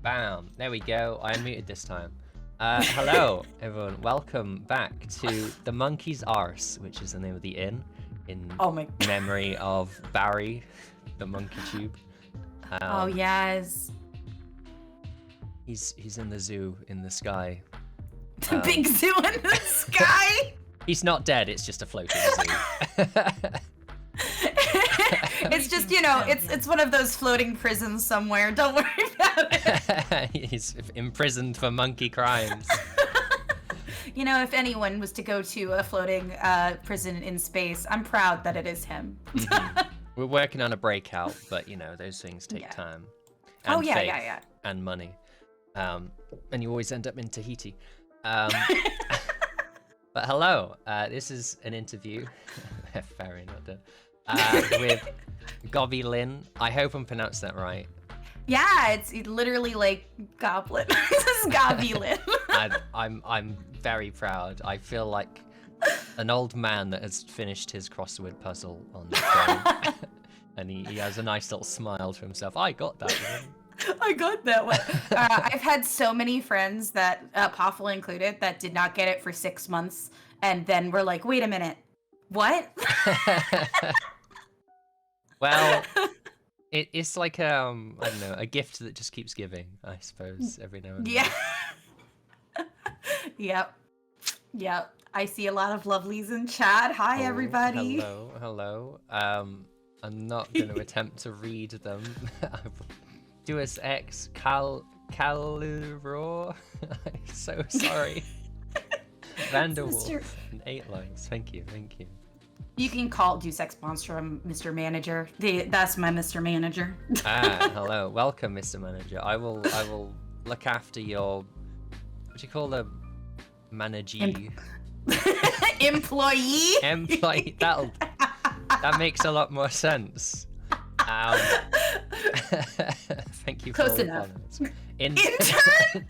Bam. There we go. I unmuted this time. Hello, everyone. Welcome back to the Monkey's Arse, which is the name of the inn in memory of Barry, the Monkey Tube. Oh yes. He's in the zoo in the sky. The big zoo in the sky. He's not dead. It's just a floating zoo. It's just, you know, it's one of those floating prisons somewhere. Don't worry about it. He's imprisoned for monkey crimes. You know, if anyone was to go to a floating prison in space, I'm proud that it is him. We're working on a breakout, but you know, those things take time. And faith and money. And you always end up in Tahiti. But hello, this is an interview. Very not done. With GobbieLynne. I hope I'm pronounced that right. Yeah, it's literally like Goblin. This is GobbieLynne. I'm very proud. I feel like an old man that has finished his crossword puzzle on the phone. And he has a nice little smile to himself. I got that one. I got that one. I've had so many friends that, Poffle included, that did not get it for 6 months. And then we're like, wait a minute. What? Well, it's like I don't know, a gift that just keeps giving, I suppose, every now and then. Yeah. Yep. I see a lot of lovelies in chat. Hi, everybody. Hello. I'm not going to attempt to read them. Deus Ex Caluro. I'm so sorry. Vanderwolf. 8 lines. Thank you. You can call Deus Ex Monstrum Mr. Manager. That's my Mr. Manager. Hello. Welcome, Mr. Manager. I will look after your, what do you call a managee? Employee? Employee. That makes a lot more sense. Thank you for Close enough. Intern?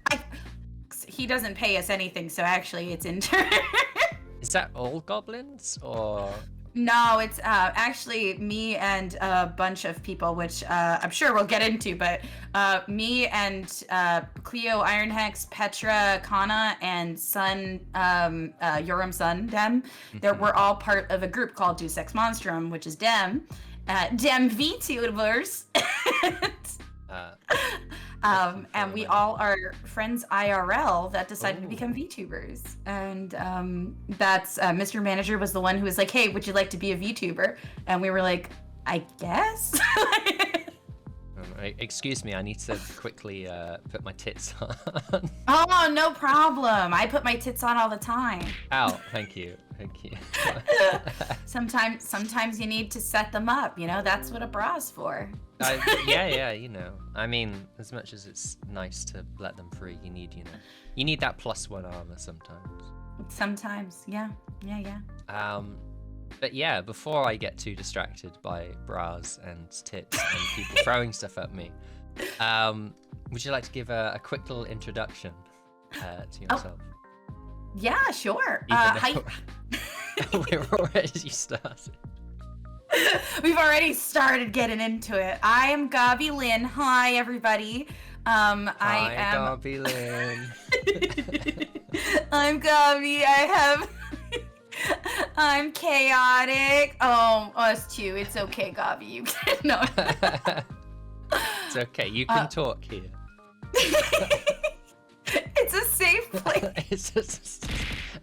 He doesn't pay us anything, so actually it's intern. Is that all goblins, or? No, it's actually me and a bunch of people, which I'm sure we'll get into, but me and Cleo, Ironhex, Petra, Kana, and Sun, Yoram Sun, Dem, we're all part of a group called Deus Ex Monstrum, which is Dem VTubers. And we all are friends IRL that decided to become VTubers. And that's Mr. Manager was the one who was like, hey, would you like to be a VTuber? And we were like, I guess. Excuse me, I need to quickly put my tits on. Oh, no problem. I put my tits on all the time. Ow, thank you. Sometimes you need to set them up, you know, that's what a bra's for. Yeah, you know. I mean, as much as it's nice to let them free, you need that +1 armor sometimes. Sometimes, yeah. But yeah, before I get too distracted by bras and tits and people throwing stuff at me, would you like to give a quick little introduction to yourself? Yeah, sure. Hi. We're already started. We've already started getting into it. I am GobbieLynne. Hi, everybody. Hi, GobbieLynne. I'm Gobbie. I'm chaotic. Oh, us too. It's okay, Gobbie. You can no. It's okay. You can talk here. It's a safe place. It's just.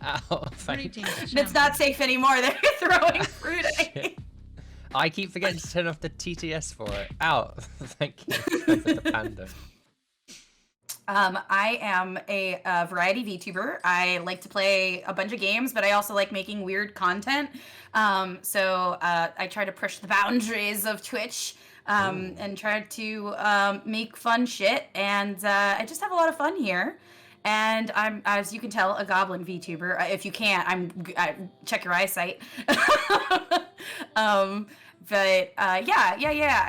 Ow, thank you. It's not safe anymore. They're throwing fruit at me. I keep forgetting to turn off the TTS for it. Ow. Thank you for the panda. I am a variety VTuber. I like to play a bunch of games, but I also like making weird content. So I try to push the boundaries of Twitch and try to make fun shit. And I just have a lot of fun here. And I'm, as you can tell, a Goblin VTuber. If you can't, I check your eyesight. But yeah.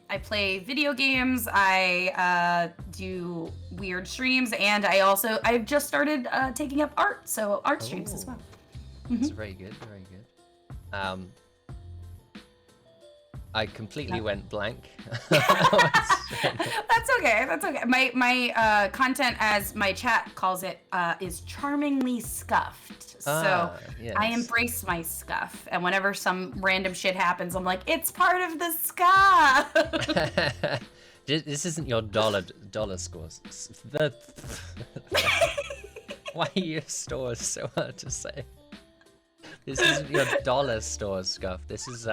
I play video games. I do weird streams, and I've just started taking up art, so art streams as well. That's very good. I completely went blank. That's okay. That's okay. My content, as my chat calls it, is charmingly scuffed. So yes. I embrace my scuff, and whenever some random shit happens, I'm like, it's part of the scuff. This isn't your dollar scores. Why are your stores so hard to say? This isn't your dollar store scuff. This is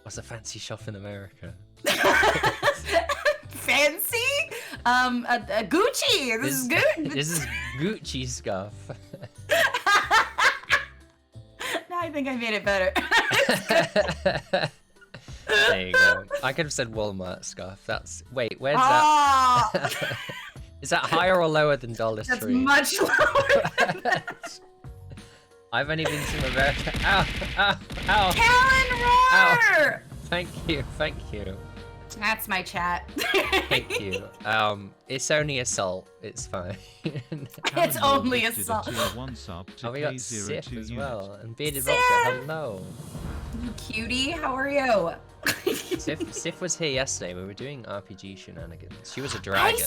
what's a fancy shop in America? Fancy? A Gucci. This is good. This is Gucci scuff. Now I think I made it better. There you go. I could have said Walmart scuff. Wait, where's that? Is that higher or lower than Dollar Tree? That's much lower than that. I've only been to America. Ow, ow, ow. Callan Roar! Ow. Thank you. That's my chat. Thank you. It's only assault. It's fine. It's only assault. Oh, we got Sif as well. And Bearded Vulture, hello. You cutie, how are you? Sif was here yesterday. We were doing RPG shenanigans. She was a dragon.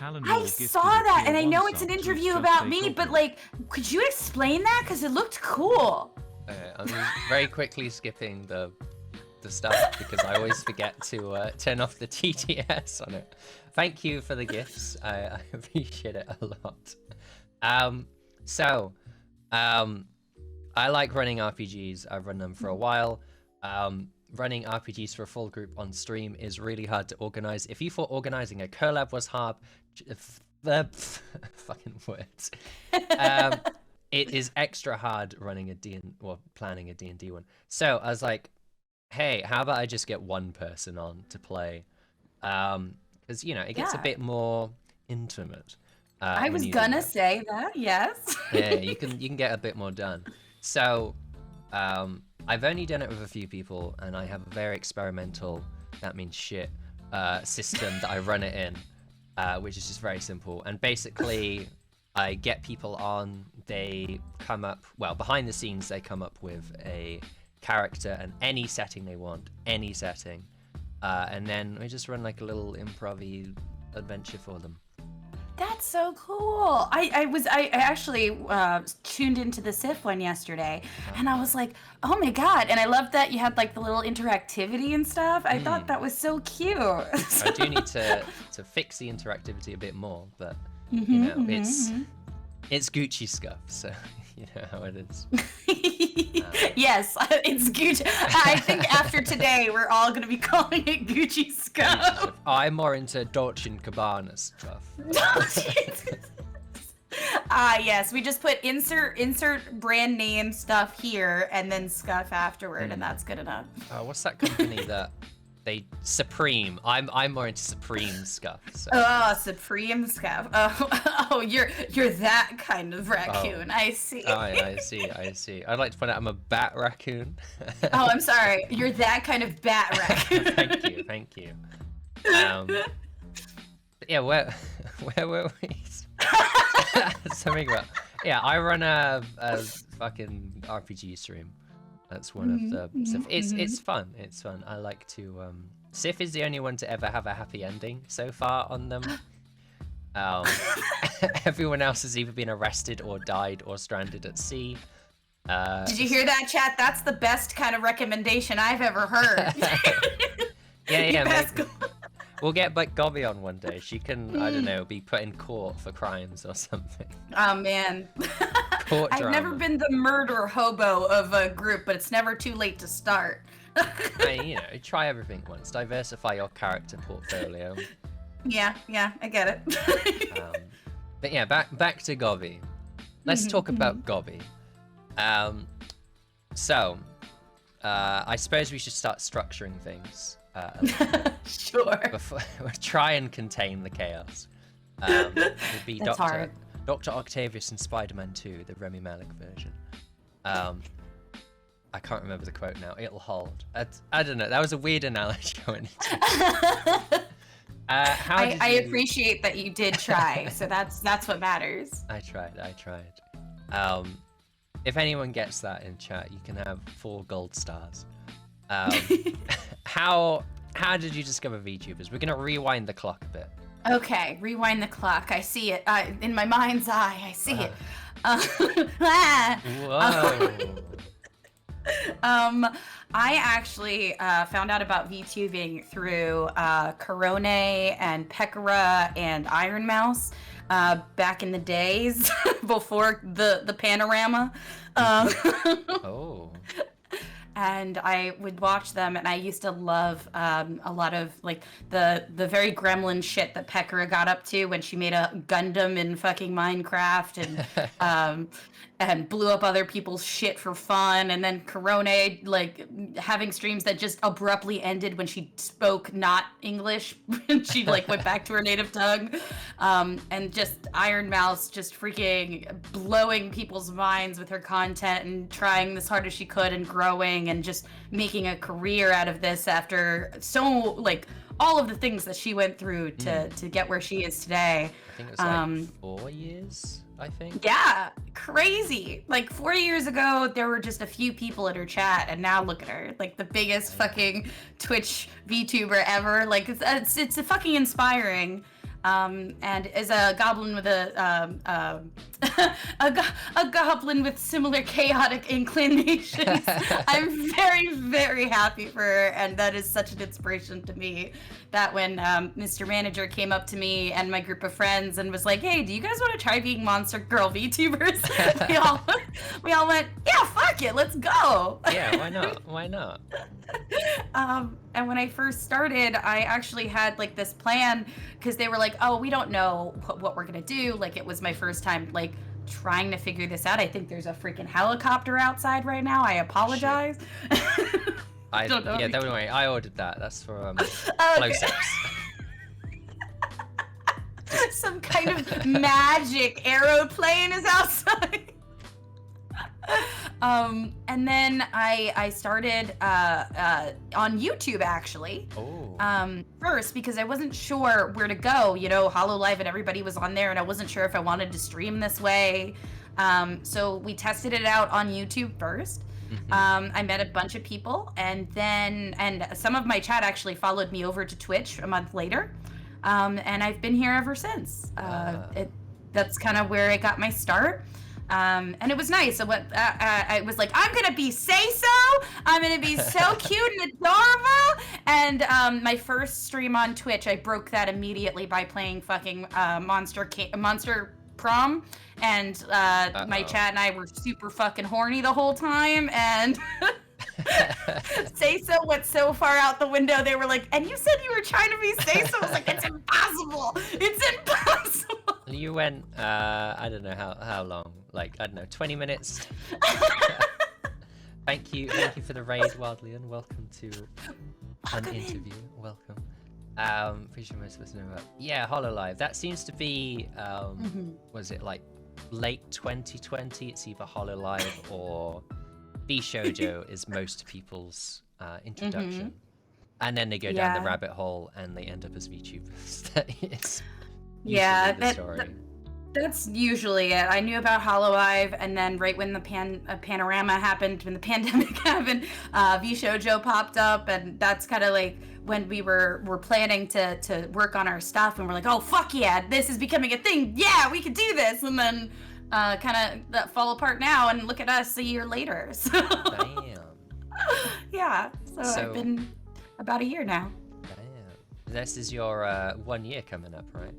I saw that, and I know it's an interview about me, but like, could you explain that? Because it looked cool. I'm very quickly skipping the stuff because I always forget to turn off the TTS on it. Thank you for the gifts. I appreciate it a lot. I like running RPGs. I've run them for a while. Running RPGs for a full group on stream is really hard to organize. If you thought organizing a collab was hard, fucking words. It is extra hard running planning a D&D one. So I was like, hey, how about I just get one person on to play? Because it gets a bit more intimate. I was gonna say that, yes. Yeah, you can get a bit more done. So, I've only done it with a few people, and I have a very experimental, that means shit, system that I run it in, which is just very simple. And basically, I get people on, they come up, behind the scenes, they come up with a character and any setting they want, any setting. And then we just run like a little improv-y adventure for them. That's so cool. I actually tuned into the Sif one yesterday, and I was like, oh my god! And I loved that you had like the little interactivity and stuff. I thought that was so cute. I do need to fix the interactivity a bit more, but it's Gucci scuff, so you know how it is. Yes, it's Gucci. I think after today, we're all going to be calling it Gucci scuff. I'm more into Dolce & Gabbana stuff. Yes, we just put insert brand name stuff here and then scuff afterward, and that's good enough. What's that company that Supreme? I'm more into Supreme scuff. So. Oh, Supreme scuff. Oh, you're that kind of raccoon. I see. Oh, I see. I'd like to point out I'm a bat raccoon. Oh, I'm sorry. You're that kind of bat raccoon. Thank you. Yeah, where were we? Something about. Yeah, I run a fucking RPG stream. That's one of the stuff. It's fun. It's fun. I like to. Sif is the only one to ever have a happy ending so far on them. Everyone else has either been arrested or died or stranded at sea. Did you hear that, chat? That's the best kind of recommendation I've ever heard. Yeah. We'll get like Gobbie on one day. She can, I don't know, be put in court for crimes or something. Oh man. Court drama. I've never been the murder hobo of a group, but it's never too late to start. Try everything once. Diversify your character portfolio. Yeah, I get it. But yeah, back to Gobbie. Let's talk about Gobbie. So, I suppose we should start structuring things. Sure. We'll try and contain the chaos. It'll be Dr. Octavius in Spider-Man 2, the Remy Malek version. I can't remember the quote now. It'll hold. I don't know. That was a weird analogy going into. I appreciate that you did try, so that's what matters. I tried. If anyone gets that in chat, you can have 4 gold stars. How did you discover VTubers? We're gonna rewind the clock a bit. Okay, rewind the clock. I see it in my mind's eye. I see it. Whoa. I actually found out about VTubing through Corone and Pekora and Iron Mouse back in the days before the panorama. Oh. And I would watch them, and I used to love a lot of like the very gremlin shit that Pekora got up to when she made a Gundam in fucking Minecraft and blew up other people's shit for fun. And then Corone like having streams that just abruptly ended when she spoke not English and she like went back to her native tongue. And just Iron Mouse just freaking blowing people's minds with her content and trying as hard as she could and growing and just making a career out of this after so like all of the things that she went through to get where she is today. I think it was like 4 years, I think. Yeah, crazy. Like 4 years ago, there were just a few people in her chat, and now look at her, like the biggest fucking Twitch VTuber ever. Like it's fucking inspiring. And as a goblin with a goblin with similar chaotic inclinations, I'm very, very happy for her, and that is such an inspiration to me. That when Mr. Manager came up to me and my group of friends and was like, "Hey, do you guys want to try being Monster Girl VTubers?" we all went, "Yeah, fuck it, let's go." Yeah, why not? Why not? And when I first started, I actually had like this plan because they were like, "Oh, we don't know what we're gonna do." Like it was my first time like trying to figure this out. I think there's a freaking helicopter outside right now. I apologize. I don't know. Yeah, don't worry. I ordered that. That's for close-ups. Some kind of magic aeroplane is outside. And then I started on YouTube actually. Oh. First because I wasn't sure where to go. You know, HoloLive and everybody was on there, and I wasn't sure if I wanted to stream this way. So we tested it out on YouTube first. I met a bunch of people, and some of my chat actually followed me over to Twitch a month later. And I've been here ever since. That's kind of where I got my start. And it was nice. I was like, I'm gonna be say-so. I'm gonna be so cute and adorable. And my first stream on Twitch, I broke that immediately by playing fucking Monster Prom. And my chat and I were super fucking horny the whole time. And say-so went so far out the window. They were like, and you said you were trying to be say-so. I was like, it's impossible. It's impossible. You went, I don't know how long, like, I don't know, 20 minutes. Thank you for the raid, GobbieLynne. Welcome to an interview. Welcome. Pretty sure most of us know about. Yeah, HoloLive. That seems to be, was it like late 2020? It's either HoloLive or VShojo is most people's introduction. And then they go down the rabbit hole and they end up as VTubers. That is the story. That's usually it. I knew about HoloLive, and then right when the panorama happened, when the pandemic happened, VShojo popped up, and that's kind of like when we were planning to work on our stuff, and we're like, oh fuck yeah, this is becoming a thing. Yeah, we could do this, and then kind of fall apart now, and look at us a year later. So, damn. Yeah. So I've been about a year now. Damn. This is your 1 year coming up, right?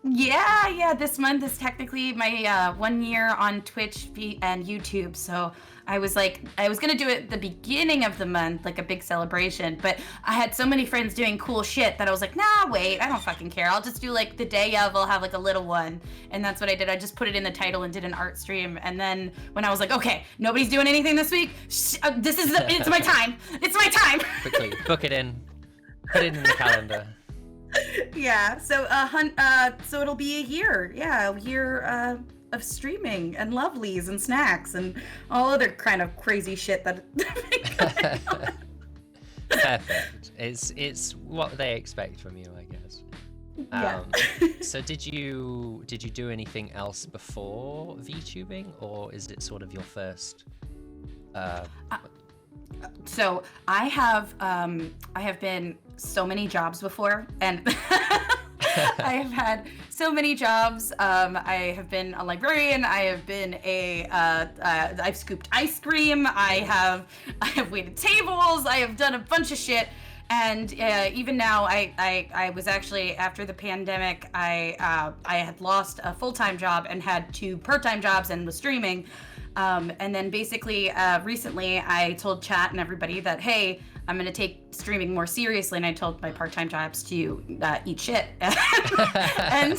Yeah, this month is technically my 1 year on Twitch and YouTube, so I was gonna do it at the beginning of the month, like a big celebration, but I had so many friends doing cool shit that I was like, nah, wait, I don't fucking care, I'll just do like the day of, I'll have like a little one, and that's what I did. I just put it in the title and did an art stream, and then when I was like, okay, nobody's doing anything this week, it's my time, Quickly, book it in, put it in the calendar. Yeah, so so it'll be a year of streaming and lovelies and snacks and all other kind of crazy shit that Perfect. It's what they expect from you, I guess. Yeah. So did you do anything else before VTubing, or is it sort of your first So I have been so many jobs before, and I have had so many jobs. I have been a librarian. I have been I've scooped ice cream. I have waited tables. I have done a bunch of shit. And even now, I was actually, after the pandemic, I had lost a full-time job and had 2 part-time jobs and was streaming. And then basically, recently, I told chat and everybody that, hey, I'm going to take streaming more seriously. And I told my part-time jobs to eat shit. And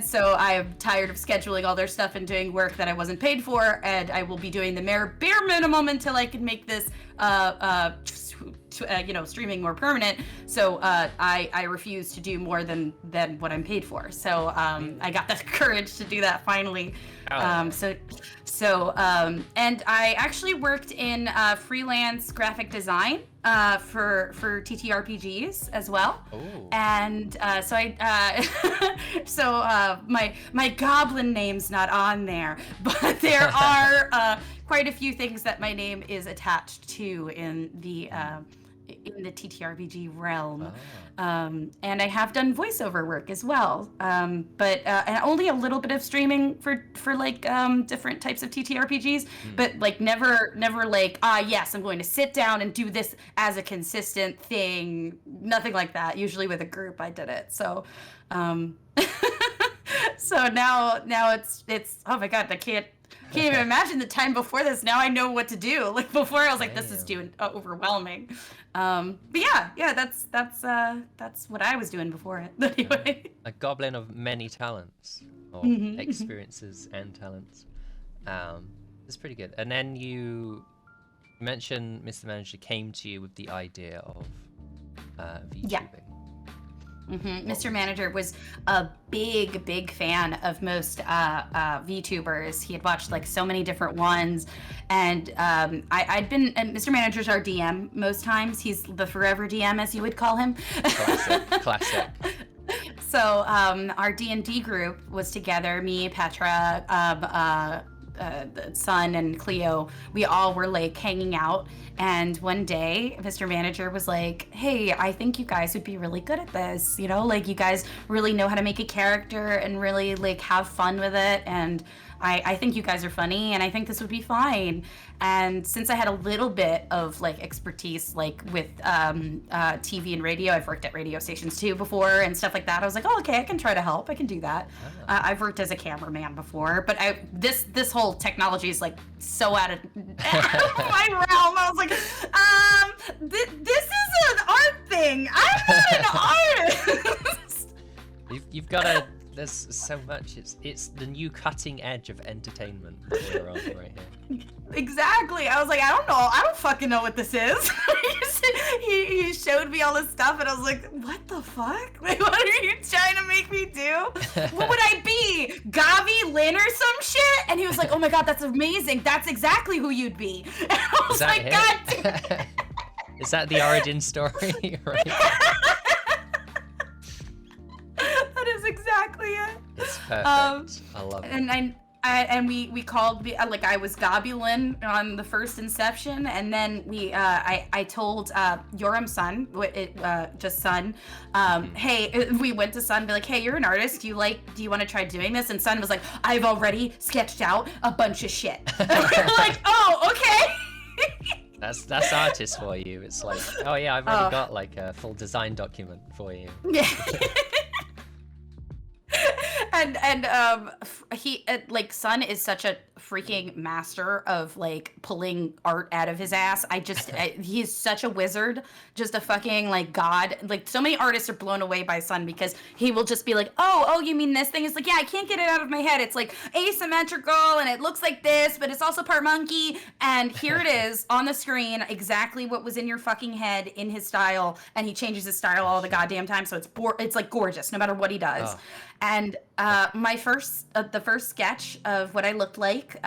so I'm tired of scheduling all their stuff and doing work that I wasn't paid for. And I will be doing the bare minimum until I can make this streaming more permanent. So I refuse to do more than what I'm paid for. So I got the courage to do that finally. And I actually worked in freelance graphic design for TTRPGs as well. Ooh. And my Goblin name's not on there, but there are quite a few things that my name is attached to in the TTRPG realm. And I have done voiceover work as well, but and only a little bit of streaming for like different types of TTRPGs, but like never like yes, I'm going to sit down and do this as a consistent thing. Nothing like that. Usually with a group I did it. So so now it's oh my god, I can't even imagine the time before this. Now I know what to do. Like before I was like, this is too overwhelming. But yeah, that's what I was doing before it. Anyway. A goblin of many talents, or experiences and talents. It's pretty good. And then you mentioned Mr. Manager came to you with the idea of VTubing. Yeah. Mr. Manager was a big fan of most VTubers. He had watched like so many different ones, and I'd been. And Mr. Manager's our DM most times. He's the forever DM, as you would call him. Classic. So our D&D group was together. Me, Petra, the Sun, and Cleo. We all were like hanging out. And one day, Mr. Manager was like, hey, I think you guys would be really good at this. You know, like you guys really know how to make a character and really like have fun with it. And I think you guys are funny, and I think this would be fine. And since I had a little bit of like expertise, like with TV and radio, I've worked at radio stations too before and stuff like that. I was like, oh, okay, I can try to help. I can do that. I've worked as a cameraman before, but this whole technology is like so out of my realm. I was like, this is an art thing. I'm not an artist. You've got to. There's so much. It's the new cutting edge of entertainment that we're on right here. Exactly. I was like, I don't know. I don't fucking know what this is. he showed me all this stuff, and I was like, what the fuck? Like, what are you trying to make me do? What would I be? GobbieLynne or some shit? And he was like, oh my god, that's amazing. That's exactly who you'd be. And I was like, god damn. Is that the origin story? Right? Exactly it. It's perfect. I love it. And we called, like, I was GobbieLynne on the first Inception, and then I told Yoram's son, just Sun, hey, we went to Sun, be like, hey, you're an artist, do you want to try doing this? And Sun was like, I've already sketched out a bunch of shit. And we were like, oh, okay. That's artist for you. It's like, oh yeah, I've already got like a full design document for you. Yeah. And he like Sun is such a freaking master of like pulling art out of his ass. He's such a wizard, just a fucking like god. Like so many artists are blown away by Sun because he will just be like, oh, you mean this thing? It's like, yeah, I can't get it out of my head. It's like asymmetrical and it looks like this, but it's also part monkey. And here it is on the screen, exactly what was in your fucking head in his style. And he changes his style all the goddamn time, so it's like gorgeous no matter what he does. Oh. And the first sketch of what I looked like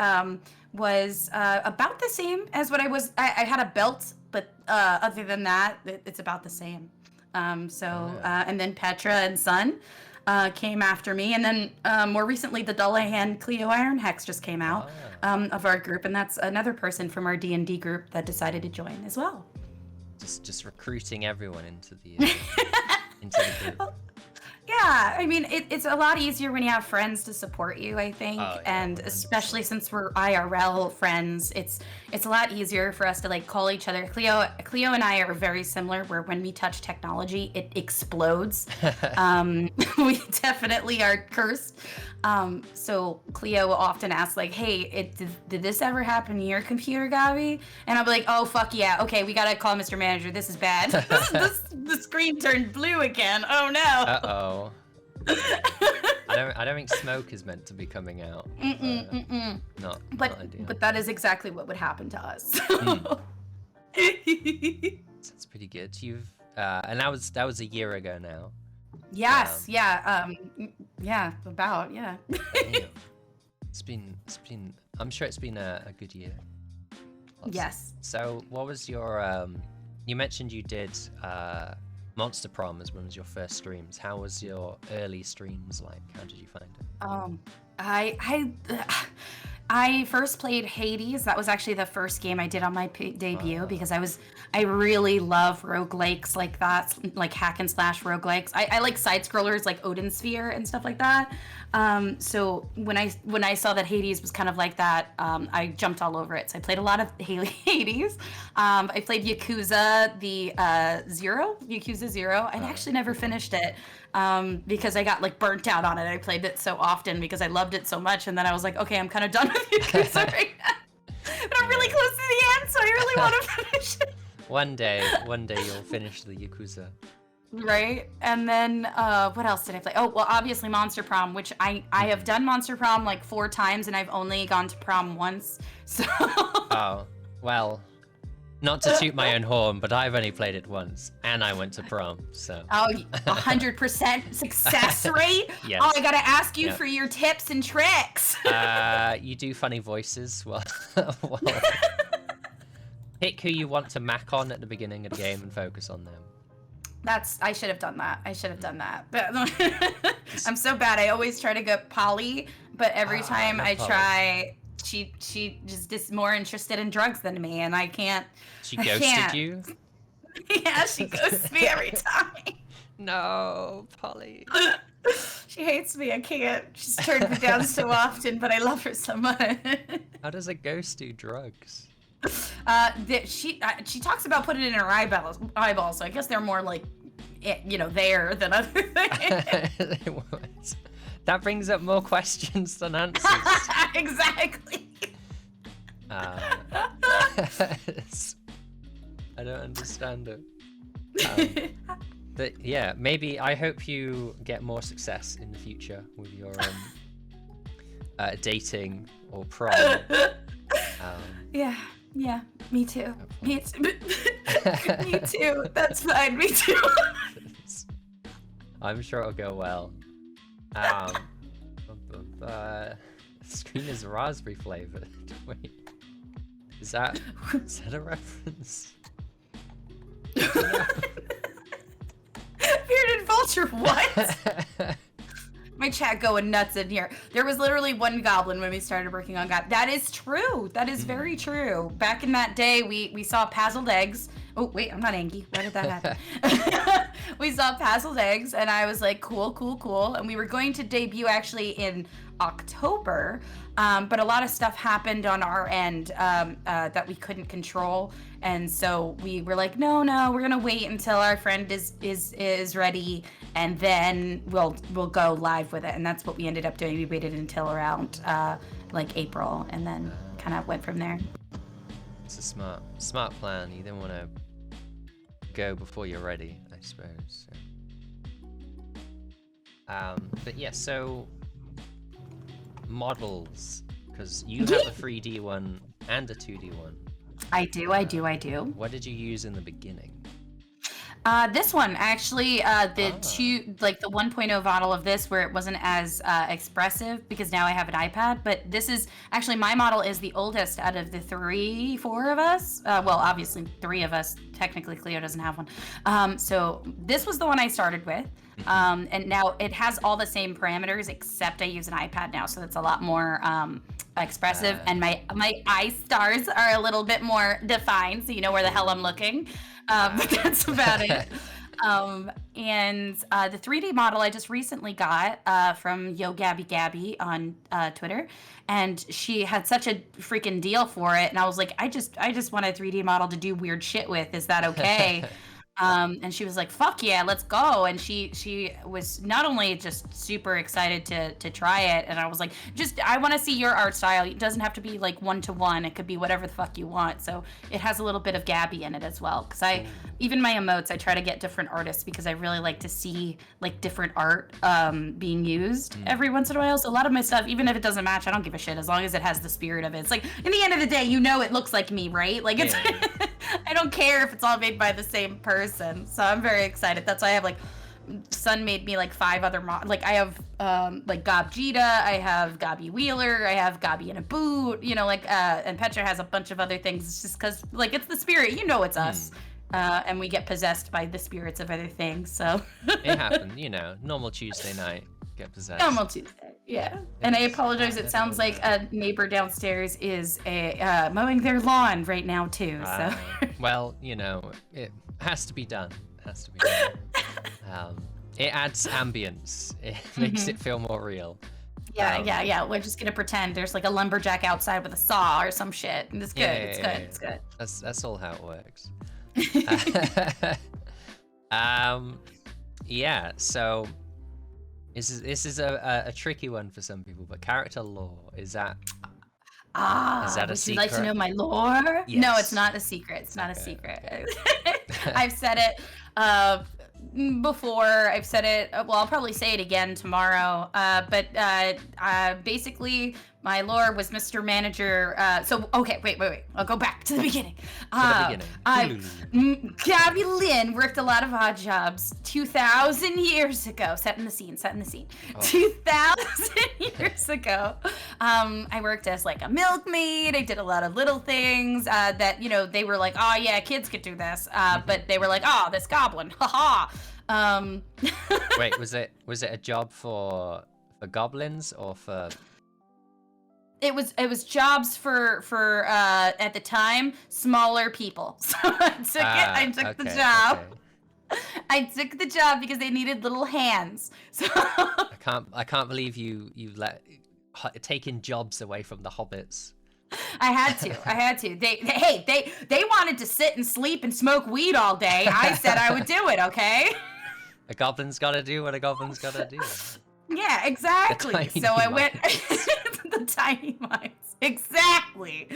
was about the same as what I was. I had a belt, but other than that, it's about the same. And then Petra and Sun came after me, and then more recently, the Dullahan Cleo Iron Hex just came out of our group, and that's another person from our D&D group that decided to join as well. Just recruiting everyone into the into the group. Yeah, I mean, it's a lot easier when you have friends to support you, I think, and 100%. Especially since we're IRL friends, it's a lot easier for us to like call each other. Cleo and I are very similar, where when we touch technology, it explodes. We definitely are cursed. So Cleo will often ask like, "Hey, did this ever happen to your computer, Gobbie?" And I'll be like, "Oh fuck yeah, okay, we gotta call Mr. Manager. This is bad. The screen turned blue again. Oh no." Uh-oh. I don't think smoke is meant to be coming out. Not ideal. But that is exactly what would happen to us. That's pretty good. You've and that was a year ago now. Yes, yeah. It's been I'm sure it's been a good year. Yes. So what was your you mentioned you did Monster Prom as one of your first streams. How was your early streams like? How did you find it? I first played Hades. That was actually the first game I did on my debut because I really love roguelikes like that, like hack and slash roguelikes. I like side scrollers like Odin Sphere and stuff like that. So when I saw that Hades was kind of like that, I jumped all over it. So I played a lot of Hades. I played Yakuza Yakuza 0. I actually never finished it because I got like burnt out on it. I played it so often because I loved it so much, and then I was like, okay, I'm kind of done with Yakuza right now. But I'm really close to the end, so I really want to finish it. One day you'll finish the Yakuza. Right, and then what else did I play? Oh, well, obviously Monster Prom, which I have done Monster Prom like 4 times, and I've only gone to prom once. So. Oh, well, not to toot my own horn, but I've only played it once, and I went to prom, so. Oh, 100% success rate? Yes. Oh, I gotta ask you for your tips and tricks. You do funny voices. Well, pick who you want to mac on at the beginning of the game and focus on them. I should have done that. But I'm so bad. I always try to go Polly, but every time I try, she just is more interested in drugs than me, and I can't. She ghosted you? Yeah, she ghosts me every time. No, Polly. She hates me. I can't. She's turned me down so often, but I love her so much. How does a ghost do drugs? She talks about putting it in her eyeballs, so I guess they're more like, there than other things. That brings up more questions than answers. Exactly. I don't understand it. But yeah, maybe I hope you get more success in the future with your dating or prom. Yeah, me too. Me too. That's fine. Me too. I'm sure it'll go well. The screen is raspberry flavored. Wait, is that a reference? Bearded Vulture, what? My chat going nuts in here. There was literally one goblin when we started working on God. That is true. That is very true. Back in that day, we saw Pazzled Eggs. Oh, wait, I'm not Angie. Why did that happen? We saw Pazzled Eggs, and I was like, cool. And we were going to debut actually in October, but a lot of stuff happened on our end that we couldn't control. And so we were like, no, we're gonna wait until our friend is ready, and then we'll go live with it. And that's what we ended up doing. We waited until around like April, and then kind of went from there. It's a smart plan. You didn't want to go before you're ready, I suppose. But yeah, so models, because you have a 3D one and a 2D one. I do. What did you use in the beginning? This one actually, the 1.0 model of this, where it wasn't as expressive because now I have an iPad. But this is actually, my model is the oldest out of the 4 of us. Well, obviously 3 of us. Technically, Cleo doesn't have one. So this was the one I started with. And now it has all the same parameters, except I use an iPad now, so it's a lot more expressive, and my eye stars are a little bit more defined, so you know where the hell I'm looking. But that's about it. And the 3D model I just recently got from Gabby on Twitter, and she had such a freaking deal for it, and I was like, I just want a 3D model to do weird shit with. Is that okay? And she was like, fuck yeah, let's go. And she was not only just super excited to try it, and I was like, I want to see your art style. It doesn't have to be like 1-to-1. It could be whatever the fuck you want. So it has a little bit of Gabby in it as well. Because even my emotes, I try to get different artists because I really like to see like different art being used every once in a while. So a lot of my stuff, even if it doesn't match, I don't give a shit as long as it has the spirit of it. It's like, in the end of the day, you know it looks like me, right? Like it's, I don't care if it's all made by the same person. So I'm very excited. That's why I have like, Sun made me like 5 other like I have like Gobbie, I have Gobbie Wheeler, I have Gobbie in a boot, you know, like and Petra has a bunch of other things. It's just because like it's the spirit, you know, it's us. And we get possessed by the spirits of other things. So it happened, you know, normal Tuesday night, get possessed. Normal Tuesday, yeah. And I apologize. It sounds like a neighbor downstairs is mowing their lawn right now too. So well, you know, it has to be done. It adds ambience. It makes it feel more real. Yeah. We're just gonna pretend there's like a lumberjack outside with a saw or some shit, and it's good. It's good. That's all how it works. Yeah. So this is a tricky one for some people, but character lore, is that a secret? Would you like to know my lore? Yes. No, it's not a secret. It's not a secret. I've said it before. I've said it. Well, I'll probably say it again tomorrow. But basically, my lore was Mr. Manager. So okay, wait. I'll go back to the beginning. GobbieLynne worked a lot of odd jobs 2,000 years ago. Set in the scene. 2,000 years ago. I worked as like a milkmaid. I did a lot of little things that, you know, they were like, oh yeah, kids could do this. But they were like, oh, this goblin, haha. Wait, was it a job for goblins or for? It was jobs for at the time smaller people. So I took the job. Okay. I took the job because they needed little hands. So I can't believe you taking jobs away from the hobbits. I had to. They wanted to sit and sleep and smoke weed all day. I said I would do it, okay? A goblin's gotta do what a goblin's gotta do. Yeah, exactly. So I went the tiny minds. Exactly.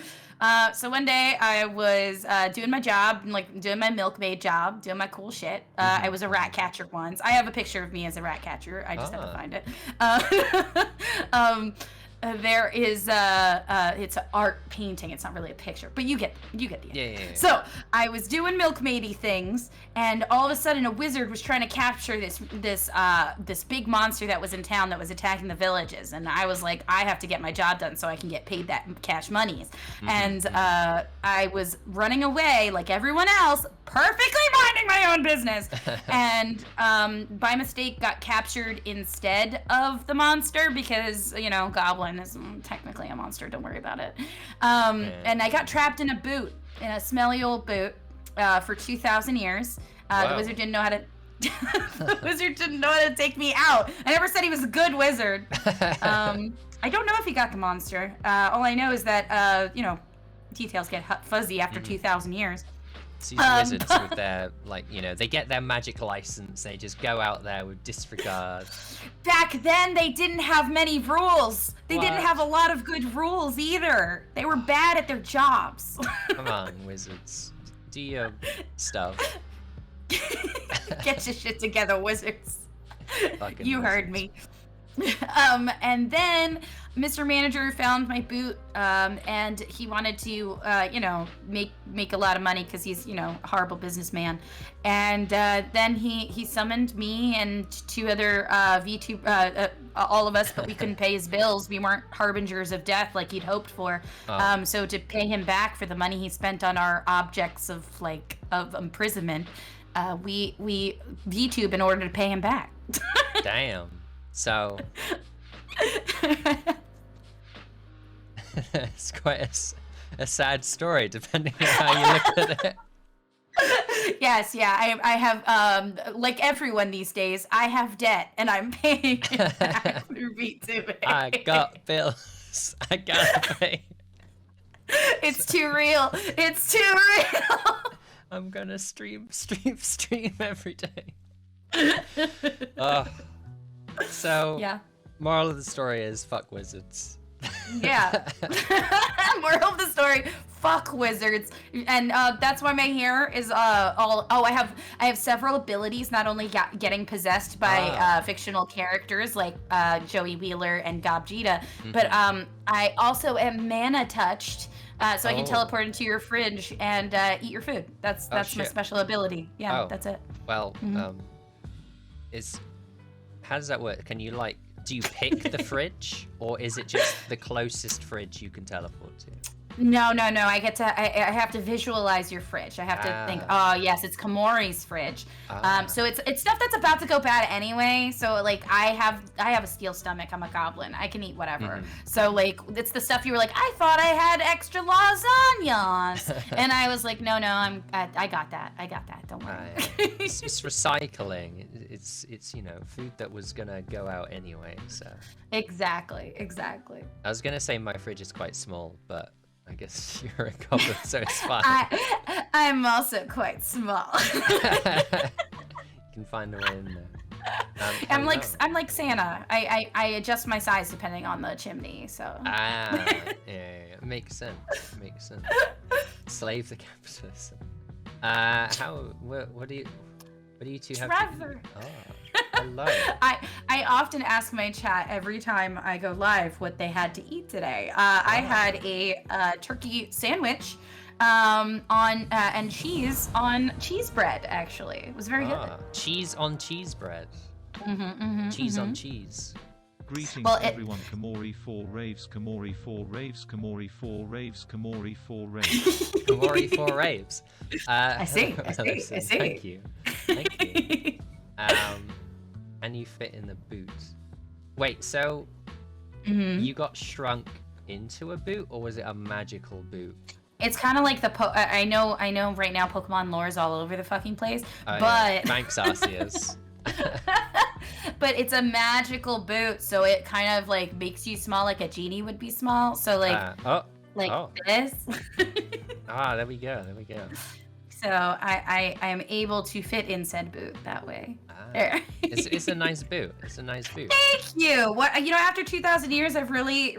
So one day I was doing my job, like doing my milkmaid job, doing my cool shit. I was a rat catcher once. I have a picture of me as a rat catcher. I just have to find it. There is it's an art painting. It's not really a picture, but you get the idea. Yeah. So I was doing milkmaidy things, and all of a sudden a wizard was trying to capture this big monster that was in town that was attacking the villages, and I was like, I have to get my job done so I can get paid that cash monies. And I was running away like everyone else, perfectly minding my own business, and by mistake got captured instead of the monster because, you know, Goblin is technically a monster, don't worry about it. And I got trapped in a smelly old boot for 2,000 years. The wizard didn't know how to take me out. I never said he was a good wizard. I don't know if he got the monster. All I know is that you know, details get fuzzy after 2,000 years. These wizards with their, like, you know, they get their magic license, they just go out there with disregard. Back then, they didn't have many rules. They didn't have a lot of good rules either. They were bad at their jobs. Come on, wizards. Do your stuff. Get your shit together, wizards. Fucking you wizards. heard me. And then Mr. Manager found my boot, and he wanted to, make a lot of money because he's, a horrible businessman. And then he summoned me and two other VTuber, all of us, but we couldn't pay his bills. We weren't harbingers of death like he'd hoped for. So to pay him back for the money he spent on our objects of imprisonment, we VTube in order to pay him back. Damn. So it's quite a sad story, depending on how you look at it. Yes, yeah, I have, like everyone these days, I have debt, and I'm paying it back through VTubing. I got bills. I gotta pay. It's too real. It's too real. I'm gonna stream every day. So, yeah. Moral of the story is fuck wizards. Yeah. Moral of the story, fuck wizards. And that's why my hair is I have several abilities, not only getting possessed by fictional characters like Joey Wheeler and GobbieLynne, but I also am mana touched. So I can teleport into your fridge and eat your food. That's my special ability. Yeah, that's it. Well, how does that work? Can you do you pick the fridge, or is it just the closest fridge you can teleport to? No. I get to. I have to visualize your fridge. I have to think. Oh yes, it's Kamori's fridge. So it's stuff that's about to go bad anyway. So I have a steel stomach. I'm a goblin. I can eat whatever. So it's the stuff you were like, I thought I had extra lasagnas, and I was like, no, I got that. Don't worry. It's recycling. It's food that was gonna go out anyway. So exactly. I was gonna say my fridge is quite small, but I guess you're a goblin, so it's fine. I'm also quite small. You can find a way in there. I'm like Santa. I adjust my size depending on the chimney. So. Yeah. Makes sense. Slave the capitalism. What do you two have? Trevor. Hello. I often ask my chat every time I go live what they had to eat today. I had a turkey sandwich and cheese on cheese bread. Actually, it was very good. Cheese on cheese bread. Cheese on cheese. Greetings everyone, Kamori 4 raves, Kamori 4 raves, Kamori 4 raves, Kamori 4 raves. Kamori 4 raves. I see. Thank you. And you fit in the boot. Wait, so you got shrunk into a boot, or was it a magical boot? It's kind of like I know right now Pokemon lore is all over the fucking place, but yeah. Thanks, Arceus. But it's a magical boot, so it kind of makes you small like a genie would be small. So this. There we go. So I am able to fit in said boot that way. It's a nice boot. Thank you. After 2,000 years, I've really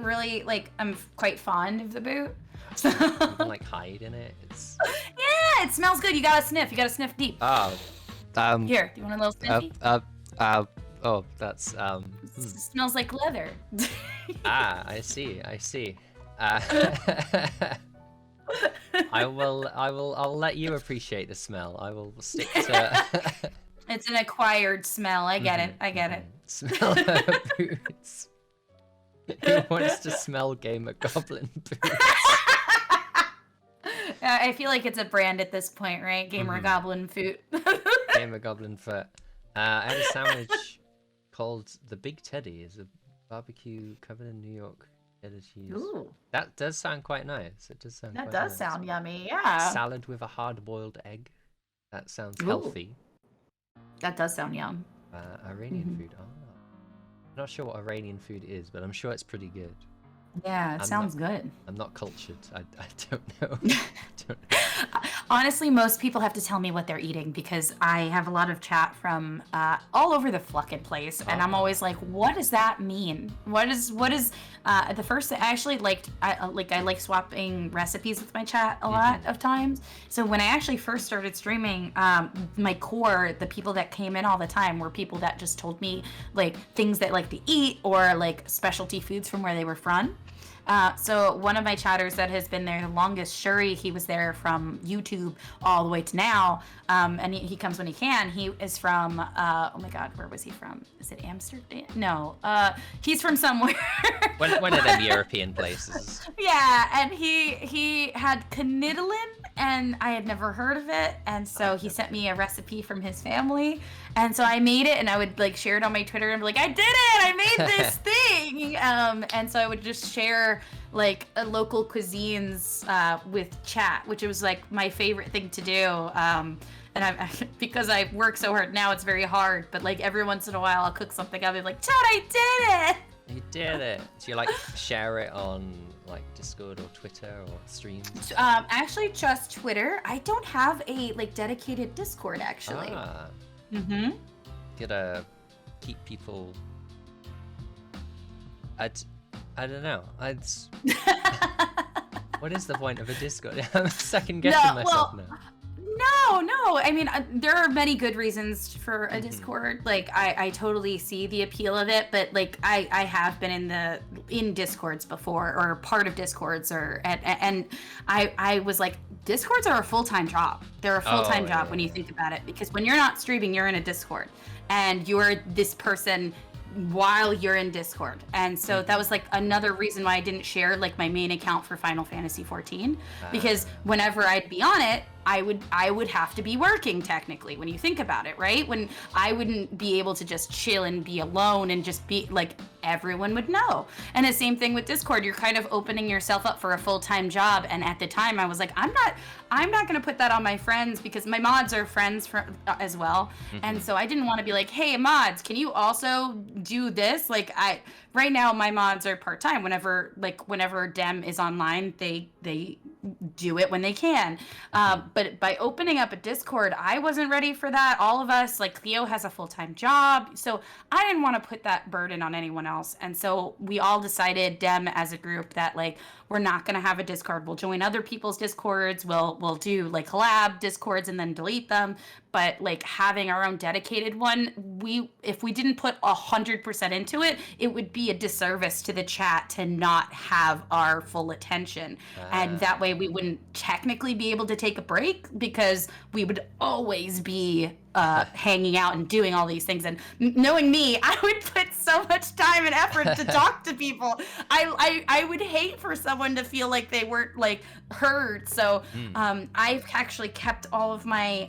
I'm quite fond of the boot. So you can hide in it. Yeah, it smells good. You gotta sniff deep. Here, do you want a little sniffy? That's It smells like leather. I see. I'll let you appreciate the smell. I will stick to. It's an acquired smell. I get it. Smell of boots. Who wants to smell Gamer Goblin boots? I feel like it's a brand at this point, right? Gamer Goblin foot. Gamer Goblin foot. I had a sandwich called the Big Teddy. It's a barbecue covered in New York cheddar cheese. Ooh. That does sound quite nice. It does sound. That does sound yummy. Yeah. Salad with a hard-boiled egg. That sounds healthy. That does sound yum. Iranian food. I'm not sure what Iranian food is, but I'm sure it's pretty good. Yeah, it sounds good. I'm not cultured. I don't know. Honestly, most people have to tell me what they're eating because I have a lot of chat from all over the fucking place, and I'm always like, "What does that mean? What is?" The first thing I actually I like swapping recipes with my chat a lot of times. So when I actually first started streaming, my core, the people that came in all the time, were people that just told me like things they like to eat or like specialty foods from where they were from. So one of my chatters that has been there the longest, Shuri, he was there from YouTube all the way to now, and he comes when he can. He is from, oh my God, where was he from? Is it Amsterdam? No, he's from somewhere. One of them European places. Yeah, and he had cannellin, and I had never heard of it, and so he sent me a recipe from his family, and so I made it, and I would like share it on my Twitter and be like, I did it! I made this thing! And so I would just share like local cuisines with chat, which was like my favorite thing to do. And because I work so hard now, it's very hard, but like every once in a while I'll cook something, I'll be like, Chat, I did it! You did it! Do you like share it on like Discord or Twitter or streams? Actually just Twitter. I don't have a like dedicated Discord actually. Gotta keep people. I don't know. What is the point of a Discord? I'm second guessing myself now. No. I mean, there are many good reasons for a Discord. Like, I totally see the appeal of it, but like, I have been in Discords before, or part of Discords, and I was like, Discords are a full-time job. They're a full-time job when you think about it, because when you're not streaming, you're in a Discord, and you're this person while you're in Discord. And so that was like another reason why I didn't share like my main account for Final Fantasy 14, because whenever I'd be on it, I would have to be working technically, when you think about it, right? When I wouldn't be able to just chill and be alone and just be like, everyone would know. And the same thing with Discord, you're kind of opening yourself up for a full-time job. And at the time I was like, I'm not going to put that on my friends, because my mods are friends as well. And so I didn't want to be like, hey mods, can you also do this? Like right now my mods are part-time. Whenever Dem is online, they do it when they can. But by opening up a Discord, I wasn't ready for that. All of us, like Cleo has a full-time job, so I didn't want to put that burden on anyone else. And so we all decided, Dem as a group, that like, we're not going to have a Discord. We'll join other people's Discords. We'll do like collab Discords and then delete them. But like having our own dedicated one, if we didn't put 100% into it, it would be a disservice to the chat to not have our full attention. And that way we wouldn't technically be able to take a break, because we would always be hanging out and doing all these things. And knowing me, I would put so much time and effort to talk to people. I would hate for someone to feel like they weren't like heard. So I've actually kept all of my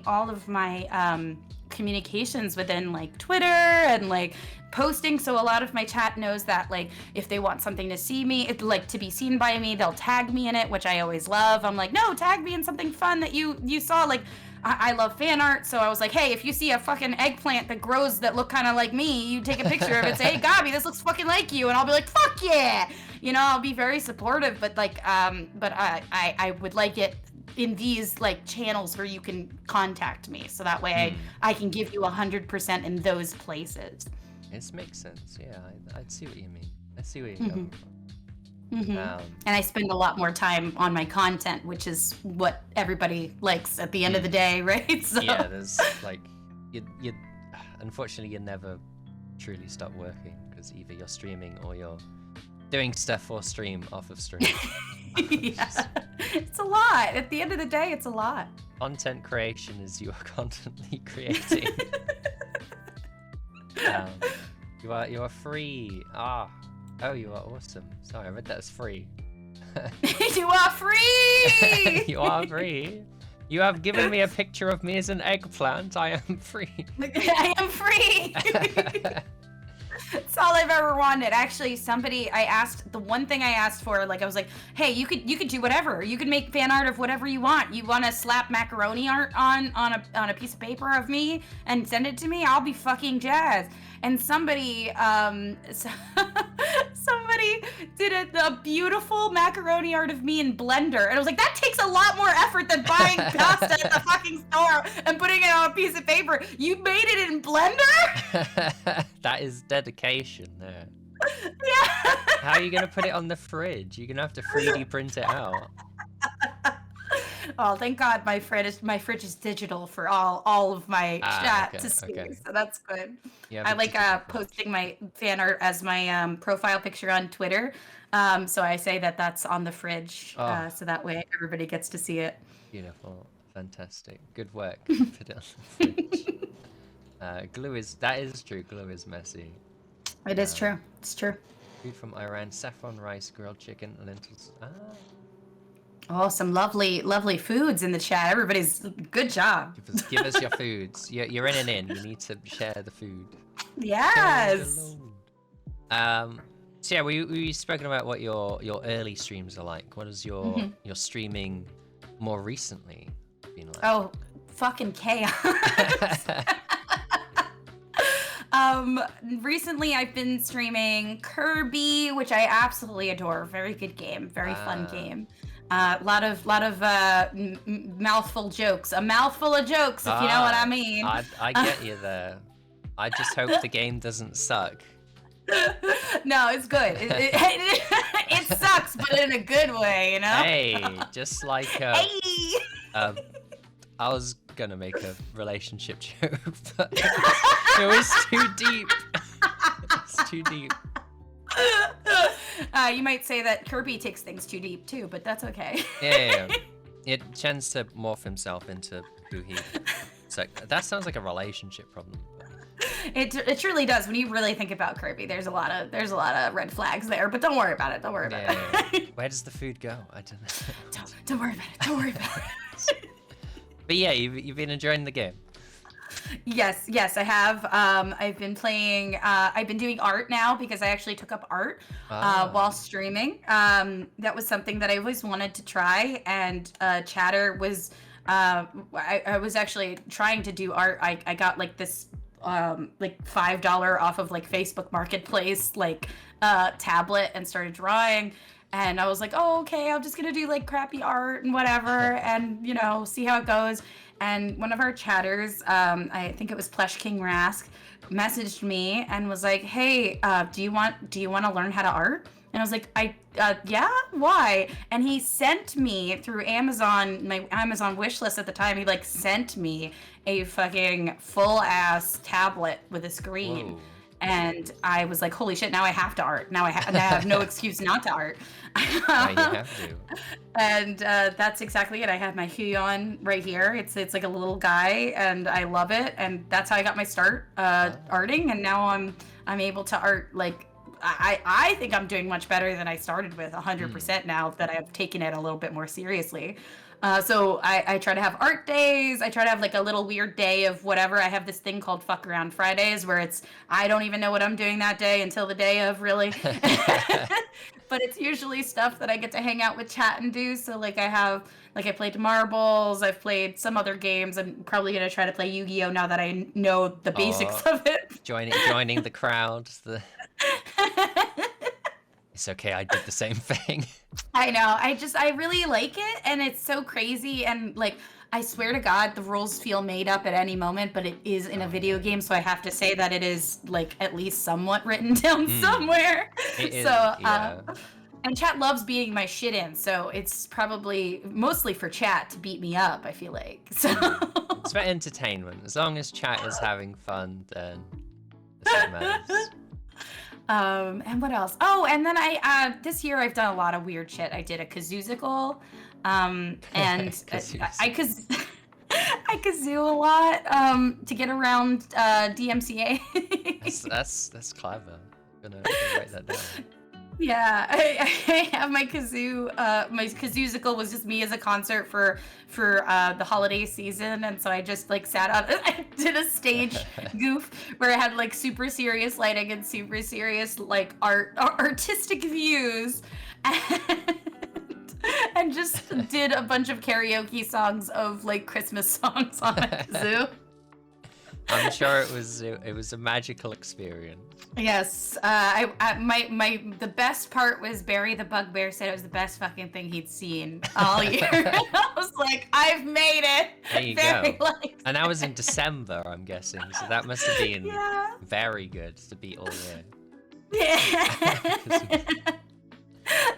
communications within like Twitter and like posting, so a lot of my chat knows that like if they want something to see me, to be seen by me, they'll tag me in it, which I always love. I'm like, no, tag me in something fun that you saw. Like I love fan art, so I was like, hey, if you see a fucking eggplant that grows that look kind of like me, you take a picture of it, say, hey Gobbie, this looks fucking like you, and I'll be like, fuck yeah, I'll be very supportive. But like but I would like it in these like channels where you can contact me, so that way I can give you 100% in those places. This makes sense. Yeah, I see what you mean. I see where you're going from. And I spend a lot more time on my content, which is what everybody likes at the end of the day, right? So. Yeah, there's like you unfortunately you never truly stop working, because either you're streaming or you're doing stuff for stream off of stream. Yeah. It's a lot. At the end of the day, it's a lot. Content creation is you are constantly creating. You are free. Oh, you are awesome. Sorry, I read that as free. You are free! You are free. You have given me a picture of me as an eggplant. I am free. I am free! That's all I've ever wanted. Actually, the one thing I asked for, like I was like, hey, you could do whatever. You could make fan art of whatever you want. You want to slap macaroni art on a piece of paper of me and send it to me? I'll be fucking jazzed. And somebody somebody did a beautiful macaroni art of me in Blender, and I was like, that takes a lot more effort than buying pasta at the fucking store and putting it on a piece of paper. You made it in Blender? That is dedication there. Yeah. How are you gonna put it on the fridge? You're gonna have to 3D print it out. Oh, thank God my fridge is digital for all of my chat to see, so that's good. Yeah, I like posting my fan art as my profile picture on Twitter. So I say that that's on the fridge, so that way everybody gets to see it. Beautiful, fantastic, good work. Put it on the fridge. Glue is true. Glue is messy. It is true. It's true. Food from Iran: saffron rice, grilled chicken, lentils. Oh, some lovely, lovely foods in the chat. Everybody's good job. Give us your foods. You're in and in. You need to share the food. Yes. So yeah, we spoken about what your early streams are like. What is your streaming more recently been like? Oh, fucking chaos. Recently I've been streaming Kirby, which I absolutely adore. Very good game. Very fun game. Lot of mouthful jokes. A mouthful of jokes, if you know what I mean. I get you there. I just hope the game doesn't suck. No, it's good. It sucks, but in a good way, you know? Hey, just like hey! I was gonna make a relationship joke, but it was too deep. It's too deep. You might say that Kirby takes things too deep too, but that's okay. Yeah. It tends to morph himself into who he. So that sounds like a relationship problem. It truly does. When you really think about Kirby, there's a lot of red flags there, but don't worry about it. Don't worry about it. Where does the food go? I don't know. Don't worry about it. Don't worry about it. But yeah, you've been enjoying the game. Yes, I have. I've been playing. I've been doing art now because I actually took up art while streaming. That was something that I always wanted to try, and Chatter was. I was actually trying to do art. I got like this like $5 off of like Facebook Marketplace like tablet and started drawing. And I was like, oh, okay, I'm just gonna do like crappy art and whatever, and you know, see how it goes. And one of our chatters, I think it was Plush King Rask, messaged me and was like, hey, do you want to learn how to art? And I was like, yeah, why? And he sent me through Amazon, my Amazon wish list at the time, he like sent me a fucking full ass tablet with a screen. Whoa. And I was like, holy shit, now I have to art. Now I have no excuse not to art. Now you have to. And that's exactly it. I have my Huion right here. It's like a little guy, and I love it. And that's how I got my start arting. And now I'm able to art like I think I'm doing much better than I started with 100% now that I've taken it a little bit more seriously. So I try to have art days. I try to have like a little weird day of whatever. I have this thing called Fuck Around Fridays where I don't even know what I'm doing that day until the day of, really. But it's usually stuff that I get to hang out with chat and do. So like I played marbles. I've played some other games. I'm probably going to try to play Yu-Gi-Oh! Now that I know the basics of it. Joining the crowd. It's okay, I did the same thing. I know. I really like it, and it's so crazy, and like I swear to God, the rules feel made up at any moment, but it is in a video game, so I have to say that it is like at least somewhat written down somewhere. It is, so yeah. And chat loves beating my shit in, so it's probably mostly for chat to beat me up, I feel like. So it's for entertainment. As long as chat is having fun, then that's what matters. And what else? Oh, and then I this year I've done a lot of weird shit. I did a kazoozicle, and I kazoo a lot to get around DMCA. that's clever. I'm gonna write that down. Yeah, I have my kazoo. My kazoozicle was just me as a concert for the holiday season, and so I just like sat on. I did a stage goof where I had like super serious lighting and super serious like artistic views, and just did a bunch of karaoke songs of like Christmas songs on my kazoo. I'm sure it was a magical experience. Yes. The best part was Barry the Bugbear said it was the best fucking thing he'd seen all year. I was like, I've made it. There you Barry go. liked And that was in December, I'm guessing. So that must have been very good to beat all year. Yeah.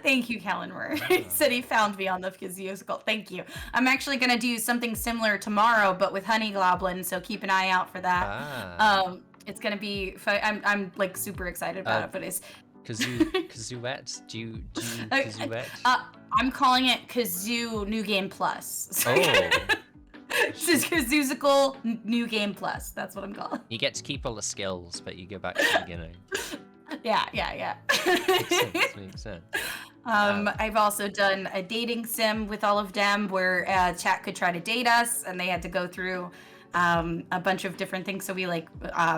Thank you, Kellen Moore. He said he found me on the musical. Thank you. I'm actually going to do something similar tomorrow, but with Honey Goblin, so keep an eye out for that. It's going to be fun. I'm like super excited about it, but it's... Kazooette? Do you Kazooette? I'm calling it Kazoo New Game Plus. Oh. This is Kazoozical New Game Plus. That's what I'm calling. You get to keep all the skills, but you go back to the beginning. Yeah. Makes sense. I've also done a dating sim with all of them where chat could try to date us, and they had to go through a bunch of different things. So we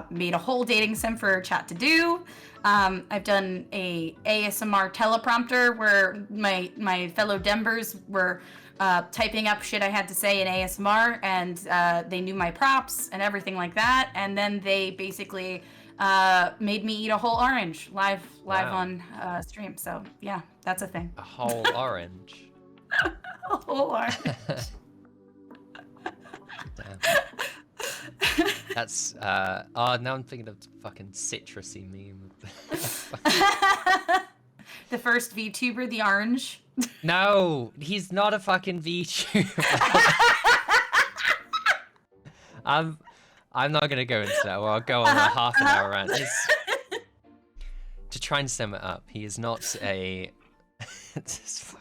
made a whole dating sim for chat to do. I've done a ASMR teleprompter where my fellow Dembers were typing up shit I had to say in ASMR, and they knew my props and everything like that. And then they basically made me eat a whole orange live on stream. So yeah, that's a thing. A whole orange. A whole orange. Damn. That's now I'm thinking of the fucking citrusy meme. The first VTuber, the orange. No, he's not a fucking VTuber. I'm not gonna go into that, or I'll go on a half an hour rant. To try and sum it up, he is not a...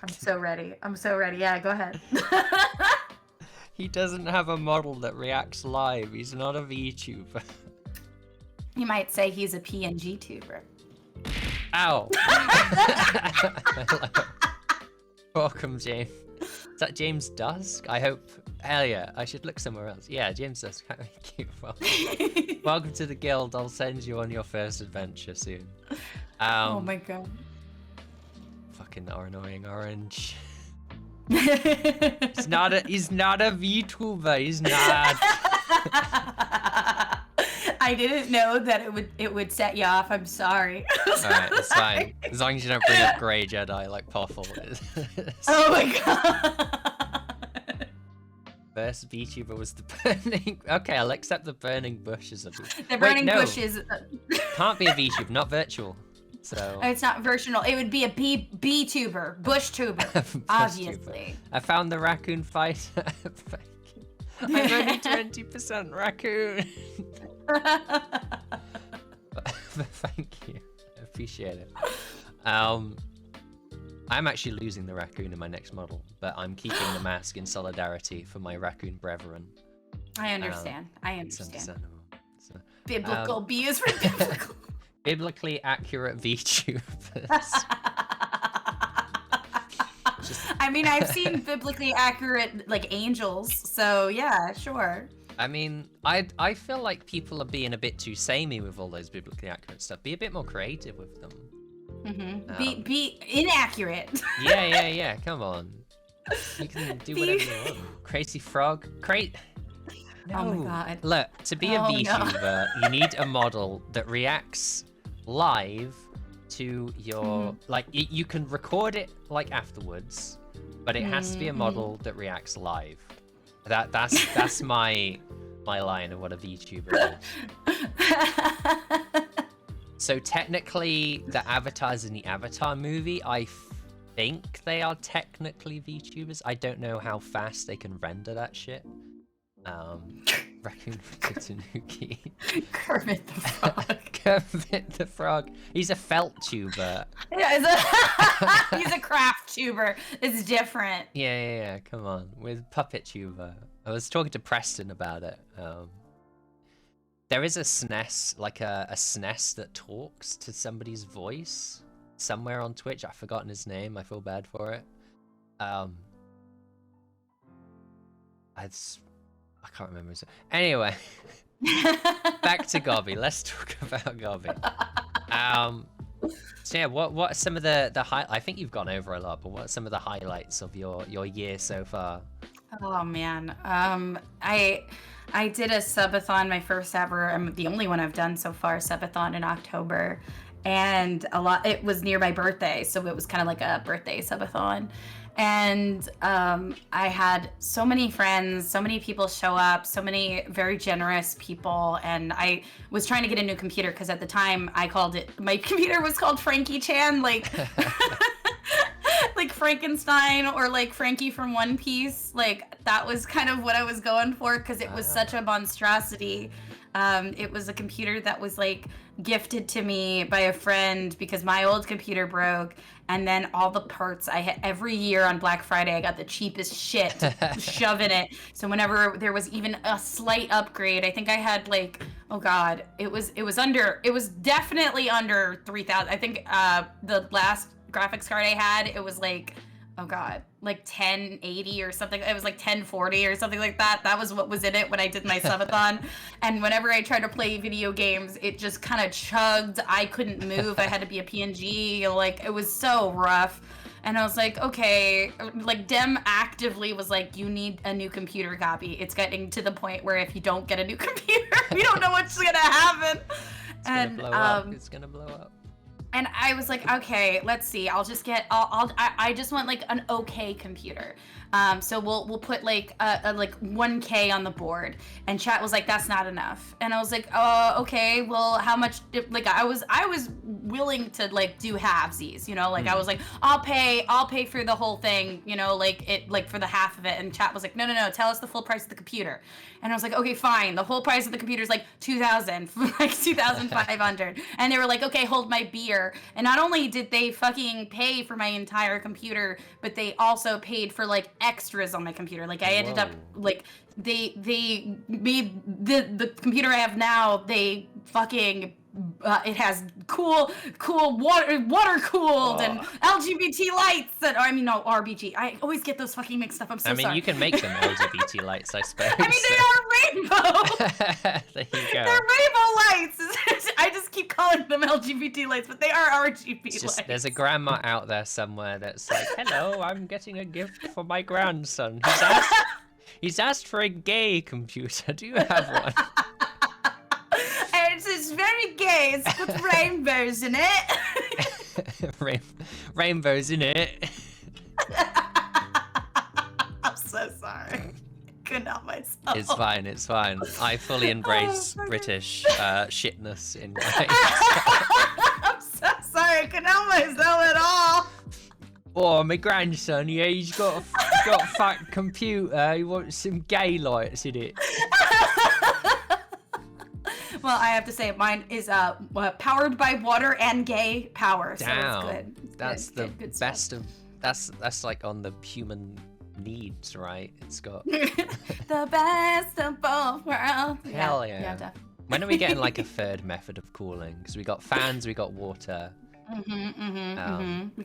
I'm so ready. Yeah, go ahead. He doesn't have a model that reacts live. He's not a VTuber. You might say he's a PNG tuber. Ow. Welcome, James. Is that James Dusk? I hope. Hell yeah, I should look somewhere else. Yeah, James Dusk. Thank you. Welcome to the guild. I'll send you on your first adventure soon. Oh my god. Fucking annoying orange. He's not a VTuber. He's not. I didn't know that it would set you off. I'm sorry. Alright, it's fine. As long as you don't bring up Grey Jedi like Poffle. Oh my god. First VTuber was the burning... Okay, I'll accept the burning bush as a VTuber. The burning bush is... Can't be a VTuber, not virtual. So... It's not virtual. It would be a B-tuber. Bush tuber. Obviously. I found the raccoon fighter. I'm only 20% raccoon. Thank you. I appreciate it. I'm actually losing the raccoon in my next model, but I'm keeping the mask in solidarity for my raccoon brethren. I understand. It's understandable. So, biblical. B is for biblical. Biblically accurate VTubers. I mean, I've seen biblically accurate like angels, so yeah, sure. I mean, I feel like people are being a bit too samey with all those biblically accurate stuff. Be a bit more creative with them. Mm-hmm. Be inaccurate. Yeah. Come on. You can do whatever you want. Crazy frog. No. Oh my god. Look, to be a VTuber, you need a model that reacts live to your like. You can record it like afterwards, but it has to be a model that reacts live. That's my line of what a VTuber is. So technically, the avatars in the Avatar movie, I think they are technically VTubers. I don't know how fast they can render that shit. Raccoon Tanuki. Kermit the Frog. Kermit the Frog. He's a felt tuber. Yeah, he's a craft tuber. It's different. Yeah. Come on, with puppet tuber. I was talking to Preston about it. There is a SNES, like a SNES that talks to somebody's voice somewhere on Twitch. I've forgotten his name. I feel bad for it. I can't remember his name. Anyway, back to Gobbie. Let's talk about Gobbie. So yeah, what are some of the I think you've gone over a lot, but what are some of the highlights of your year so far? Oh man. I did a subathon, my first ever. I'm the only one I've done so far, subathon in October. And it was near my birthday, so it was kind of like a birthday subathon. And I had so many friends, so many people show up, so many very generous people. And I was trying to get a new computer because at the time my computer was called Frankie Chan, like like Frankenstein or like Frankie from One Piece. Like that was kind of what I was going for because it was such a monstrosity. It was a computer that was like gifted to me by a friend because my old computer broke, and then all the parts I had every year on Black Friday, I got the cheapest shit to shove in it. So whenever there was even a slight upgrade, I think I had like, oh god, it was definitely under 3,000. I think the last graphics card I had, it was like, oh god, like 1080 or something. It was like 1040 or something like that. That was what was in it when I did my subathon. And whenever I tried to play video games, it just kind of chugged. I couldn't move. I had to be a PNG. Like, it was so rough. And I was like, okay, like Dem actively was like, you need a new computer, Gobbie. It's getting to the point where if you don't get a new computer, we don't know what's gonna happen. It's gonna blow up. And I was like, okay, let's see. I'll just get. I just want like an okay computer. So we'll put like a like 1K on the board. And chat was like, that's not enough. And I was like, okay, well, how much? Like I was willing to like do halvesies, you know. Like I was like, I'll pay for the whole thing, you know, like for the half of it. And chat was like, no, tell us the full price of the computer. And I was like, okay, fine. The whole price of the computer is like 2,000, like 2,500. And they were like, okay, hold my beer. And not only did they fucking pay for my entire computer, but they also paid for like extras on my computer. Like I ended up like they made the computer I have now. They fucking it has cool water cooled and LGBT lights RBG. I always get those fucking mixed up. I'm so sorry. You can make them LGBT lights, I suppose. I mean, they are rainbow. There you go. They're rainbow lights. I just keep calling them LGBT lights, but they are RGB lights. There's a grandma out there somewhere that's like, hello, I'm getting a gift for my grandson. He's asked for a gay computer. Do you have one? It's very gay. It's got rainbows in it. Rainbows in it. I'm so sorry. Couldn't help myself. It's fine. I fully embrace British shitness in life. I'm so sorry. I couldn't help myself at all. Oh, my grandson, yeah, he's got a fat computer. He wants some gay lights in it. Well, I have to say, mine is powered by water and gay power, so it's good. That's the best of. That's like on the human needs, right? It's got the best of both worlds. Hell yeah. Yeah, definitely. When are we getting like a third method of cooling? Because we got fans, we got water.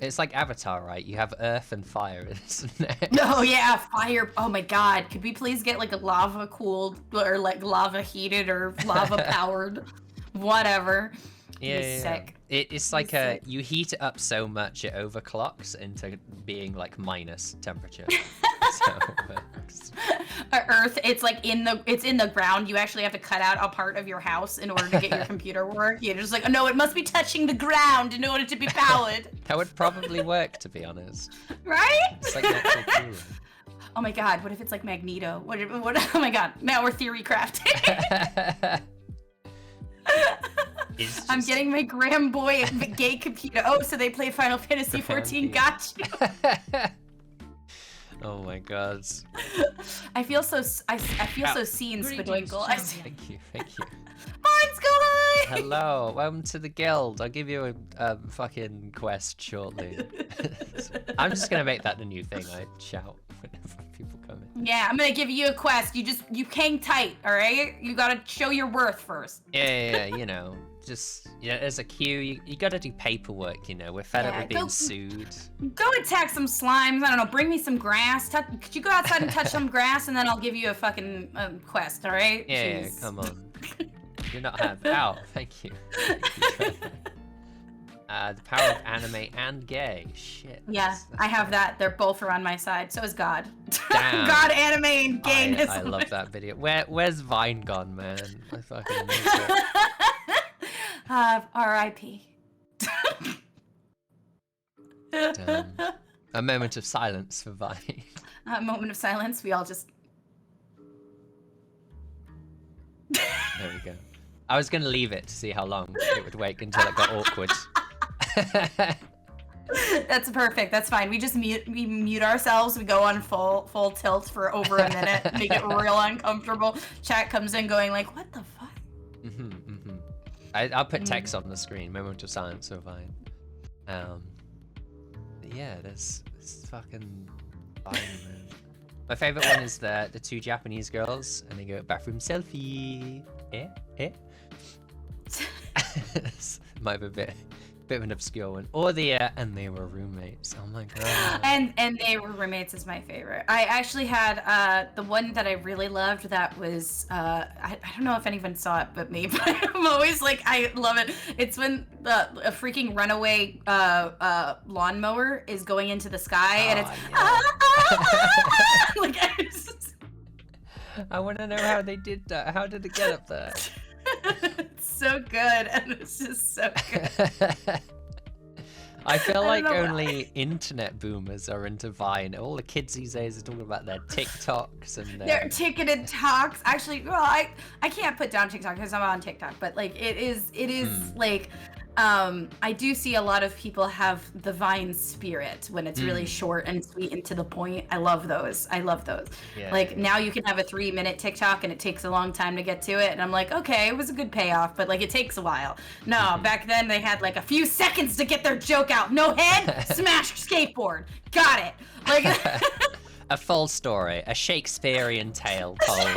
It's like Avatar, right? You have earth and fire, isn't it? Oh yeah, fire. Oh my god, could we please get like a lava cooled or like lava heated or lava powered, whatever. Yeah. Sick. It's like you heat it up so much it overclocks into being like minus temperature. So Earth, it's like in the ground. You actually have to cut out a part of your house in order to get your computer work. You're just like, oh, no, it must be touching the ground in order to be powered. That would probably work, to be honest. Right? It's like natural cooling. Oh my god, what if it's like Magneto? What? Oh my god, now we're theory crafting. I'm getting my Graham Boy gay computer. Oh, so they play Final Fantasy 14. Got you. Oh my god. I feel so seen, Spadwinkle. Thank you. Mine's go high. Hello, welcome to the guild. I'll give you a fucking quest shortly. I'm just gonna make that the new thing. I shout whenever people come in. Yeah, I'm gonna give you a quest. You hang tight, all right? You gotta show your worth first. Yeah, you know. Just, there's a queue. You gotta do paperwork, you know. We're fed up with being sued. Go attack some slimes. I don't know. Bring me some grass. Could you go outside and touch some grass, and then I'll give you a fucking quest, all right? Yeah, come on. You're not happy. Ow, thank you. The power of anime and gay. Shit. Yeah, I have that. They're both on my side. So is God. Damn. God, anime, and gayness. I love that video. Where's Vine gone, man? I fucking miss it. R.I.P. Damn. A moment of silence for Vine. A moment of silence. We all just. There we go. I was gonna leave it to see how long it would wait until it got awkward. That's perfect. That's fine. We just mute ourselves. We go on full tilt for over a minute, make it real uncomfortable. Chat comes in going like, "What the fuck?" I'll put text on the screen. Moment of silence for Vine. Yeah, there's fucking Vine, man. My favorite one is the two Japanese girls, and they go bathroom selfie. Might be a bit of an obscure one. Or the and they were roommates. Oh my god. And they were roommates is my favorite. I actually had the one that I really loved that was I don't know if anyone saw it but me, but I'm always like, I love it. It's when a freaking runaway lawnmower is going into the sky and it's like I want to know how they did that. How did it get up there? It's so good, and it's just so good. I feel like only internet boomers are into Vine. All the kids these days are talking about their TikToks and their ticketed talks. Actually, well, I can't put down TikTok because I'm on TikTok, but like it is like I do see a lot of people have the Vine spirit when it's really short and sweet and to the point. I love those. Yeah, like now you can have a 3-minute TikTok and it takes a long time to get to it. And I'm like, okay, it was a good payoff, but like it takes a while. No, back then they had like a few seconds to get their joke out. No head, smash skateboard. Got it. Like a full story, a Shakespearean tale told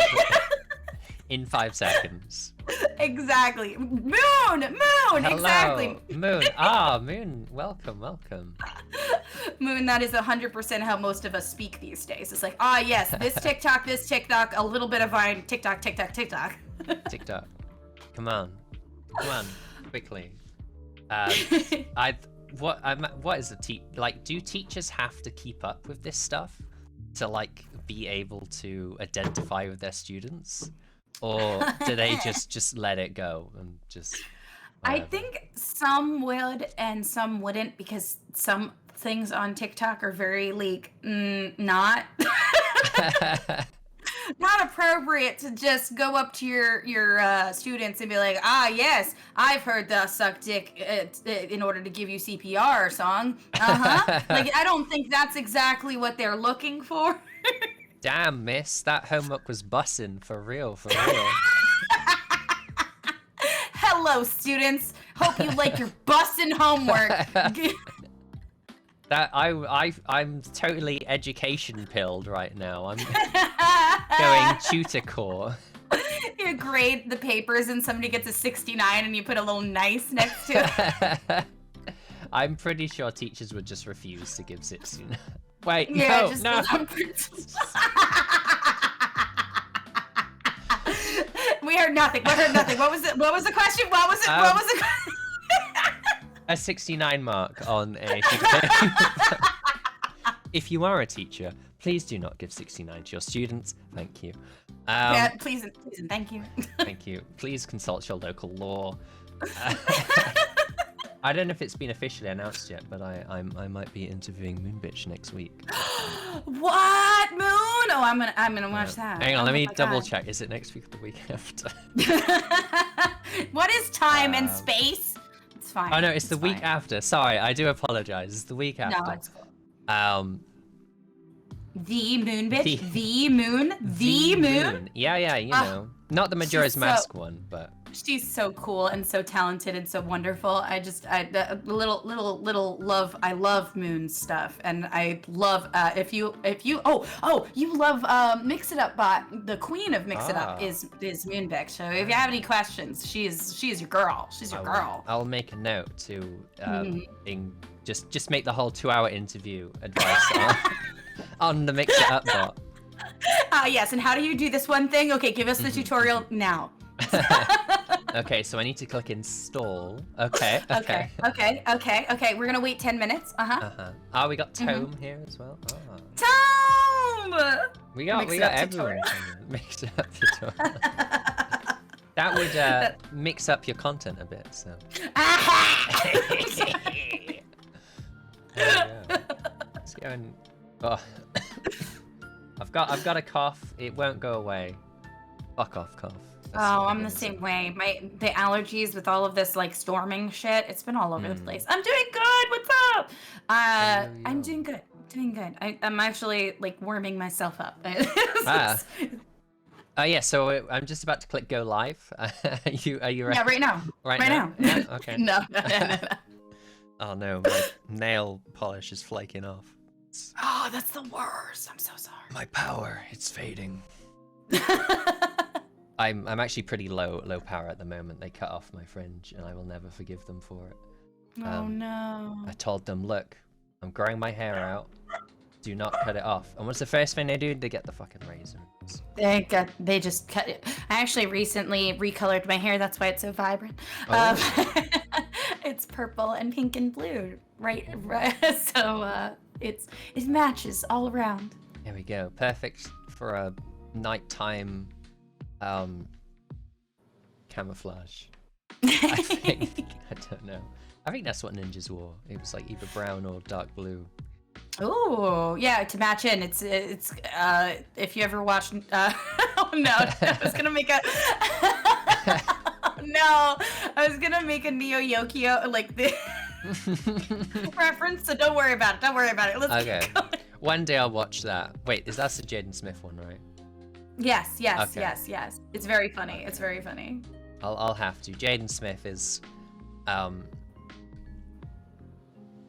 in 5 seconds. Exactly. Moon. Hello. Exactly. Moon. Moon. Welcome. Moon, that is 100% how most of us speak these days. It's like, yes, this TikTok, a little bit of Vine, TikTok. TikTok. Come on, quickly. What is the like? Do teachers have to keep up with this stuff to like be able to identify with their students? Or do they just let it go and just whatever? I think some would and some wouldn't, because some things on TikTok are very like not appropriate to just go up to your students and be like, yes, I've heard the suck dick in order to give you CPR song. Like I don't think that's exactly what they're looking for. Damn, miss, that homework was bussin' for real. Hello, students. Hope you like your bussin' homework. That I'm totally education pilled right now. I'm going tutor core. You grade the papers and somebody gets a 69 and you put a little nice next to it. I'm pretty sure teachers would just refuse to give 69. Wait, yeah, no. We heard nothing. What was it? What was the question? What was it? A 69 mark on a If you are a teacher, please do not give 69 to your students. Thank you. Yeah, please and thank you. Thank you. Please consult your local law. I don't know if it's been officially announced yet, but I might be interviewing Moonbitch next week. What? Moon? Oh, I'm gonna watch that. Hang on, let me double check. Is it next week or the week after? What is time and space? It's fine. Oh no, it's the week after. Sorry, I do apologize. It's the week after. No, it's cool. The Moonbitch? The Moon? Yeah, you know. Not the Majora's Mask one, but she's so cool and so talented and so wonderful. I little love. I love Moon stuff, and I love if you love Mix It Up Bot. The queen of Mix It Up is Moonbitch. So if you have any questions, she's your girl. She's your girl. I'll make a note to just make the whole 2-hour interview advice on the Mix It Up bot. Yes, and how do you do this one thing? Okay, give us the tutorial now. Okay, so I need to click install. Okay. Okay. We're gonna wait 10 minutes. Oh, we got Tome here as well. Oh. Tome! We got everyone mixed up tutorial. That would mix up your content a bit, so. Let's go and. Oh. I've got a cough. It won't go away. Fuck off, cough. I'm the same way. The allergies with all of this like storming shit, it's been all over the place. I'm doing good. What's up? I'm doing good. I'm actually like warming myself up. Yeah. So I'm just about to click go live. Are you ready? Yeah, right now. Right now. Yeah? Okay. No. Oh no, my nail polish is flaking off. Oh, that's the worst. I'm so sorry. My power, it's fading. I'm actually pretty low power at the moment. They cut off my fringe, and I will never forgive them for it. Oh no. I told them, look, I'm growing my hair out. Do not cut it off. And what's the first thing they do? They get the fucking razor. They just cut it. I actually recently recolored my hair. That's why it's so vibrant. Oh. It's purple and pink and blue, right. So it matches all around. There we go. Perfect for a nighttime camouflage. I think. I don't know. I think that's what ninjas wore. It was like either brown or dark blue. Oh yeah, to match in. It's if you ever watched. Oh no, I was gonna make a. No, I was gonna make a Neo Yokio like the reference. So don't worry about it. Let's keep going. One day I'll watch that. Wait, that's the Jaden Smith one, right? Yes. Okay. Yes. It's very funny. I'll have to. Jaden Smith is,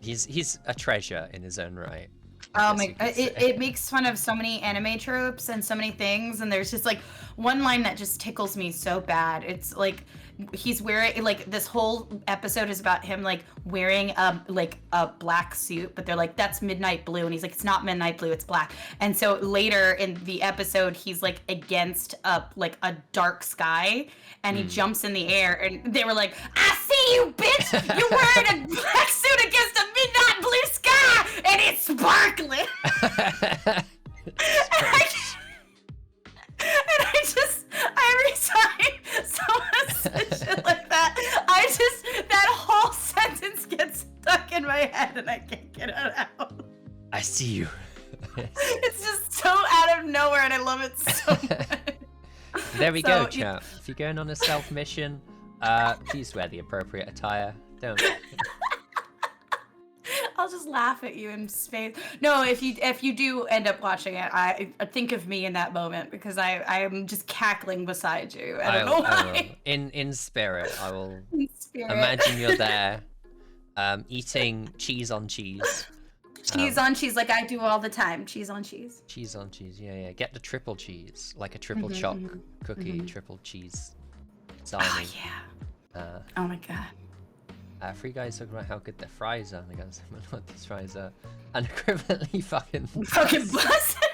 he's a treasure in his own right. Oh my! It makes fun of so many anime tropes and so many things, and there's just like one line that just tickles me so bad. It's like he's wearing like this whole episode is about him like wearing like a black suit, but they're like that's midnight blue, and he's like it's not midnight blue, it's black. And so later in the episode, he's like against a dark sky, and he jumps in the air, and they were like, "I see you, bitch! You're wearing a black suit against a midnight blue sky, and it's sparkling." And I just, every time someone says shit like that, that whole sentence gets stuck in my head and I can't get it out. I see you. It's just so out of nowhere and I love it so much. There we go, chat. If you're going on a stealth mission, please wear the appropriate attire. Don't. I'll just laugh at you in space. No, if you do end up watching it, I think of me in that moment because I am just cackling beside you. I don't know why. In spirit, I will. In spirit. Imagine you're there, eating cheese on cheese. Cheese on cheese, like I do all the time. Cheese on cheese. Cheese on cheese, yeah. Get the triple cheese, like a triple choc cookie, triple cheese. Salami. Oh yeah. Oh my god. Three guys talking about how good their fries are, and the guys saying, "What these fries are unequivocally fucking busted."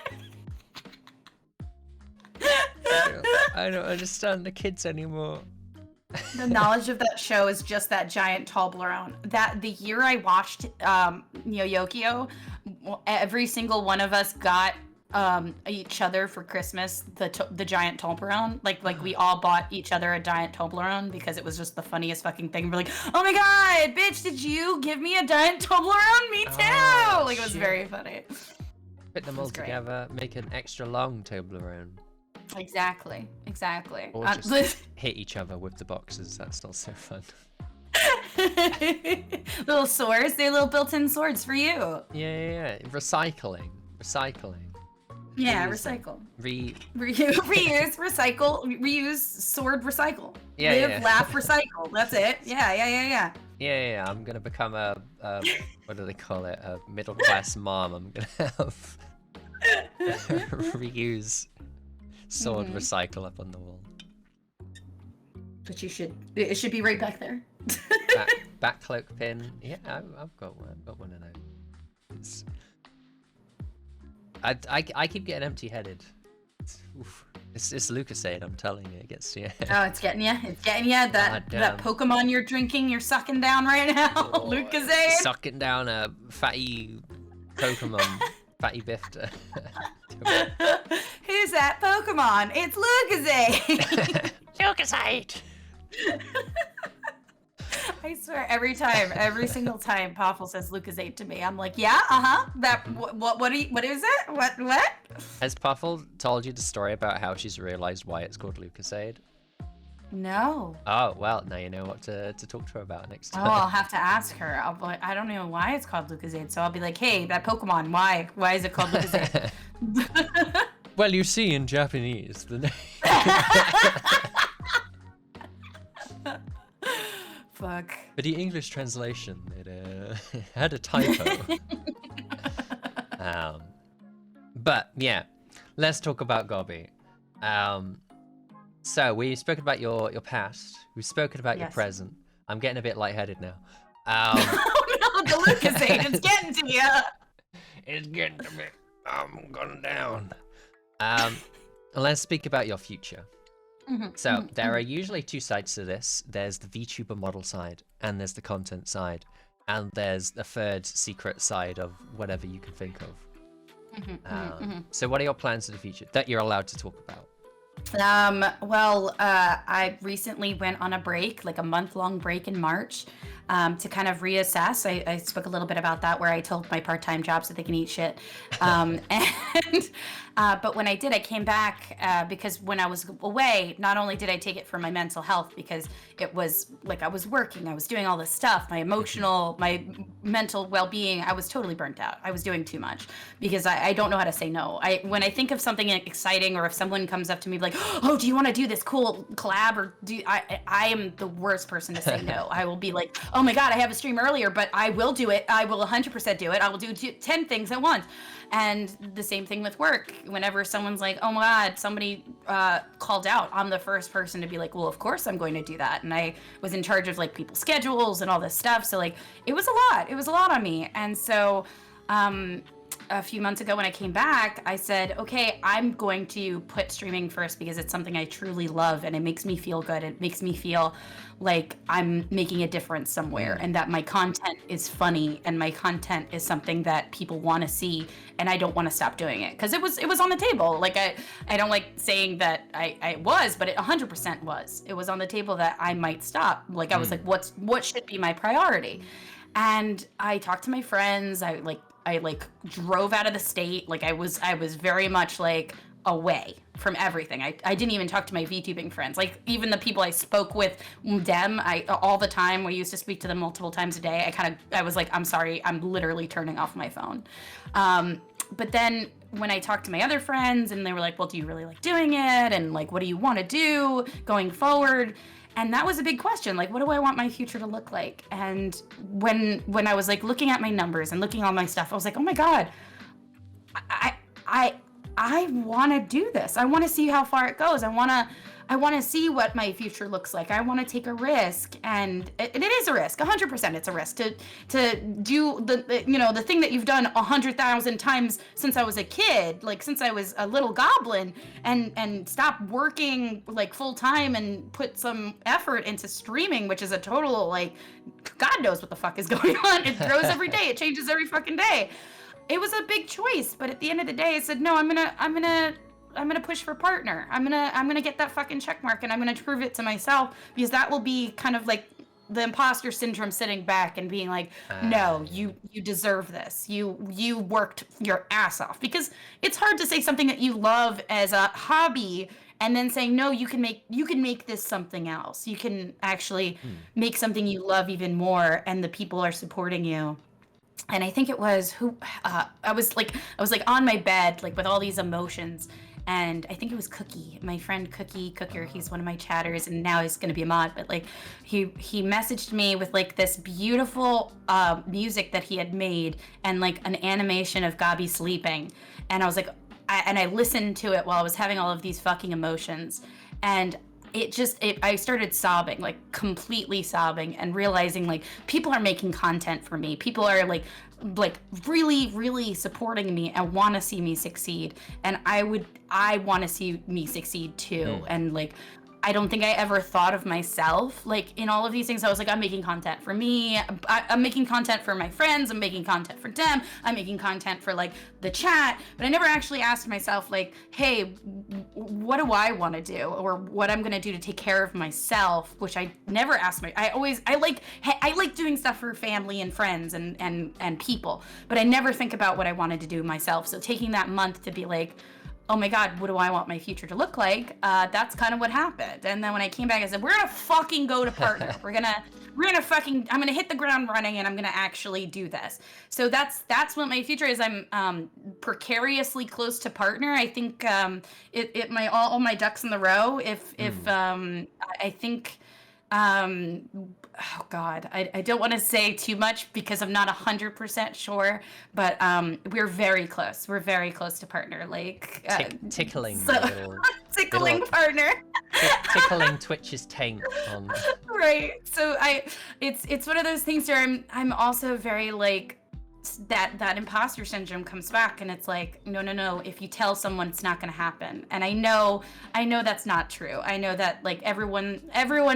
I don't understand the kids anymore. The knowledge of that show is just that giant Toblerone. That the year I watched Neo Yokio, every single one of us got each other for Christmas the giant Toblerone. Like we all bought each other a giant Toblerone because it was just the funniest fucking thing. We're like, oh my god, bitch, did you give me a giant Toblerone? Me too. Oh, like it was very funny. Put them all together, make an extra long Toblerone. Exactly. Or just hit each other with the boxes. That's not so fun. Little swords. They're little built-in swords for you. Yeah. Recycling. Yeah, recycle. Reuse, recycle, reuse, sword, recycle. Yeah, Live, laugh, recycle. That's it. Yeah. Yeah. I'm gonna become a what do they call it? A middle class mom. I'm gonna have reuse, sword, recycle up on the wall. But it should be right back there. Back cloak pin. Yeah, I've got one. I've got one of those. I keep getting empty-headed. It's Lucasade, I'm telling you, it gets you. Oh, it's getting you. It's getting you. That Pokemon you're drinking, you're sucking down right now. Oh, Lucasade. Sucking down a fatty Pokemon, fatty Bifter. Who's that Pokemon? It's Lucasade. Lucasade. I swear, every single time Poffle says Lucasade to me, I'm like, yeah, uh-huh. That what is it? What? Has Puffle told you the story about how she's realized why it's called Lucasade? No. Oh, well, now you know what to talk to her about next time. Oh, I'll have to ask her. I'll be like, I don't know why it's called Lucasade, so I'll be like, hey, that Pokemon, why? Why is it called Lucasade? Well, you see, in Japanese, the name... Fuck. For the English translation, it had a typo. But yeah, let's talk about Gobbie. So we've spoken about your past. We've spoken about your present. I'm getting a bit lightheaded now. Oh no, the Lucasade, it's getting to you. It's getting to me. I'm going down. Let's speak about your future. So there are usually two sides to this. There's the VTuber model side, and there's the content side, and there's the third secret side of whatever you can think of. So what are your plans for the future that you're allowed to talk about? I recently went on a break, like a month-long break in March, to kind of reassess. I spoke a little bit about that, where I told my part-time job so they can eat shit. But when I did, I came back because when I was away, not only did I take it for my mental health, because it was like I was working, I was doing all this stuff, my emotional, my mental well-being, I was totally burnt out. I was doing too much because I don't know how to say no. When I think of something exciting, or if someone comes up to me like, oh, do you want to do this cool collab, or I am the worst person to say no. I will be like, oh my God, I have a stream earlier, but I will do it. I will 100% do it. I will do 10 things at once. And the same thing with work. Whenever someone's like, oh my God, somebody called out, I'm the first person to be like, well, of course I'm going to do that. And I was in charge of like people's schedules and all this stuff. So like, it was a lot. It was a lot on me. And so a few months ago when I came back, I said, okay, I'm going to put streaming first because it's something I truly love and it makes me feel good. It makes me feel like I'm making a difference somewhere, and that my content is funny and my content is something that people want to see, and I don't want to stop doing it because it was on the table. Like I don't like saying that I was, but it 100% was. It was on the table that I might stop. Like I was like, what should be my priority? And I talked to my friends. I drove out of the state. Like I was very much like away from everything. I didn't even talk to my VTubing friends. Like even the people I spoke with them, all the time, we used to speak to them multiple times a day. I was like, I'm sorry, I'm literally turning off my phone. But then when I talked to my other friends and they were like, well, do you really like doing it? And like, what do you want to do going forward? And that was a big question. Like, what do I want my future to look like? And when I was like looking at my numbers and looking at all my stuff, I was like, oh my God, I want to do this. I want to see how far it goes. I want to see what my future looks like. I want to take a risk, and it is a risk. 100% it's a risk to do the thing that you've done 100,000 times since I was a kid, like since I was a little goblin, and stop working like full time and put some effort into streaming, which is a total like God knows what the fuck is going on. It grows every day. It changes every fucking day. It was a big choice, but at the end of the day, I said no. I'm gonna push for partner. I'm gonna get that fucking check mark, and I'm gonna prove it to myself, because that will be kind of like the imposter syndrome sitting back and being like, no, you deserve this. You worked your ass off, because it's hard to say something that you love as a hobby and then saying, no, you can make this something else. You can actually make something you love even more, and the people are supporting you. And I think it was I was like on my bed, like with all these emotions. And I think it was Cookie, my friend Cooker. He's one of my chatters, and now he's gonna be a mod. But like, he messaged me with like this beautiful music that he had made, and like an animation of Gobbie sleeping. And I was like, I listened to it while I was having all of these fucking emotions, and I started sobbing, like completely sobbing, and realizing like people are making content for me. People are like really, really supporting me and want to see me succeed. And I want to see me succeed too. And like, I don't think I ever thought of myself like in all of these things. I was like, I'm making content for me. I'm making content for my friends. I'm making content for them. I'm making content for like the chat. But I never actually asked myself like, hey, what do I want to do, or what I'm gonna do to take care of myself? Which I never asked I like doing stuff for family and friends and people. But I never think about what I wanted to do myself. So taking that month to be like, oh my God, what do I want my future to look like? That's kind of what happened. And then when I came back, I said, we're gonna fucking go to partner. I'm gonna hit the ground running, and I'm gonna actually do this. So that's what my future is. I'm precariously close to partner. I think all my ducks in the row. I think. Oh God, I don't want to say too much because I'm not 100% sure, but we're very close. We're very close to partner. Like tickling, tickling partner, tickling Twitch's taint on. Right. So it's one of those things where I'm also very like. That imposter syndrome comes back, and it's like, no, if you tell someone, it's not going to happen. And I know that's not true. I know that like everyone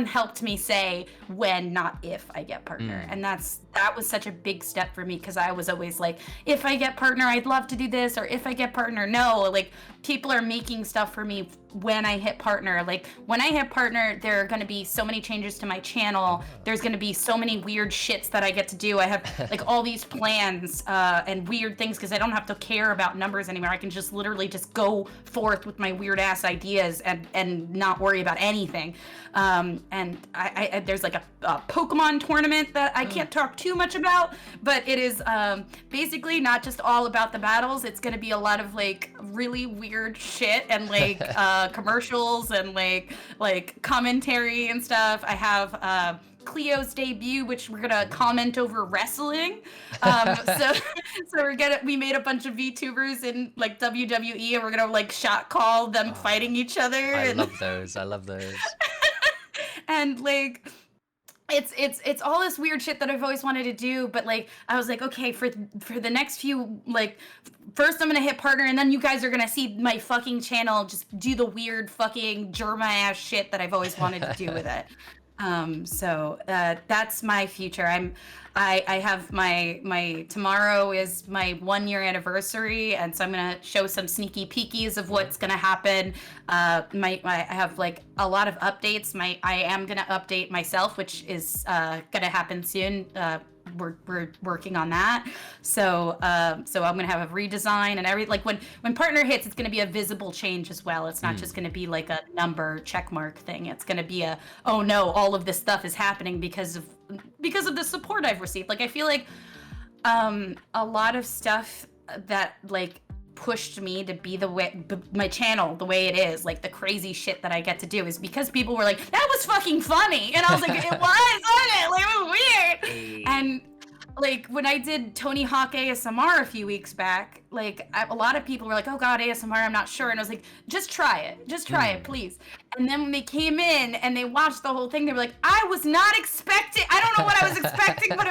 helped me say when, not if I get partner. And that was such a big step for me, because I was always like, if I get partner, I'd love to do this, or if I get partner, no. Like, people are making stuff for me when I hit partner. Like, when I hit partner, there are going to be so many changes to my channel. There's going to be so many weird shits that I get to do. I have like all these plans and weird things, because I don't have to care about numbers anymore. I can just literally just go forth with my weird ass ideas and not worry about anything. And I there's like a Pokemon tournament that I can't talk too much about, but it is basically not just all about the battles. It's going to be a lot of like really weird shit and like commercials and like commentary and stuff. I have Cleo's debut, which we're gonna comment over wrestling. So we made a bunch of VTubers in like WWE, and we're gonna like shot call them fighting each other. I love those. And like it's all this weird shit that I've always wanted to do, but like I was like, okay, for the next few, like, first I'm gonna hit partner, and then you guys are gonna see my fucking channel just do the weird fucking Germa ass shit that I've always wanted to do with it. So that's my future. I have my tomorrow is my 1 year anniversary, and so I'm gonna show some sneaky peekies of what's gonna happen. I have like a lot of updates. I am gonna update myself, which is gonna happen soon. We're working on that. So I'm gonna have a redesign and like when partner hits, it's gonna be a visible change as well. It's not just gonna be like a number check mark thing. It's gonna be oh no, all of this stuff is happening because of the support I've received. Like, I feel like a lot of stuff that like pushed me to be my channel the way it is, like the crazy shit that I get to do, is because people were like, that was fucking funny, and I was like, it was, wasn't it? Like, it was weird. And like when I did Tony Hawk ASMR a few weeks back, like a lot of people were like, oh God, ASMR, I'm not sure. And I was like, just try it, please. And then when they came in and they watched the whole thing, they were like, I was not expecting, I don't know what I was expecting, but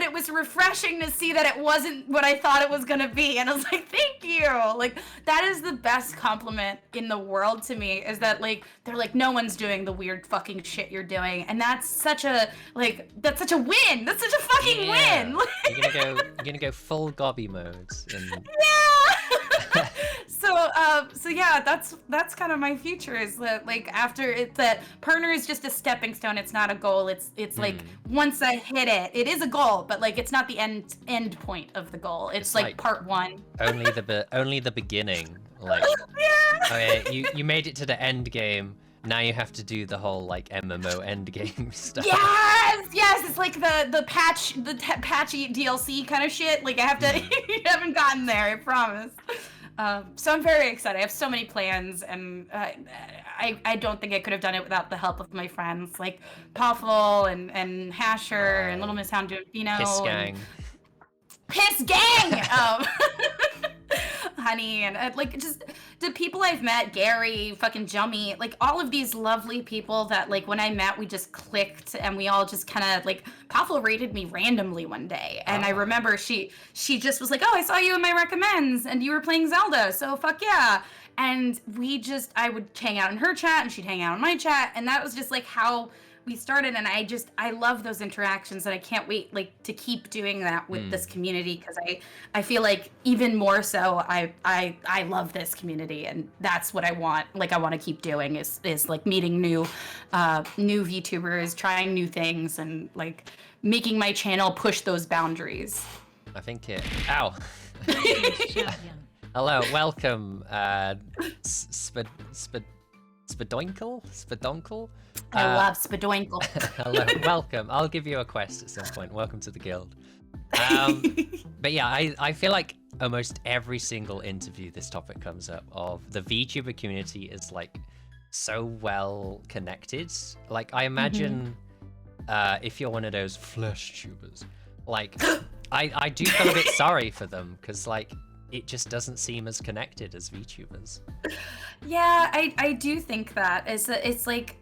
it was refreshing to see that it wasn't what I thought it was gonna be. And I was like, thank you. Like, that is the best compliment in the world to me, is that like, they're like, no one's doing the weird fucking shit you're doing. And that's such a win. That's such a fucking win. You're gonna go full Gobbie mode. Yeah. So yeah, that's kind of my future, is that like after it, that partner is just a stepping stone. It's not a goal. It's like once I hit it, it is a goal, but like it's not the end point of the goal. It's like part one. Only the beginning. Like, yeah. Okay, you made it to the end game. Now you have to do the whole like MMO end game stuff. Yes, it's like the patchy DLC kind of shit. Like, I have to. You haven't gotten there, I promise. So I'm very excited. I have so many plans, and I don't think I could have done it without the help of my friends, like Puffle and Hasher and Little Miss Hound Fino. Piss Gang. Piss Gang! Honey, and like just the people I've met, Gary, fucking Jummy, like all of these lovely people that like when I met we just clicked and we all just kind of like Poffle rated me randomly one day, and I remember she just was like, oh, I saw you in my recommends and you were playing Zelda, so fuck yeah. And I would hang out in her chat and she'd hang out in my chat, and that was just like how we started. And I love those interactions, and I can't wait like to keep doing that with this community, because I feel like even more so I love this community, and that's what I want. Like I want to keep doing is like meeting new VTubers, trying new things, and like making my channel push those boundaries. I think it. Ow. Hello, welcome, Spadoinkle? I love Spadoinkle. Hello, welcome. I'll give you a quest at some point. Welcome to the guild. But yeah, I feel like almost every single interview this topic comes up of the VTuber community is like so well connected. Like I imagine if you're one of those flesh tubers, like I do feel a bit sorry for them, because like it just doesn't seem as connected as VTubers. Yeah, I do think that it's like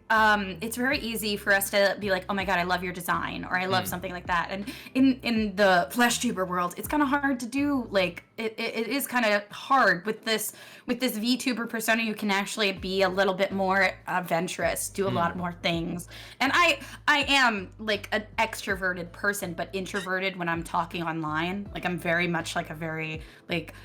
it's very easy for us to be like, oh my god, I love your design, or I love something like that. And in the flesh tuber world, it's kind of hard to do. Like it is kind of hard with this VTuber persona. You can actually be a little bit more adventurous, do a lot more things. And I am like an extroverted person, but introverted when I'm talking online. Like I'm very much like a very like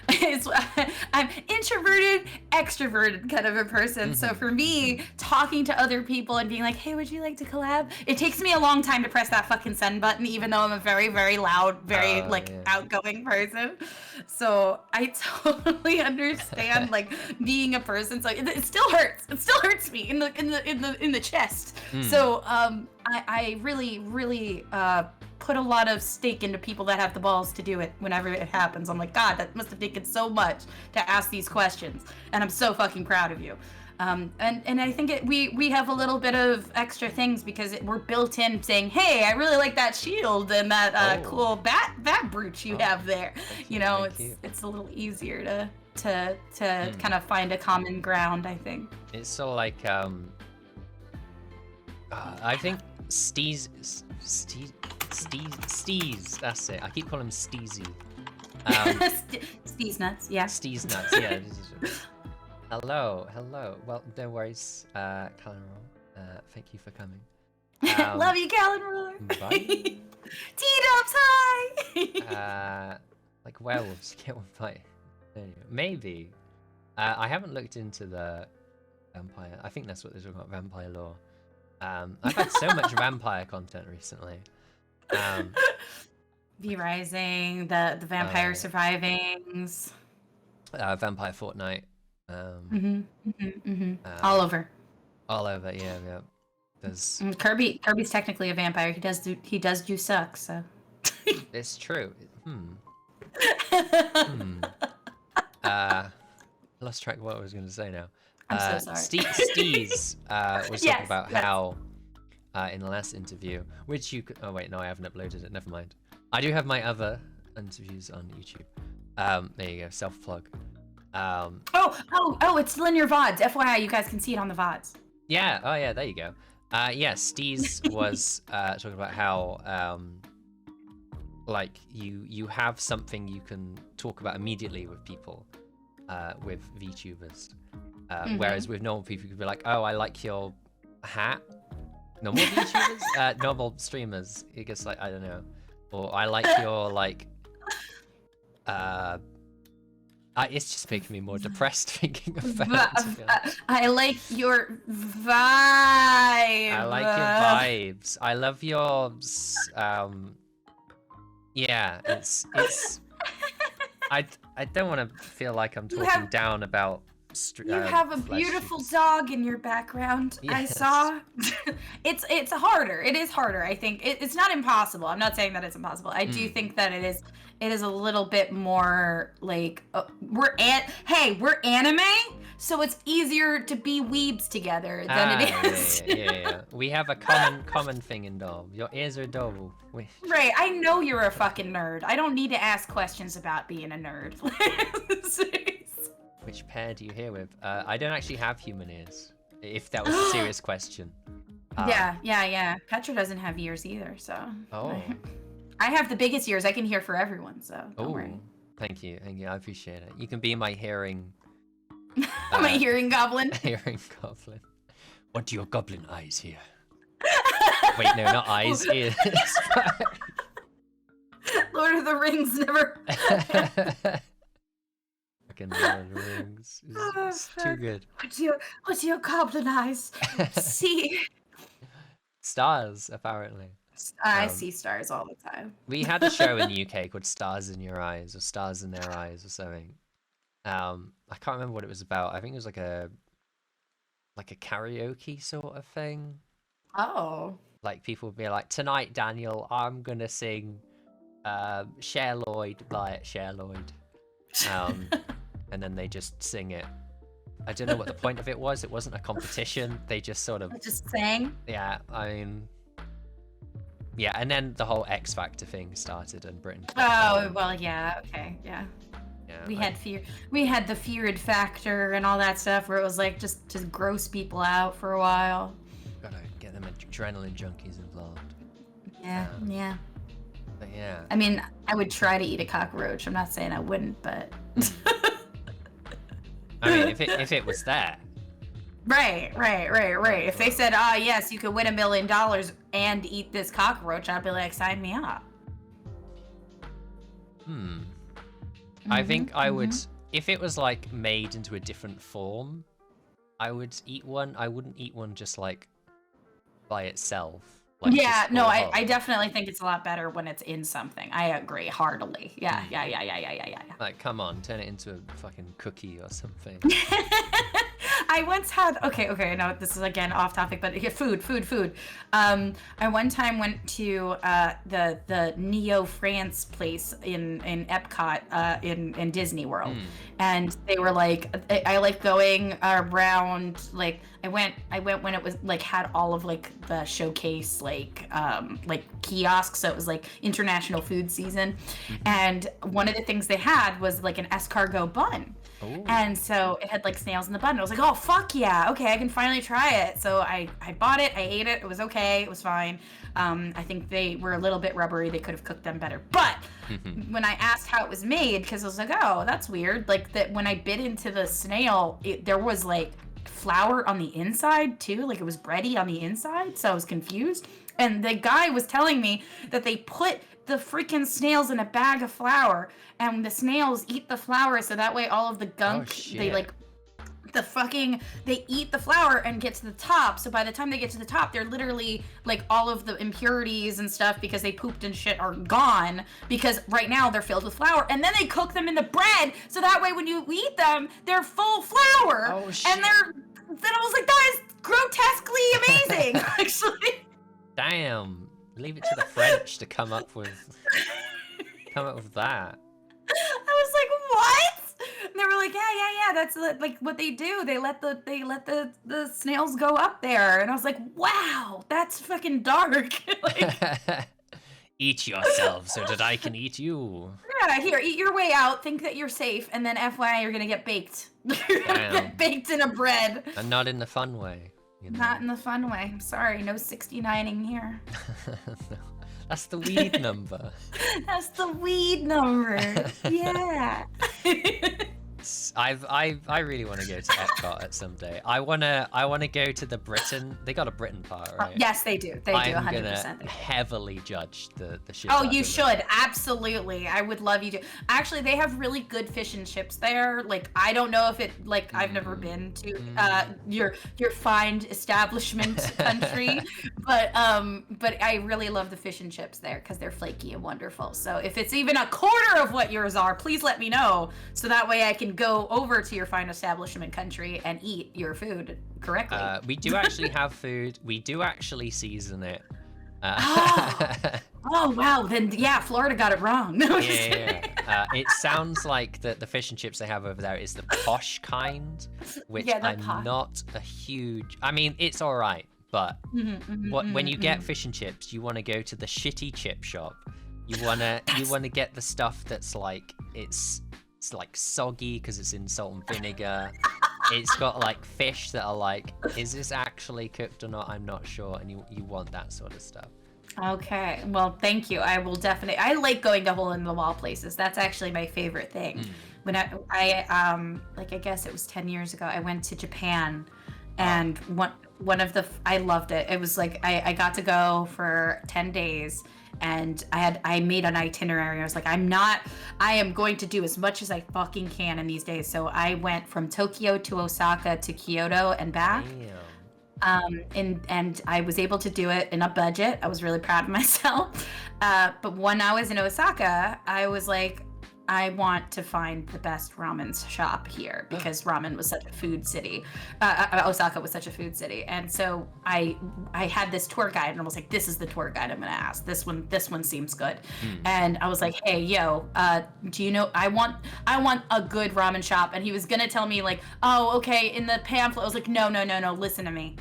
I'm introverted, extroverted kind of a person. So for me, talking to other people and being like, hey, would you like to collab? It takes me a long time to press that fucking send button, even though I'm a very, very loud, very outgoing person. So I totally understand like being a person. So it still hurts. It still hurts me in the chest. So I really, really put a lot of stake into people that have the balls to do it whenever it happens. I'm like, God, that must have taken so much to ask these questions, and I'm so fucking proud of you. And I think we have a little bit of extra things because we're built in saying, hey, I really like that shield and that cool bat brooch you have there. You know, it's a little easier to kind of find a common ground, I think. It's sort of like I think Steez, that's it. I keep calling him Steezy. Steez nuts, yeah. Steez nuts, yeah. Hello. Well, no worries, Callan Roll. Thank you for coming. Love you, Callan Roll. Bye. T-dubs, hi! Like werewolves, you get one bite. Maybe. I haven't looked into the vampire. I think that's what they're talking about, vampire lore. I've had so much vampire content recently. V-Rising, the Vampire Survivings. Vampire Fortnite. All over, yeah. There's Kirby's technically a vampire. He does do suck, so it's true. Lost track of what I was going to say now. I'm so sorry. Steez was talking about how in the last interview, which you could, oh wait, no, I haven't uploaded it, never mind. I do have my other interviews on YouTube. There you go, self-plug. It's still in your VODs. FYI, you guys can see it on the VODs. Yeah, oh yeah, there you go. Yeah, Steez was talking about how like you have something you can talk about immediately with people, with VTubers. Whereas with normal people, you could be like, oh, I like your hat. Normal VTubers? Normal streamers, I guess, like, I don't know. Or I like your, like, it's just making me more depressed thinking of that. I like your vibe. I like your vibes. I love your, yeah, it's, I don't want to feel like I'm talking down about you have a beautiful dog in your background. Yes. I saw. It's harder. It is harder. I think it's not impossible. I'm not saying that it's impossible. I do think that it is a little bit more like we're anime, so it's easier to be weebs together than it is. Yeah. We have a common thing in Dom. Your ears are adorable. Right. I know you're a fucking nerd. I don't need to ask questions about being a nerd. Which pair do you hear with? I don't actually have human ears. If that was a serious question. Yeah. Petra doesn't have ears either, so. Oh. I have the biggest ears. I can hear for everyone, so don't worry. Thank you. I appreciate it. You can be my hearing. My hearing goblin. Hearing goblin. What do your goblin eyes hear? Wait, no, not eyes. Ears. Lord of the Rings never. Fucking Lord of the Rings. It's too good. What's your goblin eyes? See. Stars, apparently. I see stars all the time. We had a show in the UK called Stars in Your Eyes or Stars in Their Eyes or something. I can't remember what it was about. I think it was like a karaoke sort of thing. Oh. Like people would be like, tonight, Daniel, I'm gonna sing Cher Lloyd by Cher Lloyd. And then they just sing it. I don't know what the point of it was. It wasn't a competition. They just sort of just sang. Yeah, I mean, yeah, and then the whole X Factor thing started in Britain. Oh well, yeah, okay, yeah. We had the feared factor and all that stuff where it was like just to gross people out for a while. Gotta get them adrenaline junkies involved. Yeah. But yeah. I mean, I would try to eat a cockroach. I'm not saying I wouldn't, but. I mean, if it was there. Right. If they said, yes, you could win $1 million and eat this cockroach, I'd be like, sign me up. I think I would, if it was like made into a different form, I would eat one. I wouldn't eat one just like by itself. Like, yeah, no, I definitely think it's a lot better when it's in something. I agree heartily. Yeah. Like, come on, turn it into a fucking cookie or something. I once had okay. No, this is again off topic, but food. I one time went to the Neo France place in Epcot in Disney World, and they were like, I like going around. Like I went when it was like had all of like the showcase like kiosks, so it was like international food season, and one of the things they had was like an escargot bun. Ooh. And so it had like snails in the bun. I was like, oh fuck yeah, okay, I can finally try it. So I bought it, I ate it, it was okay, it was fine. I think they were a little bit rubbery, they could have cooked them better. But when I asked how it was made, because I was like, oh, that's weird, like that when I bit into the snail, there was like flour on the inside too, like it was bready on the inside, so I was confused. And the guy was telling me that they put the freaking snails in a bag of flour, and the snails eat the flour, so that way they eat the flour and get to the top. So by the time they get to the top, they're literally like all of the impurities and stuff because they pooped and shit are gone, because right now they're filled with flour, and then they cook them in the bread, so that way when you eat them, they're full flour. Oh shit. And then I was like, that is grotesquely amazing. Actually. Damn. Leave it to the French to come up with that. I was like, what? And they were like, yeah. That's like what they do. They let the snails go up there. And I was like, wow, that's fucking dark. Like, eat yourself so that I can eat you. Yeah, here, eat your way out. Think that you're safe, and then FYI, you're gonna get baked. You're gonna get baked in a bread. And not in the fun way. You know? Not in the fun way. I'm sorry, no 69ing here. No, that's the weed number. That's the weed number. Yeah. I really want to go to Epcot at some day. I wanna go to the Britain. They got a Britain part, right? Yes, they do. They do 100%. I'm gonna heavily judge the shit. Oh, you should absolutely. I would love you to. Actually, they have really good fish and chips there. Like I don't know if it like I've never been to your fine establishment country, but I really love the fish and chips there because they're flaky and wonderful. So if it's even a quarter of what yours are, please let me know so that way I can go over to your fine establishment country and eat your food correctly. We do actually have food. We do actually season it. Oh wow, then yeah, Florida got it wrong. Yeah. It sounds like the fish and chips they have over there is the posh kind, which I'm not a huge. I mean, it's all right, but when you get fish and chips, you want to go to the shitty chip shop. You wanna get the stuff that's like it's It's like soggy because it's in salt and vinegar. It's got like fish that are like, is this actually cooked or not? I'm not sure. And you want that sort of stuff. Okay, well, thank you. I will definitely. I like going to hole in the wall places. That's actually my favorite thing. When I like, I guess it was 10 years ago. I went to Japan, and one of the I loved it. It was like I got to go for 10 days, and I made an itinerary. I was like, I am going to do as much as I fucking can in these days. So I went from Tokyo to Osaka to Kyoto and back. Damn. And I was able to do it in a budget. I was really proud of myself. But when I was in Osaka, I was like, I want to find the best ramen shop here because ramen was such a food city. Osaka was such a food city. And so I had this tour guide and I was like, this is the tour guide I'm going to ask. This one seems good. And I was like, hey, yo, do you know, I want a good ramen shop. And he was going to tell me like, oh, okay. In the pamphlet, I was like, no, listen to me.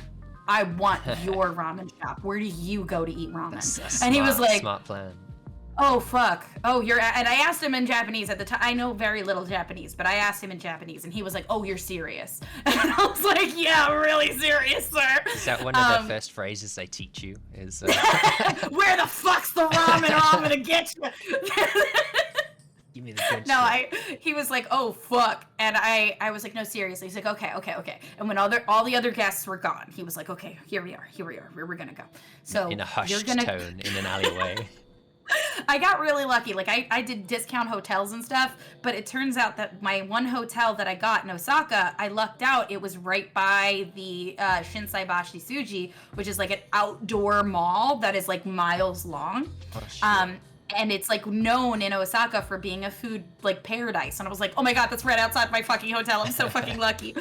I want your ramen shop. Where do you go to eat ramen? And he was like, smart plan. Oh, fuck. Oh, and I asked him in Japanese at the time. I know very little Japanese, but I asked him in Japanese, and he was like, oh, you're serious. And I was like, yeah, I'm really serious, sir. Is that one of the first phrases they teach you? Is where the fuck's the ramen, or I'm gonna get you? Give me the good shit. He was like, oh, fuck. And I was like, no, seriously. He's like, okay. And when all the other guests were gone, he was like, okay, here we are. Where we're gonna go. So in a hushed tone, in an alleyway. I got really lucky. Like I did discount hotels and stuff, but it turns out that my one hotel that I got in Osaka, I lucked out. It was right by the Shinsaibashi Suji, which is like an outdoor mall that is like miles long. Oh, shit. And it's like known in Osaka for being a food like paradise. And I was like, oh my God, that's right outside my fucking hotel. I'm so fucking lucky.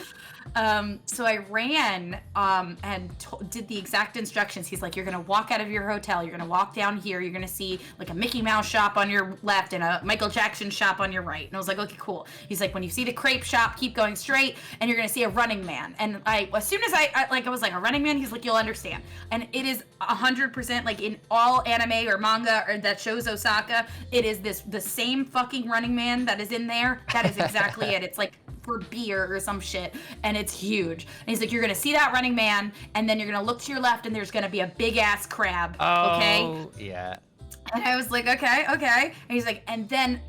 So I ran and did the exact instructions. He's like, you're going to walk out of your hotel. You're going to walk down here. You're going to see like a Mickey Mouse shop on your left and a Michael Jackson shop on your right. And I was like, okay, cool. He's like, when you see the crepe shop, keep going straight and you're going to see a Running Man. And as soon as I was like, a Running Man, he's like, you'll understand. And it is 100% like in all anime or manga or that shows Osaka, it is the same fucking Running Man that is in there. That is exactly it. It's like for beer or some shit, and it's huge. And he's like, you're gonna see that Running Man, and then you're gonna look to your left, and there's gonna be a big ass crab. Okay? Oh, yeah. And I was like, okay. And he's like, and then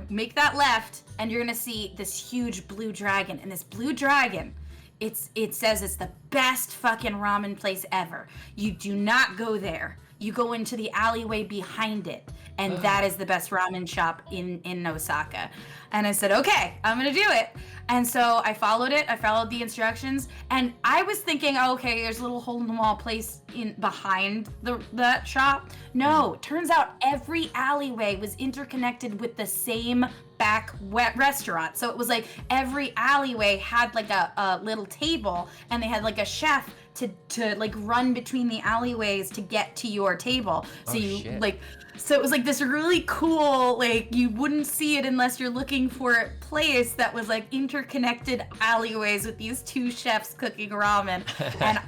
make that left, and you're gonna see this huge blue dragon. And this blue dragon, it says it's the best fucking ramen place ever. You do not go there. You go into the alleyway behind it, and that is the best ramen shop in Osaka. And I said, okay, I'm gonna do it. And so I followed it. I followed the instructions, and I was thinking, oh, okay, there's a little hole in the wall place behind that shop. No, turns out every alleyway was interconnected with the same back restaurant. So it was like every alleyway had like a little table, and they had like a chef to like run between the alleyways to get to your table. So so it was like this really cool, like you wouldn't see it unless you're looking for a place that was like interconnected alleyways with these two chefs cooking ramen. And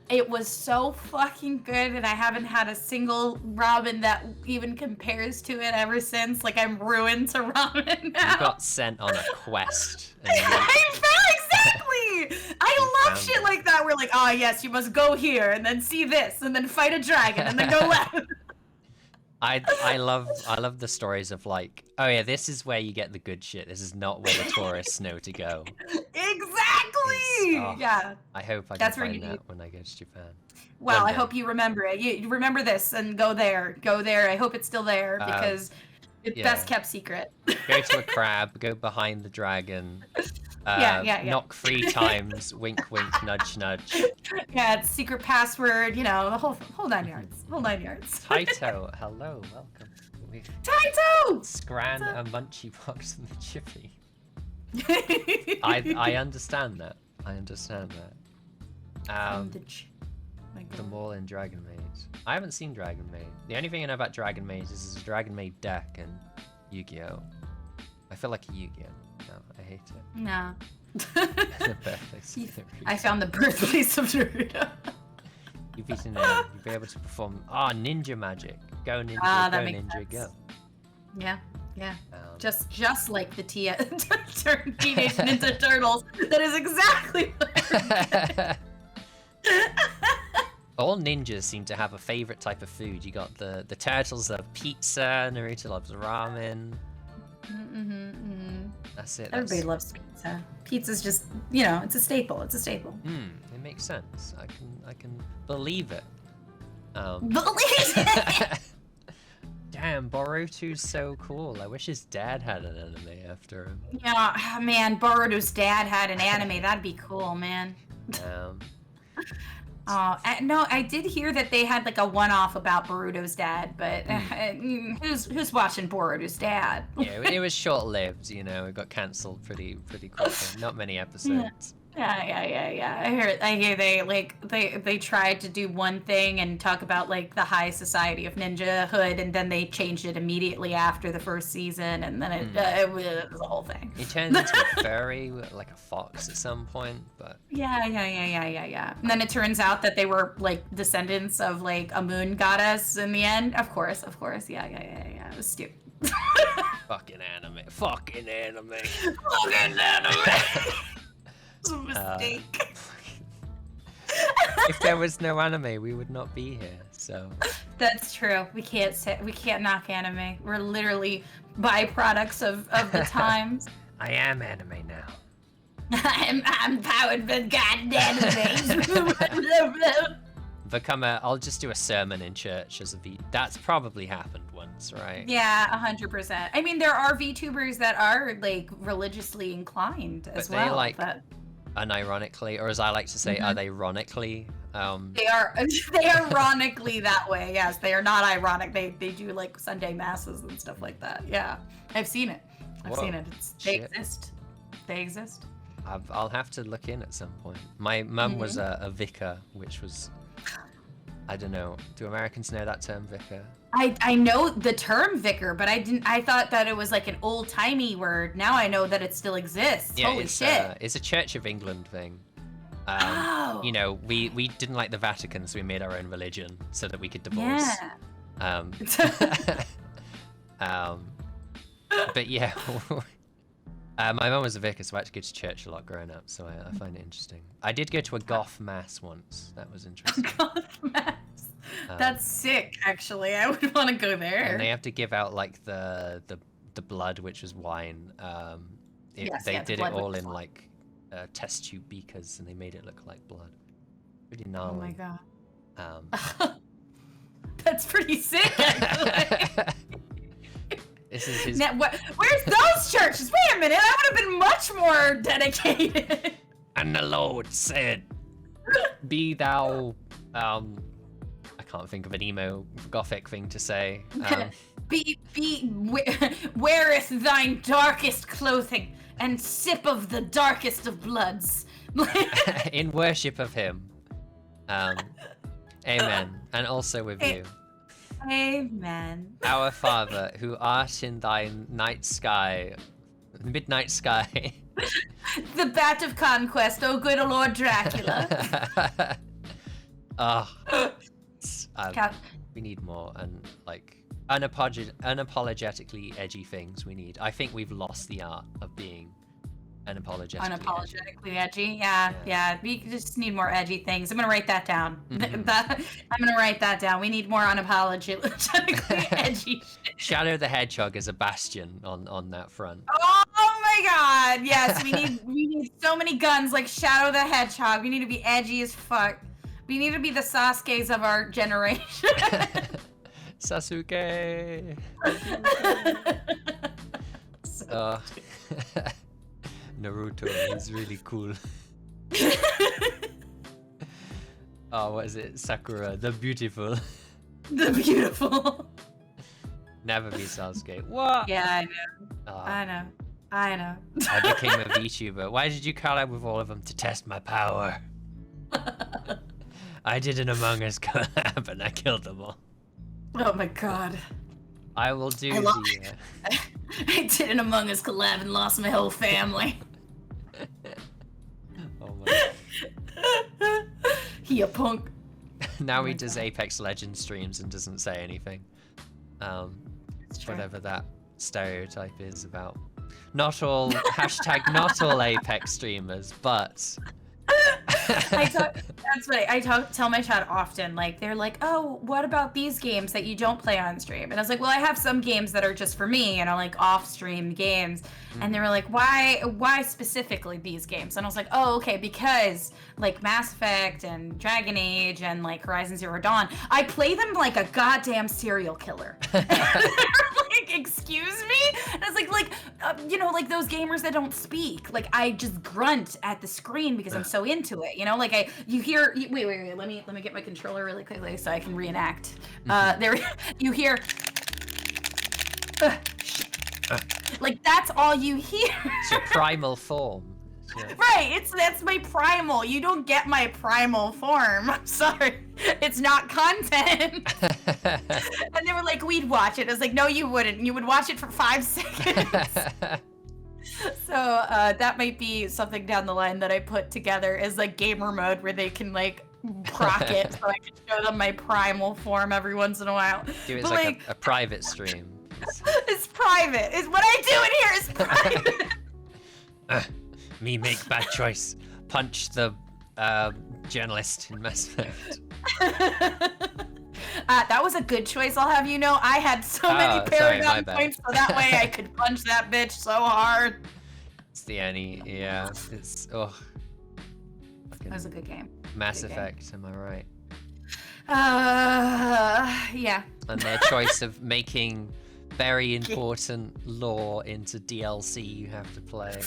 it was so fucking good, and I haven't had a single ramen that even compares to it ever since. Like, I'm ruined to ramen now. You got sent on a quest. Exactly! I love shit like that. We're like, oh yes, you must go here, and then see this, and then fight a dragon, and then go left. I love the stories of like, oh yeah, this is where you get the good shit. This is not where the tourists know to go. Exactly. Yeah. I hope I can find that when I go to Japan. Well, I hope you remember it. You remember this and go there. Go there. I hope it's still there because it's best kept secret. Go to a crab. Go behind the dragon. Knock 3 times. Wink, wink. Nudge, nudge. Yeah, it's secret password. You know, the whole 9 yards. Whole 9 yards. Taito, hello, welcome. Taito! Scran a munchie box in the chippy. I understand that. The mall in Dragon Maid. I haven't seen Dragon Maid. The only thing I know about Dragon Maid is there's a Dragon Maid deck and Yu-Gi-Oh! I feel like a Yu-Gi-Oh! No, I hate it. No. I found the birthplace of Naruto. You've beaten it. You'll be able to perform ninja magic. Go ninja, go ninja, sense. go. Yeah. Yeah. Just like the Teenage Ninja Turtles. That is exactly what All ninjas seem to have a favorite type of food. You got the turtles love pizza, Naruto loves ramen. That's it. Everybody loves pizza. Pizza's just, you know, it's a staple. It's a staple. It makes sense. I can believe it. Believe it. Damn, Boruto's so cool. I wish his dad had an anime after him. Yeah, man, Boruto's dad had an anime. That'd be cool, man. No, I did hear that they had like a one-off about Boruto's dad, but who's watching Boruto's dad? Yeah, it was short-lived, you know. It got cancelled pretty quickly. Not many episodes. Yeah. I hear they tried to do one thing and talk about like the high society of ninjahood, and then they changed it immediately after the first season, and then it was a whole thing. He turned into a furry, like a fox at some point, but yeah. And then it turns out that they were like descendants of like a moon goddess in the end. Of course. Yeah. It was stupid. Fucking anime. Fucking anime. It's a mistake. If there was no anime, we would not be here. So that's true. We can't knock anime. We're literally byproducts of the times. I am anime now. I'm powered by goddamn anime. I'll just do a sermon in church as a V. That's probably happened once, right? Yeah, 100%. I mean, there are VTubers that are like religiously inclined as well. But unironically, or as I like to say, are they ironically? They are ironically that way. Yes, they are not ironic. They do like Sunday masses and stuff like that. Yeah, I've seen it. They exist. They exist. I'll have to look in at some point. My mum was a vicar, which was, I don't know. Do Americans know that term, vicar? I know the term vicar, but I thought that it was like an old-timey word. Now I know that it still exists. Yeah, Holy shit. It's a Church of England thing. You know, we didn't like the Vatican, so we made our own religion so that we could divorce. Yeah. But yeah, my mum was a vicar, so I had to go to church a lot growing up, so I find it interesting. I did go to a goth mass once. That was interesting. Goth mass. That's sick, actually. I would want to go there. And they have to give out like the blood, which was wine. They did it all in like test tube beakers, and they made it look like blood. Pretty gnarly. Oh my god. That's pretty sick, actually. This is his... Now, where's those churches? Wait a minute, I would have been much more dedicated. And the Lord said, "Be thou." I can't think of an emo gothic thing to say. Weareth thine darkest clothing and sip of the darkest of bloods. In worship of him. Amen. And also with you. Amen. Our Father, who art in thy midnight sky. The bat of conquest, oh good Lord Dracula. We need more and like unapologetically edgy things. I think we've lost the art of being unapologetically edgy. Yeah. We just need more edgy things. I'm gonna write that down. I'm gonna write that down. We need more unapologetically edgy shit. Shadow the Hedgehog is a bastion on that front. Oh my god, yes, we need so many guns like Shadow the Hedgehog. We need to be edgy as fuck. We need to be the Sasukes of our generation. Sasuke. Naruto, he's really cool. Oh, what is it? Sakura, the beautiful. The beautiful. Never be Sasuke. What? Yeah, I know. I know. I became a VTuber. Why did you collab with all of them? To test my power. I did an Among Us collab and I killed them all. Oh my god. I will do I did an Among Us collab and lost my whole family. Oh my. He a punk. Now he does Apex Legends streams and doesn't say anything. Whatever that stereotype is about not all hashtag not all Apex streamers, but that's funny. Tell my chat often, like, they're like, oh, what about these games that you don't play on stream? And I was like, well, I have some games that are just for me, like off-stream games. And they were like, why specifically these games? And I was like, oh, okay, because like Mass Effect and Dragon Age and like Horizon Zero Dawn, I play them like a goddamn serial killer. Like, excuse me? And I was like, like those gamers that don't speak. Like, I just grunt at the screen because I'm so into it. Like you hear. Wait. Let me get my controller really quickly so I can reenact. There, you hear. Like, that's all you hear. It's your primal form. Yeah. Right, that's my primal. You don't get my primal form. I'm sorry. It's not content. And they were like, we'd watch it. I was like, no, you wouldn't. You would watch it for 5 seconds. So that might be something down the line that I put together as like gamer mode where they can like proc it so I can show them my primal form every once in a while. Do it as like a private stream. It's private. It's what I do in here is private. Me make bad choice. Punch the journalist in Mass Effect. That was a good choice, I'll have you know. I had so many Paragon points, so that way I could punch that bitch so hard. It's the Annie, yeah. It's that was a good game. Mass Effect, am I right? Yeah. And their choice of making very important lore into DLC you have to play.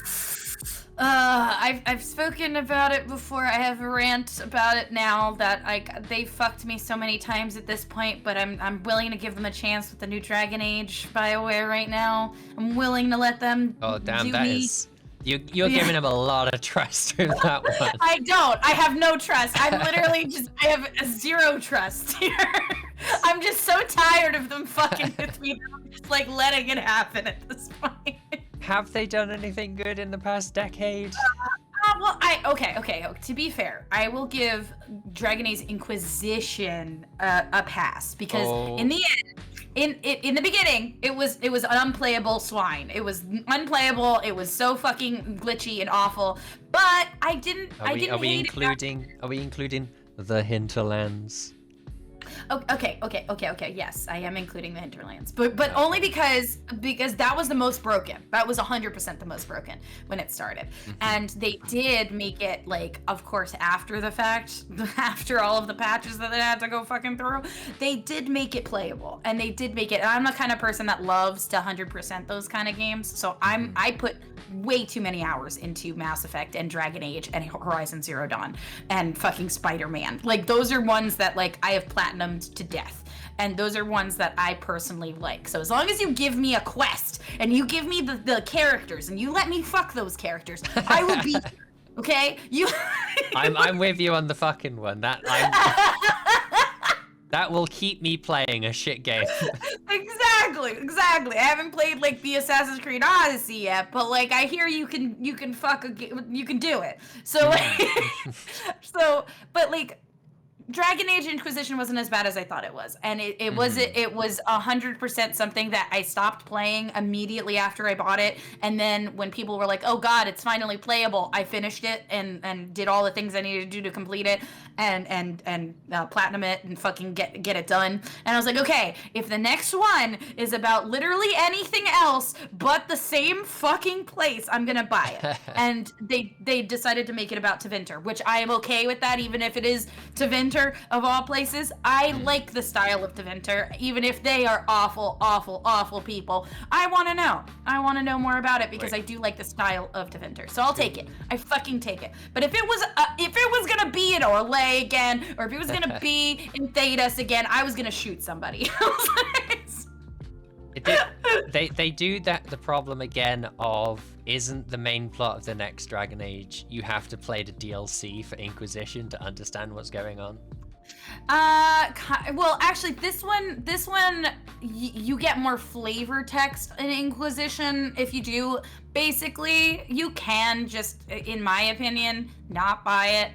I've spoken about it before. I have a rant about it now that they fucked me so many times at this point, but I'm willing to give them a chance with the new Dragon Age BioWare right now. I'm willing to let them you're giving them a lot of trust through that one. I don't. I have no trust. I'm literally I have zero trust here. I'm just so tired of them fucking with me. I'm just like letting it happen at this point. Have they done anything good in the past decade? Well, okay. To be fair, I will give Dragon Age Inquisition a pass because in the end, in the beginning, it was an unplayable swine. It was unplayable. It was so fucking glitchy and awful. But I didn't. Are we including the hinterlands? Okay. Yes, I am including the hinterlands, but only because that was the most broken. That was 100% the most broken when it started, and they did make it like, of course, after the fact, after all of the patches that they had to go fucking through, they did make it playable, and they did make it. And I'm the kind of person that loves to 100% those kind of games, so I put way too many hours into Mass Effect and Dragon Age and Horizon Zero Dawn and fucking Spider-Man. Like, those are ones that like I have platinumed to death, and those are ones that I personally like. So as long as you give me a quest and you give me the characters and you let me fuck those characters, I will be okay. I'm with you on the fucking one. That will keep me playing a shit game. Exactly. I haven't played like the Assassin's Creed Odyssey yet, but like I hear you can fuck you can do it. So like, but like Dragon Age Inquisition wasn't as bad as I thought it was, and it was 100% something that I stopped playing immediately after I bought it, and then when people were like, "Oh God, it's finally playable," I finished it and did all the things I needed to do to complete it and platinum it and fucking get it done. And I was like, okay, if the next one is about literally anything else but the same fucking place, I'm gonna buy it. And they decided to make it about Tevinter, which I am okay with that, even if it is Tevinter of all places. I like the style of Tevinter, even if they are awful people. I want to know more about it because I do like the style of Tevinter. So I'll take it. I fucking take it. But if it was gonna be in Orlais again, or if it was gonna be in Thedas again, I was gonna shoot somebody. They do that. The problem again of isn't the main plot of the next Dragon Age. You have to play the DLC for Inquisition to understand what's going on. Well, actually, this one, you get more flavor text in Inquisition if you do. Basically, you can just, in my opinion, not buy it.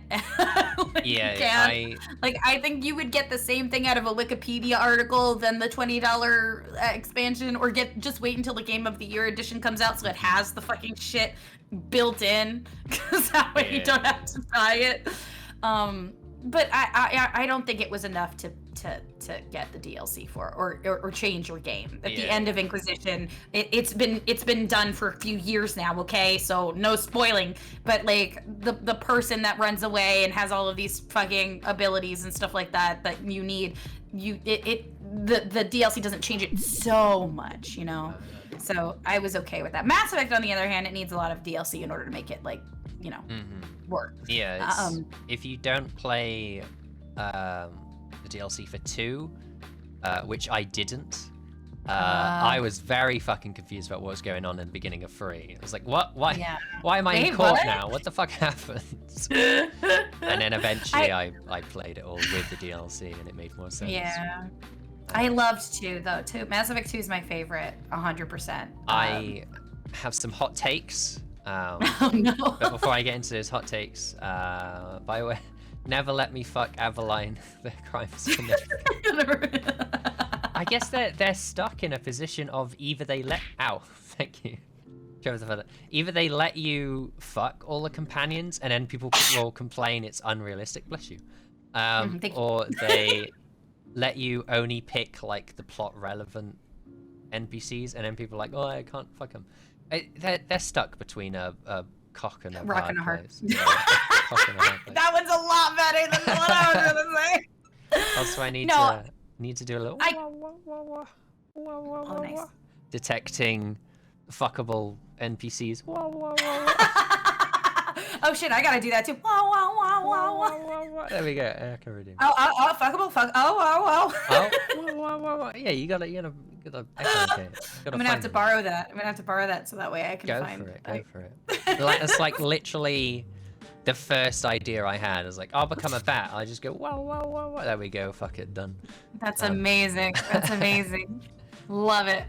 I think you would get the same thing out of a Wikipedia article than the $20 expansion, or just wait until the Game of the Year edition comes out so it has the fucking shit built in, because that way you don't have to buy it. But I don't think it was enough to get the DLC for, or change your game. At the end of Inquisition, it's been done for a few years now, okay? So no spoiling, but like the person that runs away and has all of these fucking abilities and stuff like that you need, the DLC doesn't change it so much, you know? So I was okay with that. Mass Effect, on the other hand, it needs a lot of DLC in order to make it, like, you know, work. Yeah, if you don't play the DLC for 2, which I didn't, I was very fucking confused about what was going on in the beginning of 3. I was like, what? Why am I in court now? What the fuck happened? And then eventually I played it all with the DLC, and it made more sense. Yeah. I loved 2, though. Mass Effect 2 is my favorite, 100%. I have some hot takes. Oh, no. But before I get into those hot takes, by the way, never let me fuck Aveline. The crimes committed. I guess they're stuck in a position of either they let thank you. Either they let you fuck all the companions, and then people will complain it's unrealistic. Bless you. Or they let you only pick like the plot relevant NPCs, and then people are like, oh, I can't fuck them. They're stuck between a cock and a rock and a heart. That one's a lot better than what I was gonna say. Also, I need to do a little nice. Detecting fuckable NPCs. Oh shit, I gotta do that too. There we go. I can redeem. Oh, fuckable, fuck. Oh. Yeah, you gotta echo it. I'm gonna have to borrow that. So that way I can find. Go for it. It's like literally the first idea I had. I was like, I'll become a bat. I just go, wow. There we go. Fuck it, done. That's amazing. That's amazing. Love it.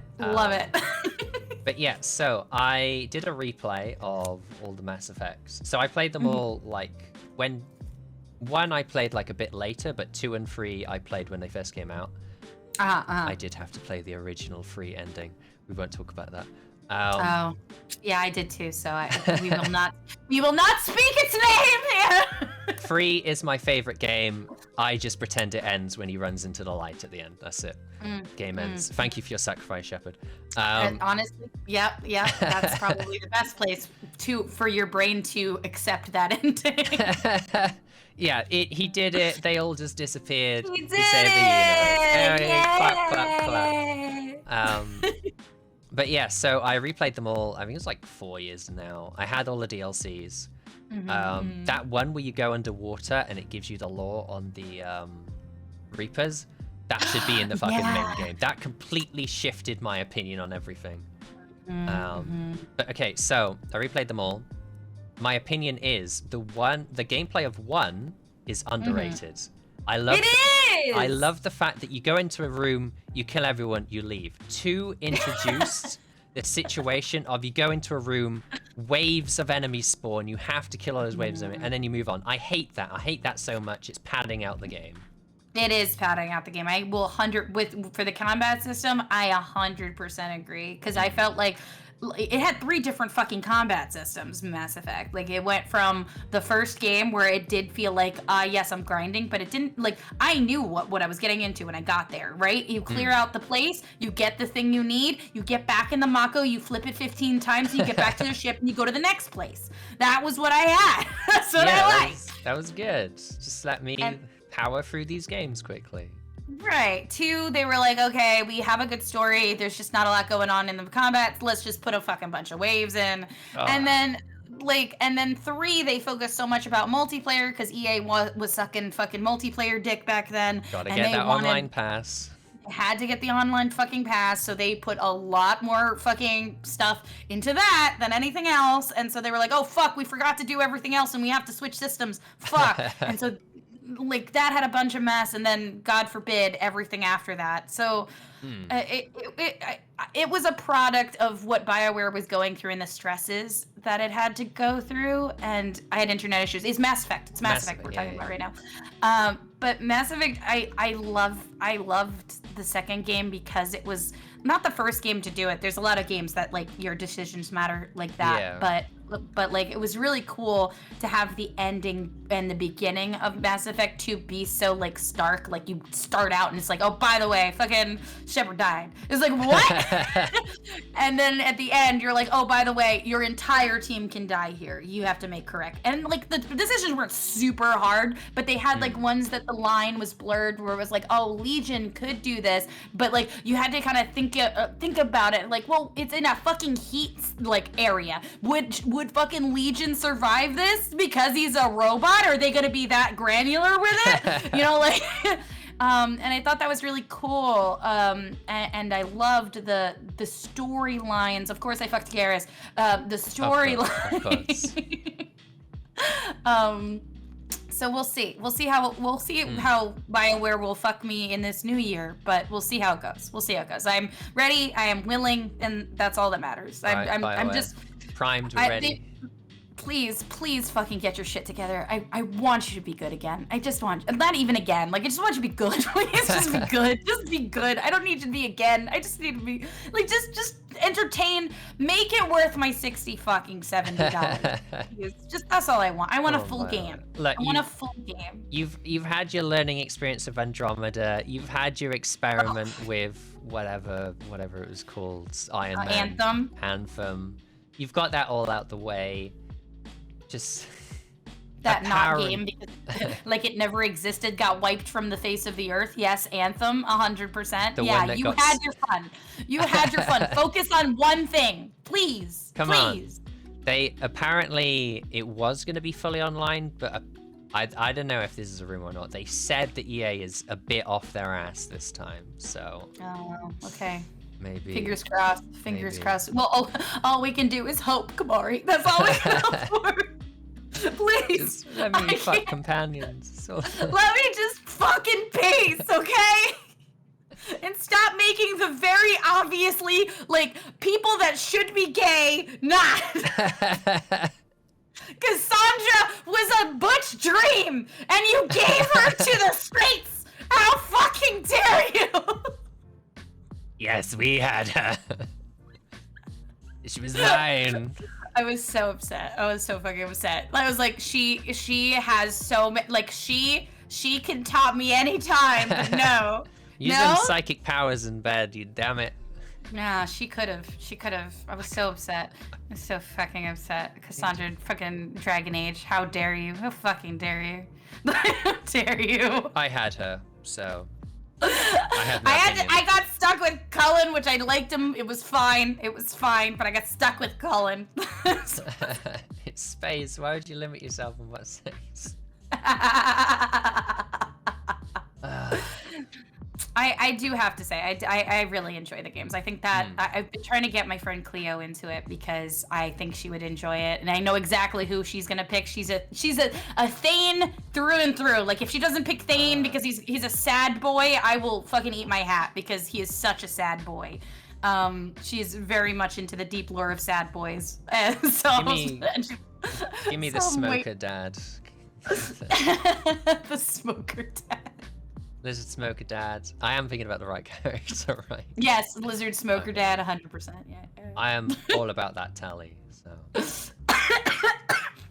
But yeah, so I did a replay of all the Mass Effects. So I played them all like when 1 I played like a bit later, but 2 and 3 I played when they first came out. I did have to play the original 3 ending. We won't talk about that. Yeah, I did too. So we will not speak its name here. 3 is my favorite game. I just pretend it ends when he runs into the light at the end. That's it. Game ends. Thank you for your sacrifice, Shepard. Honestly, yep. That's probably the best place for your brain to accept that ending. Yeah, he did it. They all just disappeared. He did it! Clap. But yeah, so I replayed them all. I think it was like 4 years now. I had all the DLCs. That one where you go underwater and it gives you the lore on the Reapers, that should be in the fucking main game. That completely shifted my opinion on everything. But okay, so I replayed them all. My opinion is the gameplay of 1 is underrated. I love the fact that you go into a room, you kill everyone, you leave. 2 introduced the situation of you go into a room, waves of enemies spawn, you have to kill all those waves of enemies, and then you move on. I hate that. I hate that so much. It's padding out the game. It is padding out the game. I will for the combat system, I 100% agree, because I felt like it had 3 different fucking combat systems, Mass Effect. Like, it went from the first game where it did feel like, yes, I'm grinding, but it didn't, like, I knew what I was getting into when I got there, right? You clear out the place, you get the thing you need, you get back in the Mako, you flip it 15 times, you get back to the ship, and you go to the next place. That was what I had. That's what I liked. That was good. Just let me power through these games quickly. Right. 2, they were like, okay, we have a good story. There's just not a lot going on in the combat. Let's just put a fucking bunch of waves in. And then 3, they focused so much about multiplayer because EA was sucking fucking multiplayer dick back then. Gotta get that online pass. Had to get the online fucking pass, so they put a lot more fucking stuff into that than anything else. And so they were like, oh fuck, we forgot to do everything else and we have to switch systems. Fuck. And so like that had a bunch of mess, and then God forbid everything after that. So it was a product of what BioWare was going through and the stresses that it had to go through, and I had internet issues. It's Mass Effect. It's Mass Effect we're talking about right now. But Mass Effect, I loved the second game because it was not the first game to do it. There's a lot of games that like your decisions matter like that, but like it was really cool to have the ending and the beginning of Mass Effect 2 be so like stark. Like you start out and it's like, oh, by the way, fucking Shepard died. It's like, what? And then at the end you're like, oh, by the way, your entire team can die here. You have to make correct. And like the decisions weren't super hard, but they had like ones that the line was blurred where it was like, oh, Legion could do this, but like you had to kind of think about it. Like, well, it's in a fucking heat like area. Would fucking Legion survive this because he's a robot? Are they gonna be that granular with it? You know, like, and I thought that was really cool. And I loved the storylines. Of course, I fucked Garrus. The storyline. So we'll see. We'll see how BioWare will fuck me in this new year, but we'll see how it goes. I'm ready. I am willing, and that's all that matters. I'm just primed, ready. Please fucking get your shit together. I want you to be good again. I just want, not even again, like I just want you to be good. Please just be good. Just be good. I don't need you to be again. I just need to be, like, just entertain. Make it worth my $60 fucking $70. Just, that's all I want. I want a full game. Look, I want a full game. You've had your learning experience of Andromeda. You've had your experiment with whatever it was called. Iron Man. Anthem. You've got that all out the way. Just that not game because like it never existed, got wiped from the face of the earth. Yes, Anthem, 100%. Yeah, you had your fun. You had your fun. Focus on one thing, please. Come on. They apparently it was going to be fully online, but I don't know if this is a rumor or not. They said that EA is a bit off their ass this time. So. Oh, okay. Maybe. Fingers crossed. Fingers crossed. Well, all we can do is hope, Kamari. That's all we can hope for. Please. Just let me fuck companions. So. Let me just fucking peace, okay? And stop making the very obviously, like, people that should be gay not. Cassandra was a butch dream, and you gave her to the streets. How fucking dare you? Yes, we had her. She was mine. I was so upset. I was so fucking upset. I was like, she has so many, like, she can top me anytime, but no. Use them psychic powers in bed, you damn it. Nah, she could have. I was so upset. I was so fucking upset. Cassandra fucking Dragon Age. How dare you? How fucking dare you? How dare you? I had her, so. I got stuck with Cullen, which I liked him. It was fine, but I got stuck with Cullen. It's space. Why would you limit yourself on what space? I do have to say, I really enjoy the games. I think that I've been trying to get my friend Cleo into it because I think she would enjoy it, and I know exactly who she's gonna pick. She's a Thane through and through. Like, if she doesn't pick Thane because he's a sad boy, I will fucking eat my hat because he is such a sad boy. She's very much into the deep lore of sad boys. So give me the smoker dad. The smoker dad. Lizard Smoker Dad. I am thinking about the right character, right? Yes, Lizard Smoker Dad, 100%. Yeah. I am all about that tally, so.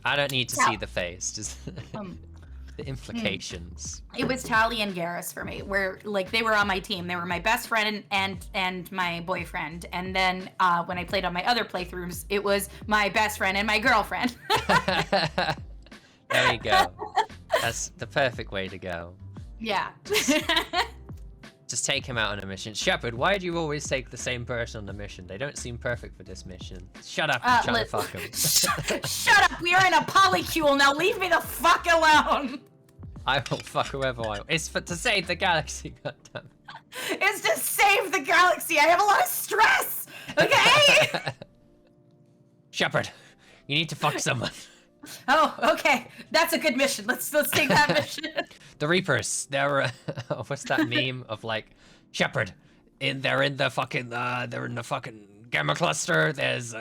I don't need to see the face, just the implications. It was Tally and Garrus for me, where like they were on my team. They were my best friend and my boyfriend. And then when I played on my other playthroughs, it was my best friend and my girlfriend. There you go. That's the perfect way to go. Yeah. Just take him out on a mission. Shepard, why do you always take the same person on a mission? They don't seem perfect for this mission. Shut up, I'm trying to fuck him. Shut up, we are in a polycule now, leave me the fuck alone! I will fuck whoever I want. It's to save the galaxy, goddammit. It's to save the galaxy, I have a lot of stress! Okay? Shepard, you need to fuck someone. Oh, okay. That's a good mission. Let's take that mission. The Reapers. They're what's that meme of like Shepherd? They're in the fucking gamma cluster. There's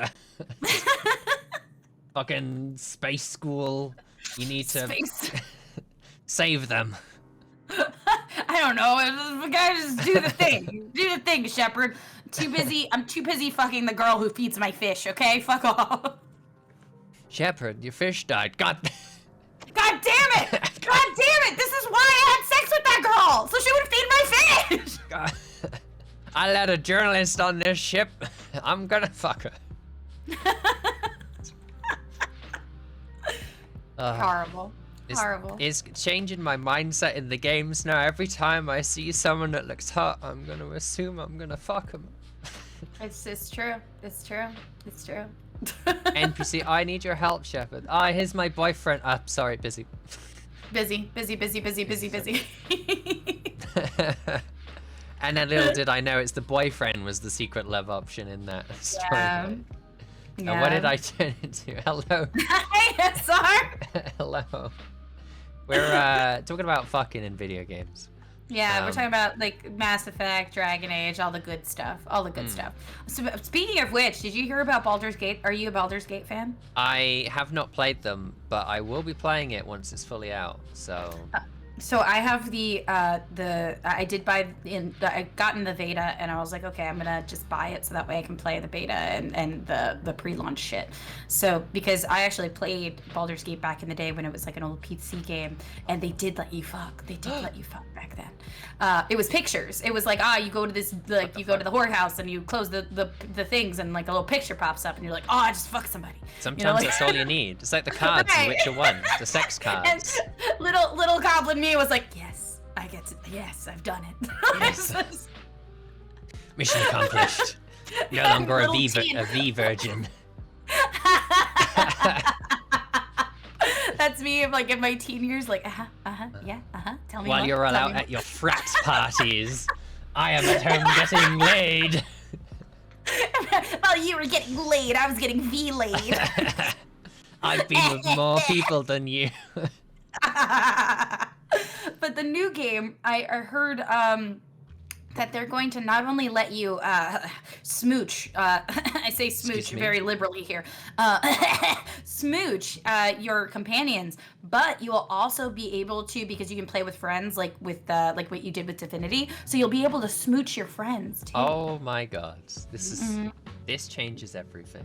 fucking space school. You need to save them. I don't know. We gotta just do the thing. Do the thing, Shepherd. I'm too busy fucking the girl who feeds my fish. Okay, fuck off. Shepherd, your fish died. God damn it! God damn it! This is why I had sex with that girl, so she would feed my fish. God. I let a journalist on this ship. I'm gonna fuck her. Horrible. Horrible. It's changing my mindset in the games now. Every time I see someone that looks hot, I'm gonna assume I'm gonna fuck them. It's true. It's true. It's true. NPC, I need your help, Shepherd. Here's my boyfriend. Sorry, busy. Busy. And then little did I know it's the boyfriend was the secret love option in that story. Yeah. And what did I turn into? Hello. Hi, SR. Hello. We're talking about fucking in video games. Yeah, we're talking about like Mass Effect, Dragon Age, all the good stuff. So, speaking of which, did you hear about Baldur's Gate? Are you a Baldur's Gate fan? I have not played them, but I will be playing it once it's fully out. So I have I did buy I got in the beta and I was like, okay, I'm gonna just buy it so that way I can play the beta and the pre-launch shit. So because I actually played Baldur's Gate back in the day when it was like an old PC game, and they did let you fuck. They did let you fuck back then. It was pictures. It was like, you go to this, like, you go to the whorehouse and you close the things and like a little picture pops up and you're like, I just fucked somebody. Sometimes that's all you need. It's like the cards in Witcher 1, the sex cards. And little goblin me was like, yes, I get to, yes, I've done it. Yes. Mission accomplished. No longer a V virgin. That's me, like in my teen years, like, yeah, tell me. While you're all out at your frat parties, I am at home getting laid. While you were getting laid, I was getting V-laid. I've been with more people than you. But the new game, I heard that they're going to not only let you smooch, I say smooch very liberally here, smooch your companions, but you will also be able to, because you can play with friends, like with like what you did with Divinity, so you'll be able to smooch your friends too. Oh my god, this changes everything.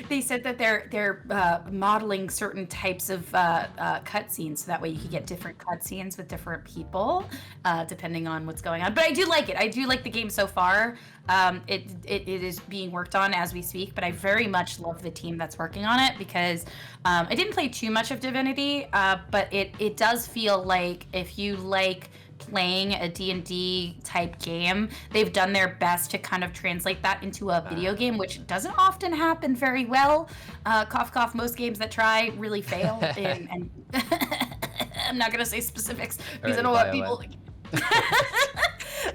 They said that they're modeling certain types of cutscenes, so that way you can get different cutscenes with different people, depending on what's going on. But I do like it. I do like the game so far. It is being worked on as we speak, but I very much love the team that's working on it, because I didn't play too much of Divinity, but it does feel like if you like playing a D&D type game, they've done their best to kind of translate that into a video game, which doesn't often happen very well. Cough cough, most games that try really fail, and I'm not gonna say specifics because I don't want people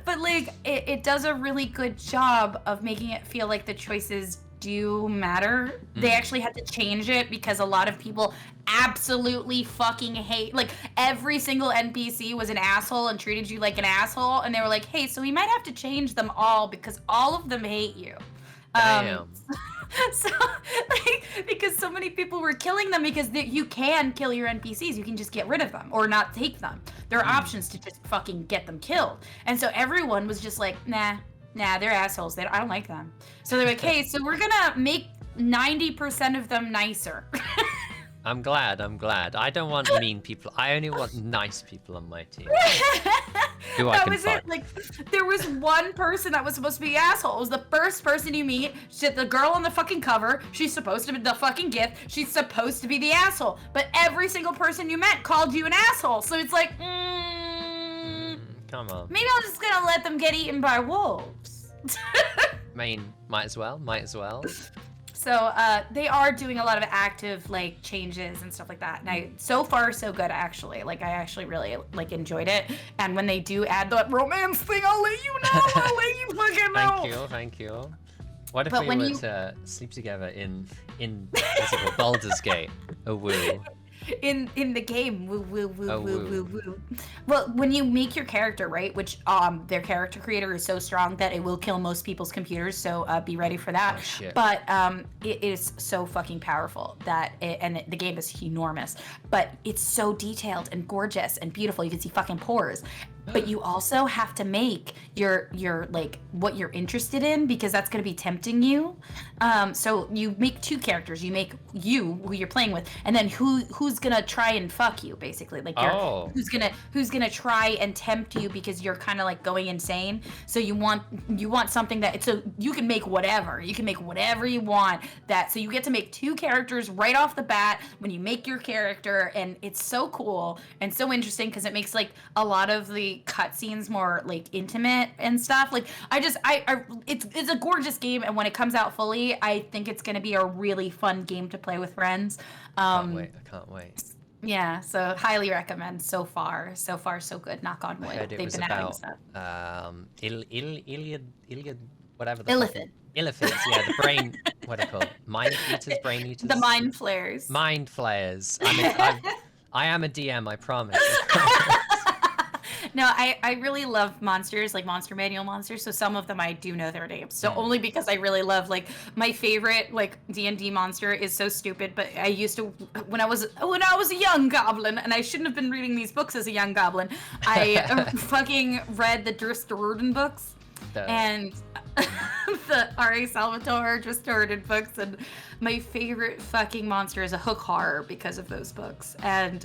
but like it does a really good job of making it feel like the choices do matter. They actually had to change it because a lot of people absolutely fucking hate, like, every single NPC was an asshole and treated you like an asshole, and they were like, hey, so we might have to change them all because all of them hate you. So, like, because so many people were killing them, because you can kill your NPCs, you can just get rid of them or not take them. There are options to just fucking get them killed. And so everyone was just like, nah, they're assholes. I don't like them. So they're like, hey, so we're gonna make 90% of them nicer. I'm glad. I don't want mean people. I only want nice people on my team. That was it. Like, there was one person that was supposed to be the asshole. It was the first person you meet. She's the girl on the fucking cover. She's supposed to be the fucking gift. She's supposed to be the asshole. But every single person you met called you an asshole. So it's like, come on. Maybe I'm just gonna let them get eaten by wolves. I mean, might as well. So they are doing a lot of active, like, changes and stuff like that. And so far so good, actually. Like, I actually really, like, enjoyed it. And when they do add that romance thing, I'll let you know. I'll let you fucking know. Thank you. What if we were to sleep together in what's it called, Baldur's Gate? Oh woo. In the game, woo woo woo Oh, woo woo. woo woo. Well, when you make your character, right, which their character creator is so strong that it will kill most people's computers, so be ready for that. Oh, shit. But it is so fucking powerful that the game is enormous, but it's so detailed and gorgeous and beautiful. You can see fucking pores. But you also have to make your like what you're interested in, because that's going to be tempting you. So you make two characters. You make you, who you're playing with, and then who's gonna try and fuck you, basically. Like who's gonna try and tempt you because you're kind of like going insane. So you want something that so you can make whatever. You can make whatever you want. So you get to make two characters right off the bat when you make your character, and it's so cool and so interesting because it makes like a lot of the cutscenes more like intimate and stuff. Like it's a gorgeous game, and when it comes out fully, I think it's gonna be a really fun game to play with friends. I can't wait. Yeah, so highly recommend. So far so good. Knock on wood. I heard it They've was been adding about stuff. Iliad, whatever the Illithid. Illithids, yeah, the brain, what are they called? Mind eaters, brain eaters? The mind flayers. Mind flayers. I am a DM, I promise. No, I really love monsters, like Monster Manual monsters, so some of them I do know their names. So only because I really love, like, my favorite, like, D&D monster is so stupid, but I used to, when I was a young goblin, and I shouldn't have been reading these books as a young goblin, I fucking read the Dristorden books, and the R.A. Salvatore Dristorden books, and my favorite fucking monster is a hook horror because of those books. And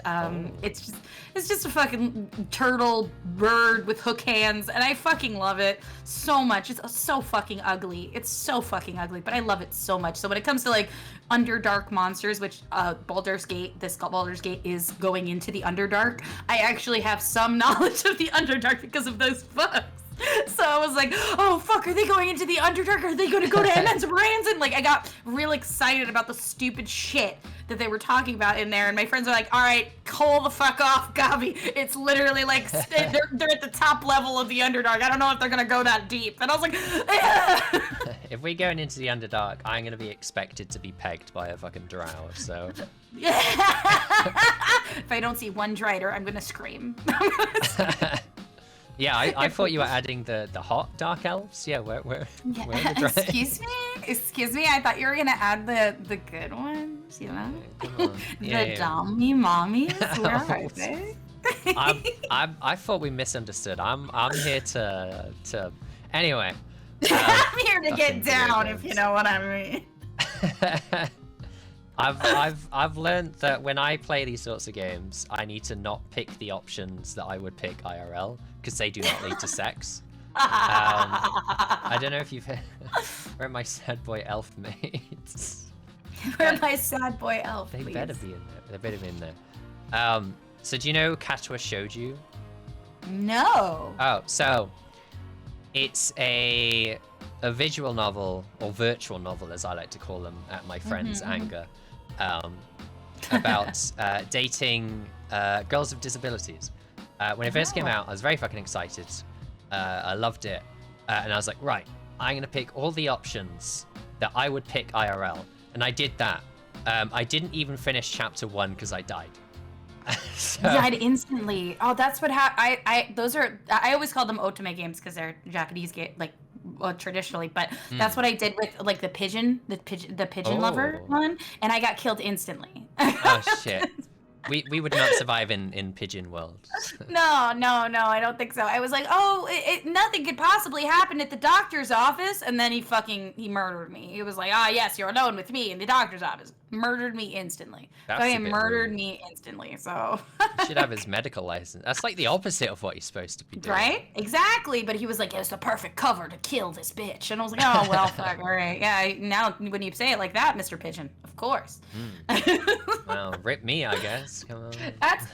it's just a fucking turtle bird with hook hands, and I fucking love it so much. It's so fucking ugly. It's so fucking ugly, but I love it so much. So when it comes to like Underdark monsters, which Baldur's Gate is going into the Underdark, I actually have some knowledge of the Underdark because of those books. So I was like, oh fuck, are they going into the Underdark? Are they going to go to Emmons Branson? Like, I got real excited about the stupid shit that they were talking about in there, and my friends are like, all right, call the fuck off, Gobbie. It's literally like, they're at the top level of the Underdark. I don't know if they're going to go that deep. And I was like, if we're going into the Underdark, I'm going to be expected to be pegged by a fucking drow, so... If I don't see one Drider, I'm going to scream. Yeah, I thought you were adding the hot dark elves. Yeah, where yeah, the excuse me. I thought you were gonna add the good ones. You know, come on. the dummy mommies. Where are they? I thought we misunderstood. I'm here to anyway. I'm here to get down, if you know what I mean. I've learned that when I play these sorts of games, I need to not pick the options that I would pick IRL, because they do not lead to sex. I don't know if you've heard. Where are my sad boy elf mates? Where are my sad boy elf? They please? better be in there. They better be in there. So do you know Katwa Shouju? No. Oh, so it's a visual novel, or virtual novel as I like to call them at my friend's anger, about dating girls with disabilities. When it first came out, I was very fucking excited. I loved it. And I was like, right, I'm going to pick all the options that I would pick IRL. And I did that. I didn't even finish chapter 1 because I died. You died instantly. Oh, that's what happened. I always call them otome games because they're Japanese game, like, traditionally, but that's what I did with like the pigeon lover one, and I got killed instantly. Oh shit. We would not survive in pigeon world. No, I don't think so. I was like, oh, nothing could possibly happen at the doctor's office, and then he murdered me. He was like, yes, you're alone with me in the doctor's office. Murdered me instantly. Me instantly, so... He should have his medical license. That's like the opposite of what he's supposed to be doing. Right? Exactly, but he was like, it's the perfect cover to kill this bitch. And I was like, oh, well, fuck, all right. Yeah, now when you say it like that, Mr. Pigeon, of course. Well, rip me, I guess. Come on.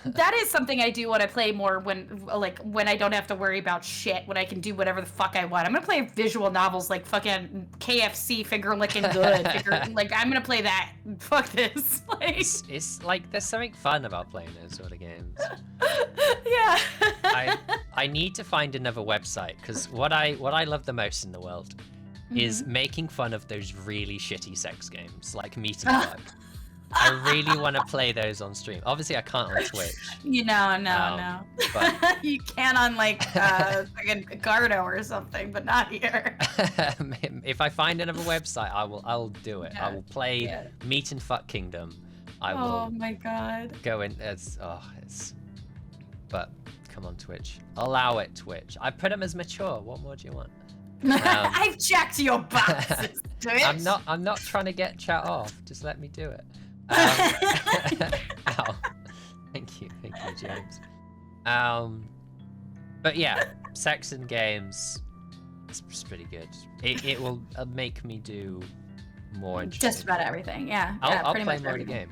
That is something I do when I play more when I don't have to worry about shit, when I can do whatever the fuck I want. I'm gonna play visual novels like fucking KFC finger licking good. Like, I'm gonna play that. Fuck this. Like, it's like there's something fun about playing those sort of games. Yeah. I need to find another website, because what I love the most in the world is making fun of those really shitty sex games, like Meet and Fuck. I really want to play those on stream. Obviously, I can't on Twitch. No. But You can on like fucking Gardo or something, but not here. if I find another website, I'll do it. Yeah. I will play Meet and Fuck Kingdom. I will. Oh my god. Go in. But come on, Twitch. Allow it, Twitch. I put them as mature. What more do you want? I've checked your boxes, Twitch. I'm not trying to get chat off. Just let me do it. Ow. Thank you, James. But yeah, sex in games. It's pretty good. It will make me do more interesting. Just about everything. Yeah. I'll pretty play much more of the everything.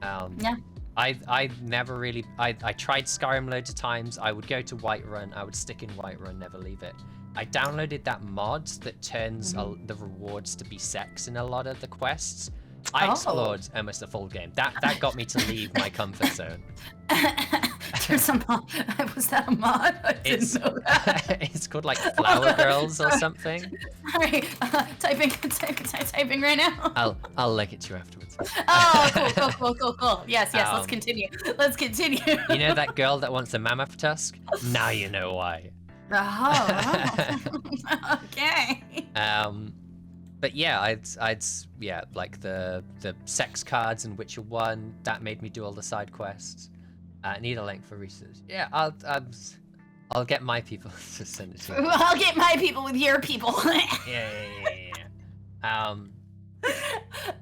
game. Yeah. I never really I tried Skyrim loads of times. I would go to Whiterun. I would stick in Whiterun, never leave it. I downloaded that mod that turns the rewards to be sex in a lot of the quests. I explored almost the full game. That got me to leave my comfort zone. There's a mod. Was that a mod? I didn't know that. It's called like Flower Girls or something. Sorry, typing right now. I'll link it to you afterwards. Oh, cool. Yes, let's continue. You know that girl that wants a mammoth tusk? Now you know why. Oh. Okay. But yeah, I'd like the sex cards in Witcher 1, that made me do all the side quests. Need a link for research. Yeah, I'll get my people to send it to you. I'll get my people with your people. Yeah.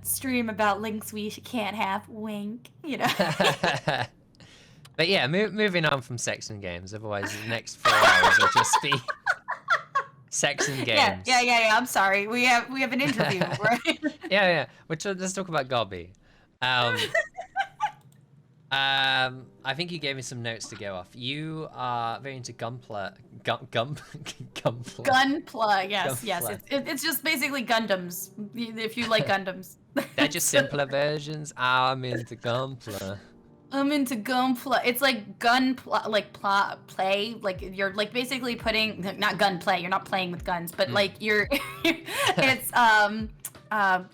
Stream about links we can't have. Wink. You know. But yeah, moving on from sex and games. Otherwise, the next 4 hours will just be sex and games. Yeah. I'm sorry. We have an interview, right? Yeah. Let's talk about Gobbie. I think you gave me some notes to go off. You are very into Gunpla. Gunpla, yes. It's just basically Gundams. If you like Gundams. They're just simpler versions. I'm into Gunpla. I'm into gunplay. It's like play. Like you're like basically putting not gunplay. You're not playing with guns, but like you're. It's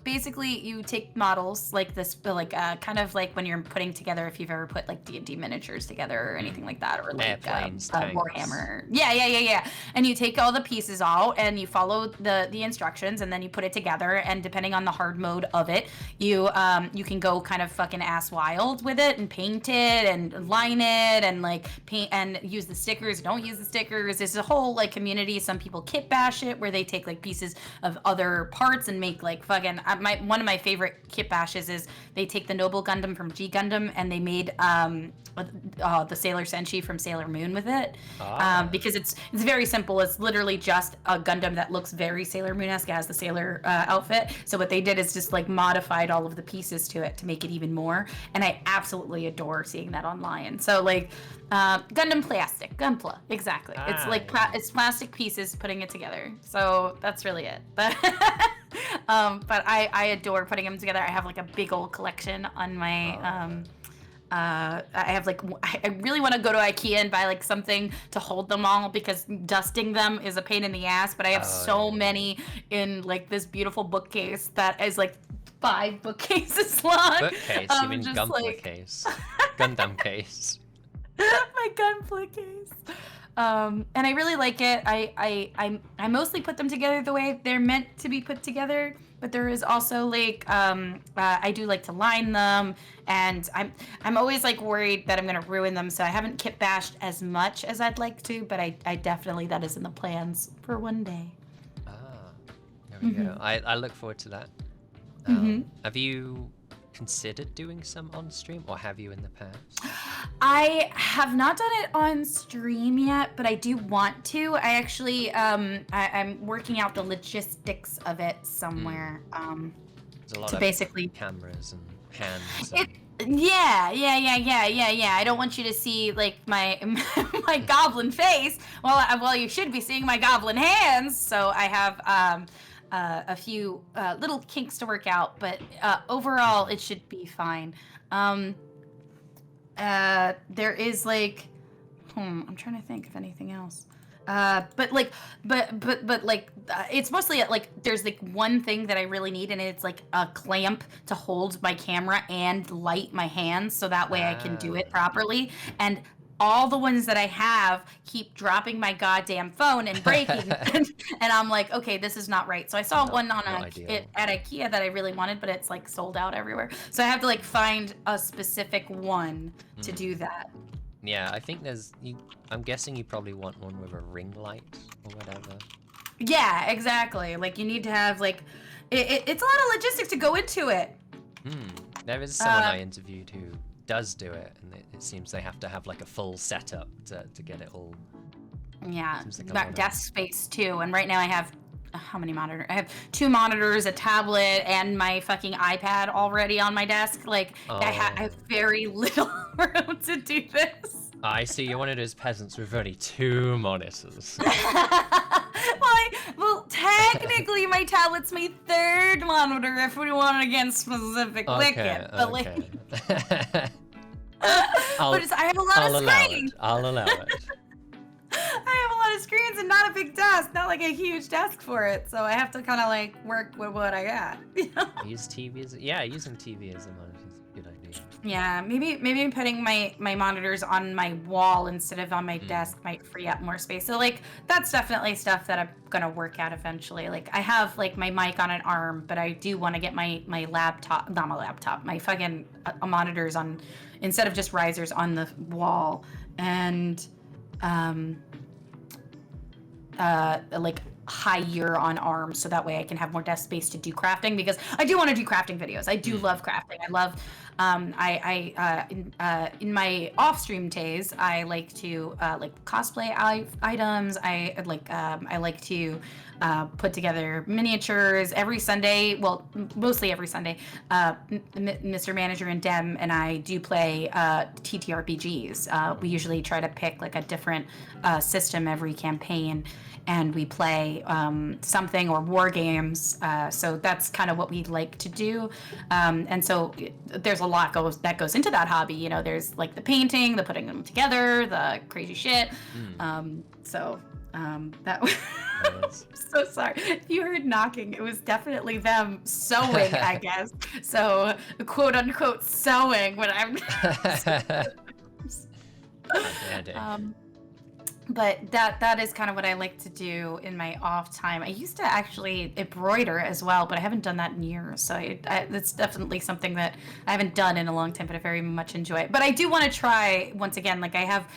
basically you take models like this, like kind of like when you're putting together, if you've ever put like D&D miniatures together or anything like that, or like Airplanes, Warhammer. Yeah. And you take all the pieces out and you follow the instructions, and then you put it together. And depending on the hard mode of it, you can go kind of fucking ass wild with it and paint it and line it and like paint and use the stickers. Don't use the stickers. There's a whole like community. Some people kit bash it, where they take like pieces of other parts and make like fucking one of my favorite kit bashes is they take the Noble Gundam from G Gundam and they made the Sailor Senshi from Sailor Moon with it, because it's very simple. It's literally just a Gundam that looks very Sailor Moon-esque, as the sailor outfit. So what they did is just like modified all of the pieces to it to make it even more, and I absolutely adore seeing that online. So like Gundam plastic, Gunpla, exactly. It's like it's plastic pieces putting it together. So that's really it. But I adore putting them together. I have like a big old collection on my I have like, I really want to go to IKEA and buy like something to hold them all, because dusting them is a pain in the ass, but I have so many in like this beautiful bookcase that is like 5 bookcases long. Bookcase? You mean Gunpla case? Gundam case. My Gunpla case. And I really like it. I mostly put them together the way they're meant to be put together, but there is also like I do like to line them, and I'm always like worried that I'm gonna ruin them, so I haven't kit bashed as much as I'd like to, but I definitely, that is in the plans for one day. There we go. I look forward to that. Have you considered doing some on stream, or have you in the past? I have not done it on stream yet, but I do want to. I actually I'm working out the logistics of it somewhere. There's a lot of basically cameras and hands. Yeah. I don't want you to see like my my goblin face. Well, you should be seeing my goblin hands. So I have a few little kinks to work out, but overall it should be fine. There is like, I'm trying to think of anything else. But like, it's mostly like there's like one thing that I really need, and it's like a clamp to hold my camera and light my hands, so that way I can do it properly. And all the ones that I have keep dropping my goddamn phone and breaking, and I'm like, okay, this is not right. So I saw one on at IKEA that I really wanted, but it's like sold out everywhere. So I have to like find a specific one to do that. Yeah, I think I'm guessing you probably want one with a ring light or whatever. Yeah, exactly. Like you need to have like, it's a lot of logistics to go into it. There is someone I interviewed who does do it, and it seems they have to have like a full setup to get it all. Yeah, like got desk space too. And right now I have how many monitors? I have 2 monitors, a tablet, and my fucking iPad already on my desk. Like I have very little room to do this. I see. You're one of those peasants with only 2 monitors. Well, technically, my tablet's my 3rd monitor if we want to get specific. Wicked, but like. I have a lot of screens. I'll allow it. I have a lot of screens and not a big desk, not like a huge desk for it. So I have to kind of like work with what I got. Use TV using TV as a monitor is a good idea. Yeah, maybe putting my monitors on my wall instead of on my desk might free up more space. So like that's definitely stuff that I'm gonna work out eventually. Like I have like my mic on an arm, but I do want to get my laptop, not my laptop, my fucking monitors on instead of just risers on the wall, and like higher on arms, so that way I can have more desk space to do crafting, because I do want to do crafting videos. I do love crafting. I love in my off-stream days, I like to like cosplay items. I like to put together miniatures every Sunday. Well, mostly every Sunday. Mr. Manager and Dem and I do play TTRPGs. We usually try to pick like a different system every campaign, and we play something or war games. So that's kind of what we like to do. And so there's a lot that goes into that hobby. You know, there's like the painting, the putting them together, the crazy shit. That was so sorry. If you heard knocking, it was definitely them sewing, I guess. So quote unquote sewing when I'm but that is kind of what I like to do in my off time. I used to actually embroider as well, but I haven't done that in years. So it's definitely something that I haven't done in a long time, but I very much enjoy it. But I do want to try once again. Like I have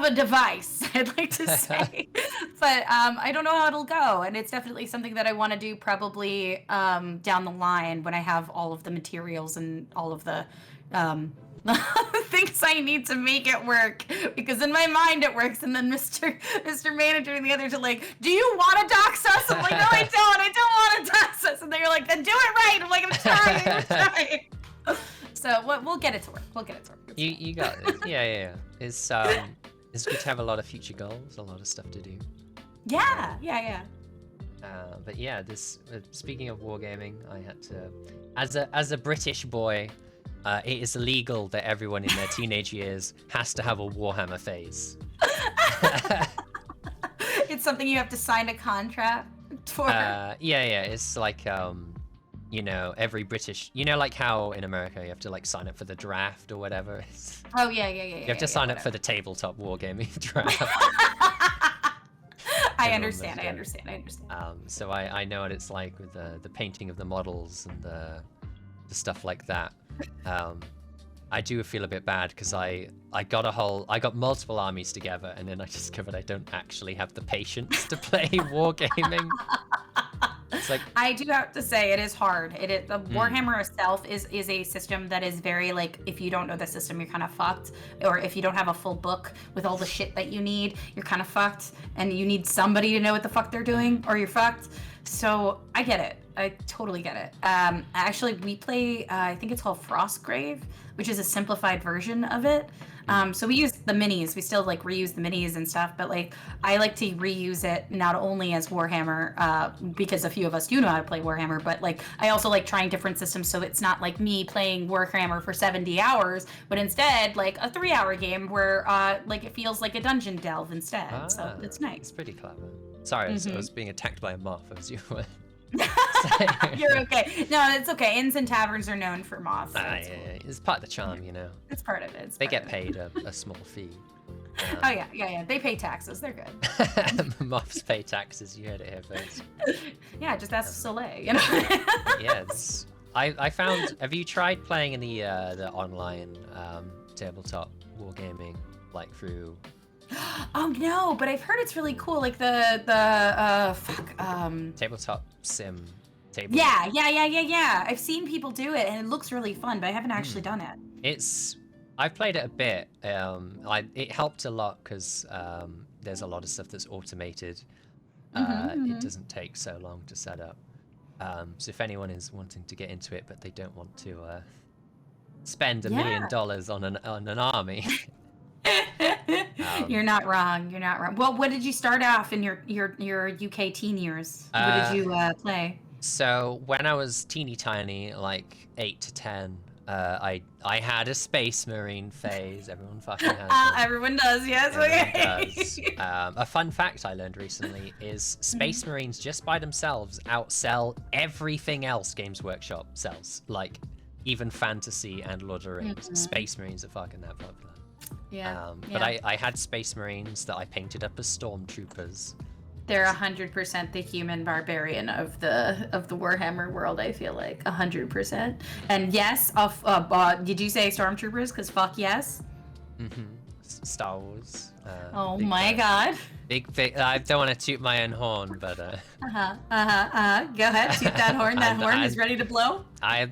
a device, I'd like to say, but I don't know how it'll go. And it's definitely something that I want to do probably down the line when I have all of the materials and all of the things I need to make it work, because in my mind it works, and then Mr. Manager and the others are like, do you want to dox us? I'm like, no, I don't want to dox us. And they're like, then do it right. I'm like, I'm trying. So we'll get it to work. You got it. Yeah. It's good to have a lot of future goals, a lot of stuff to do. Yeah. But yeah, speaking of wargaming, I had to, as a British boy, it is illegal that everyone in their teenage years has to have a Warhammer phase. It's something you have to sign a contract for. Yeah. It's like, you know, every British, you know, like how in America you have to like sign up for the draft or whatever. Oh yeah. You have to sign up for the tabletop wargaming draft. I understand. So I know what it's like with the painting of the models and the stuff like that. I do feel a bit bad because I got multiple armies together, and then I discovered I don't actually have the patience to play wargaming. It's like, I do have to say it is hard. The Warhammer itself is a system that is very like, if you don't know the system, you're kind of fucked. Or if you don't have a full book with all the shit that you need, you're kind of fucked. And you need somebody to know what the fuck they're doing, or you're fucked. So I get it. I totally get it. Actually, we play, I think it's called Frostgrave, which is a simplified version of it. So we use the minis. We still like reuse the minis and stuff, but like I like to reuse it not only as Warhammer, because a few of us do know how to play Warhammer, but like I also like trying different systems, so it's not like me playing Warhammer for 70 hours, but instead like a 3-hour game where like it feels like a dungeon delve instead. So it's nice. It's pretty clever. Sorry, I was being attacked by a moth as you were. You're okay. No, it's okay. Inns and taverns are known for moths. So yeah, it's part of the charm, you know. It's part of it. They get paid a small fee. Oh yeah. They pay taxes. They're good. Moths pay taxes. You heard it here first. Yeah, just ask Soleil. You know. Yes. I found. Have you tried playing in the online tabletop wargaming, like through? Oh no, but I've heard it's really cool. Like tabletop sim. Yeah. I've seen people do it, and it looks really fun, but I haven't actually done it. I've played it a bit. It helped a lot because there's a lot of stuff that's automated. It doesn't take so long to set up. So if anyone is wanting to get into it, but they don't want to spend $1 million on an army. You're not wrong. Well, what did you start off in your UK teen years? What did you play? So when I was teeny tiny, like 8 to 10, I had a Space Marine phase. Everyone fucking has one. Everyone does, yes. Everyone does. A fun fact I learned recently is Space Marines just by themselves outsell everything else Games Workshop sells. Like even fantasy and Lord of the Rings. Space Marines are fucking that popular. Yeah. But I had Space Marines that I painted up as stormtroopers. They're 100% the human barbarian of the Warhammer world. I feel like 100%. And yes, did you say stormtroopers? Because fuck yes. Star Wars. Oh my god. Big. I don't want to toot my own horn, but. Go ahead, toot that horn. That horn is ready to blow. I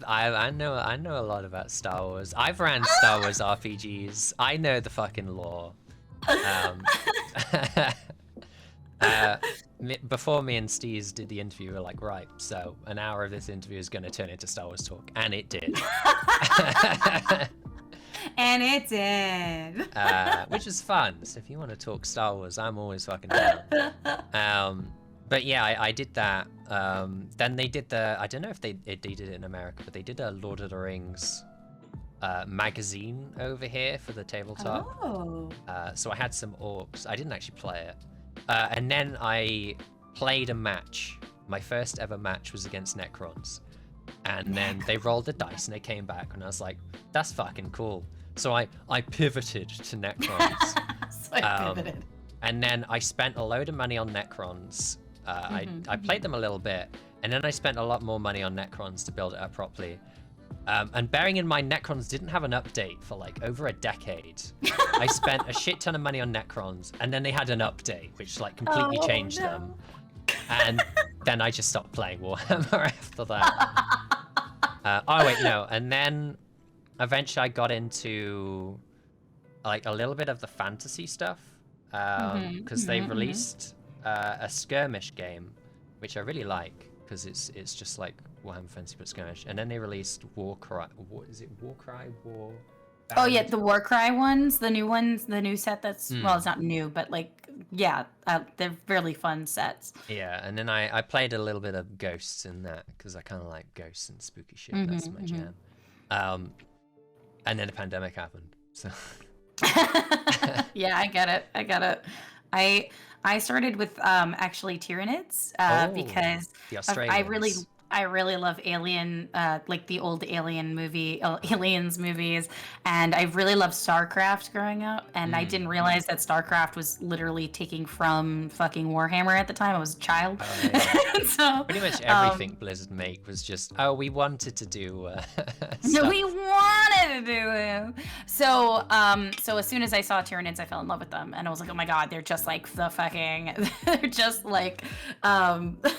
know a lot about Star Wars. I've ran Star Wars RPGs. I know the fucking lore. Before me and Steez did the interview, we were like, right, so an hour of this interview is going to turn into Star Wars talk, and it did. And it did. Which is fun. So if you want to talk Star Wars, I'm always fucking down. But yeah, I did that. Then they did I don't know if they did it in America, but they did a Lord of the Rings magazine over here for the tabletop. Oh. So I had some orcs. I didn't actually play it. And then I played a match. My first ever match was against Necrons. And then they rolled the dice and they came back and I was like, that's fucking cool. So I pivoted to Necrons. So I pivoted. And then I spent a load of money on Necrons. I played them a little bit, and then I spent a lot more money on Necrons to build it up properly. And bearing in mind, Necrons didn't have an update for like over a decade. I spent a shit ton of money on Necrons, and then they had an update, which like completely changed them. And then I just stopped playing Warhammer after that. Oh wait, no. And then eventually I got into like a little bit of the fantasy stuff, because they released a skirmish game, which I really like, because it's just like Warhammer Fantasy but skirmish. And then they released Warcry. Is it Warcry? War. Oh yeah, the Warcry ones, the new ones, the new set. That's well, it's not new, but like yeah, they're really fun sets. Yeah, and then I played a little bit of Ghosts in that because I kind of like ghosts and spooky shit. That's my jam. And then the pandemic happened. So. Yeah, I get it. I started with actually Tyranids because I really love Alien, like the old Alien movie, Aliens movies, and I really loved StarCraft growing up, and I didn't realize that StarCraft was literally taking from fucking Warhammer at the time. I was a child. Oh, yeah. So pretty much everything Blizzard make was just, we wanted to do no, we wanted to do it. So so as soon as I saw Tyranids, I fell in love with them, and I was like, oh my god, they're just like the fucking, they're just like Xenomorphs.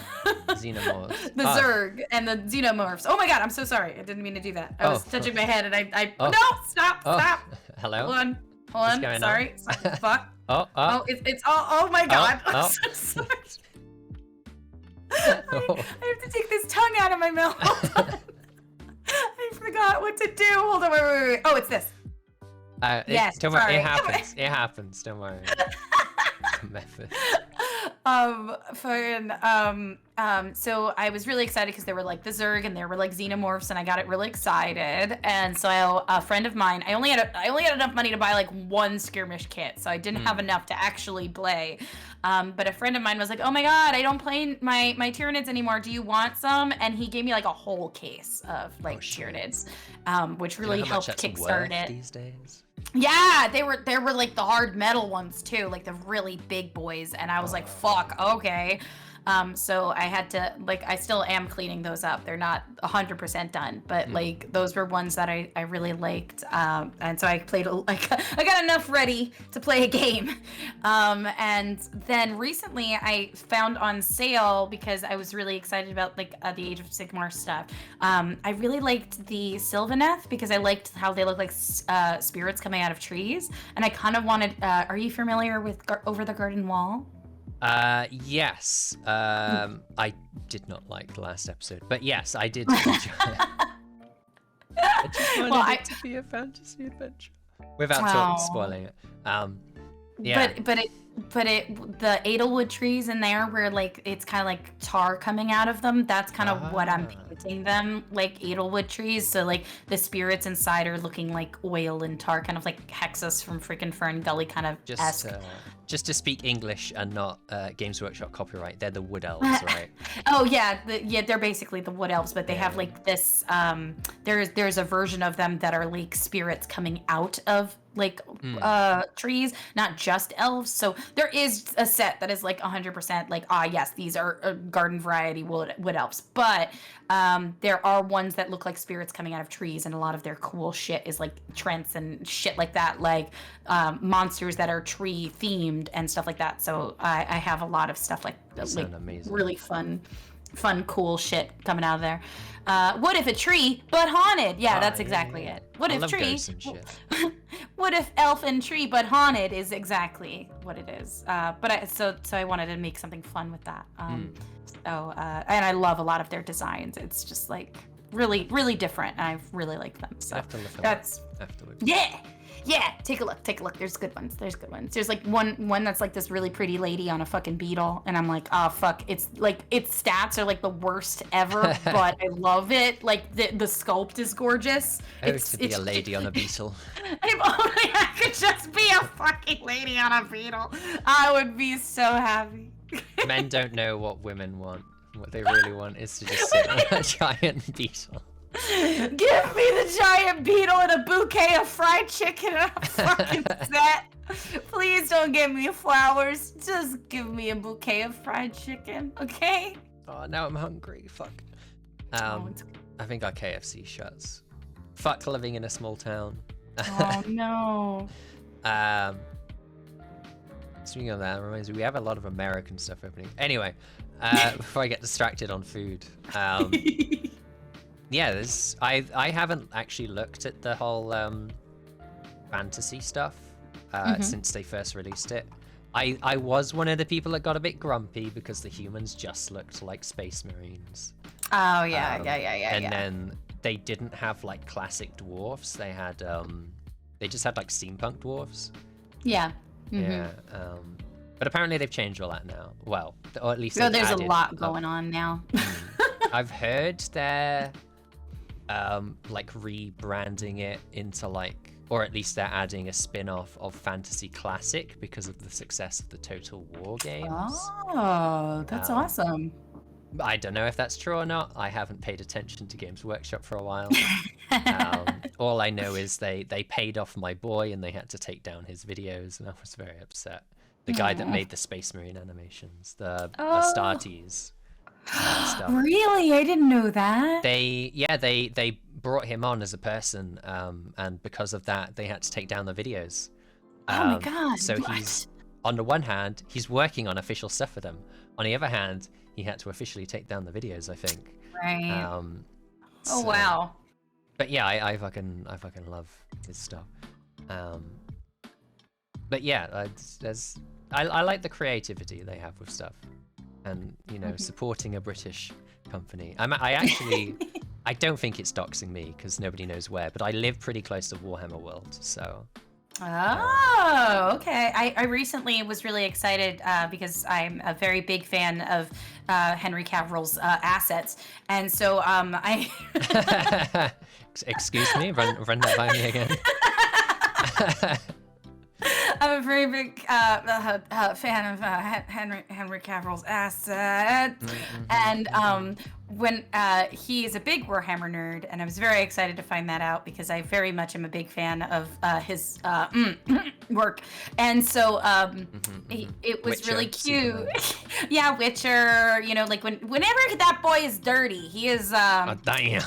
The Zerg and the Xenomorphs. Oh my god, I'm so sorry. I didn't mean to do that. I was touching my head and I no, stop. Hello? Hold on. Sorry. Fuck. It's it's all, oh my god. I'm so sorry. I have to take this tongue out of my mouth. I forgot what to do. Hold on, wait. Oh, it's this. Yes, don't sorry. worry, it happens. It happens. Don't worry. Method. So I was really excited because they were like the Zerg and they were like xenomorphs, and I got it really excited. And so a friend of mine, I only had enough money to buy like one skirmish kit, so I didn't have enough to actually play. But a friend of mine was like, "Oh my god, I don't play my Tyranids anymore. Do you want some?" And he gave me like a whole case of like Tyranids, which really helped kickstart it. These days? Yeah, they were like the hard metal ones too, like the really big boys, and I was like, fuck, okay. So I had to, like, I still am cleaning those up. They're not 100% done, but like those were ones that I really liked. And so I played, like, I got enough ready to play a game. And then recently I found on sale, because I was really excited about like the Age of Sigmar stuff. I really liked the Sylvaneth because I liked how they look like spirits coming out of trees. And I kind of wanted, are you familiar with Over the Garden Wall? Yes. I did not like the last episode, but yes, I did enjoy it. I just wanted it to be a fantasy adventure without spoiling it. Yeah. But the Edelwood trees in there, where like it's kind of like tar coming out of them, that's kind of what I'm painting them, like Edelwood trees. So like the spirits inside are looking like oil and tar, kind of like Hexus from freaking Fern Gully kind of esque. Just to speak English and not Games Workshop copyright, they're the Wood Elves, right? Oh yeah, they're basically the Wood Elves, but they have like this. There's a version of them that are like spirits coming out of like trees, not just elves. So there is a set that is like 100% like, yes, these are garden variety wood elves, but there are ones that look like spirits coming out of trees, and a lot of their cool shit is like trents and shit like that, like monsters that are tree themed and stuff like that. So I have a lot of stuff like amazing. Really fun cool shit coming out of there. What if a tree but haunted? Yeah, that's exactly it. What if tree? What if elf and tree but haunted is exactly what it is. So I wanted to make something fun with that. And I love a lot of their designs. It's just like really, really different, and I really like them. So that's afterwards. Yeah, take a look. There's good ones. There's like one that's like this really pretty lady on a fucking beetle, and I'm like, oh fuck, it's like its stats are like the worst ever, but I love it. Like the sculpt is gorgeous. It's to be a lady on a beetle. If only I could just be a fucking lady on a beetle, I would be so happy. Men don't know what women want. What they really want is to just sit on a giant beetle. Give me the giant beetle and a bouquet of fried chicken and a fucking set. Please don't give me flowers. Just give me a bouquet of fried chicken, okay? Oh, now I'm hungry. Fuck. I think our KFC shuts. Fuck living in a small town. Oh no. Speaking of that, it reminds me, we have a lot of American stuff opening. Anyway, before I get distracted on food. Yeah, I haven't actually looked at the whole fantasy stuff since they first released it. I was one of the people that got a bit grumpy because the humans just looked like Space Marines. Oh yeah, and then they didn't have like classic dwarfs. They had they just had like steampunk dwarfs. Yeah. Yeah. But apparently they've changed all that now. Well, or at least there's a lot going on now. I've heard they're like rebranding it into like, or at least they're adding a spin-off of Fantasy Classic because of the success of the Total War games. Oh, that's awesome. I don't know if that's true or not. I haven't paid attention to Games Workshop for a while. All I know is they paid off my boy and they had to take down his videos, and I was very upset. The guy that made the Space Marine animations, the Astartes. Stuff. Really? I didn't know that. They brought him on as a person, and because of that, they had to take down the videos. Oh my god! So he's, on the one hand, he's working on official stuff for them. On the other hand, he had to officially take down the videos, I think. Right. Oh wow. But yeah, I fucking love his stuff. But yeah, I like the creativity they have with stuff. and supporting a British company. I actually I don't think it's doxing me because nobody knows where, but I live pretty close to Warhammer World, so. Oh, okay. I recently was really excited because I'm a very big fan of Henry Cavill's assets, and so I. Excuse me, run that by me again. I'm a very big fan of Henry Cavill's assets, and when he is a big Warhammer nerd, and I was very excited to find that out because I very much am a big fan of his work, and so it was Witcher, really cute. Yeah, Witcher. Like whenever that boy is dirty, he is. Oh, damn.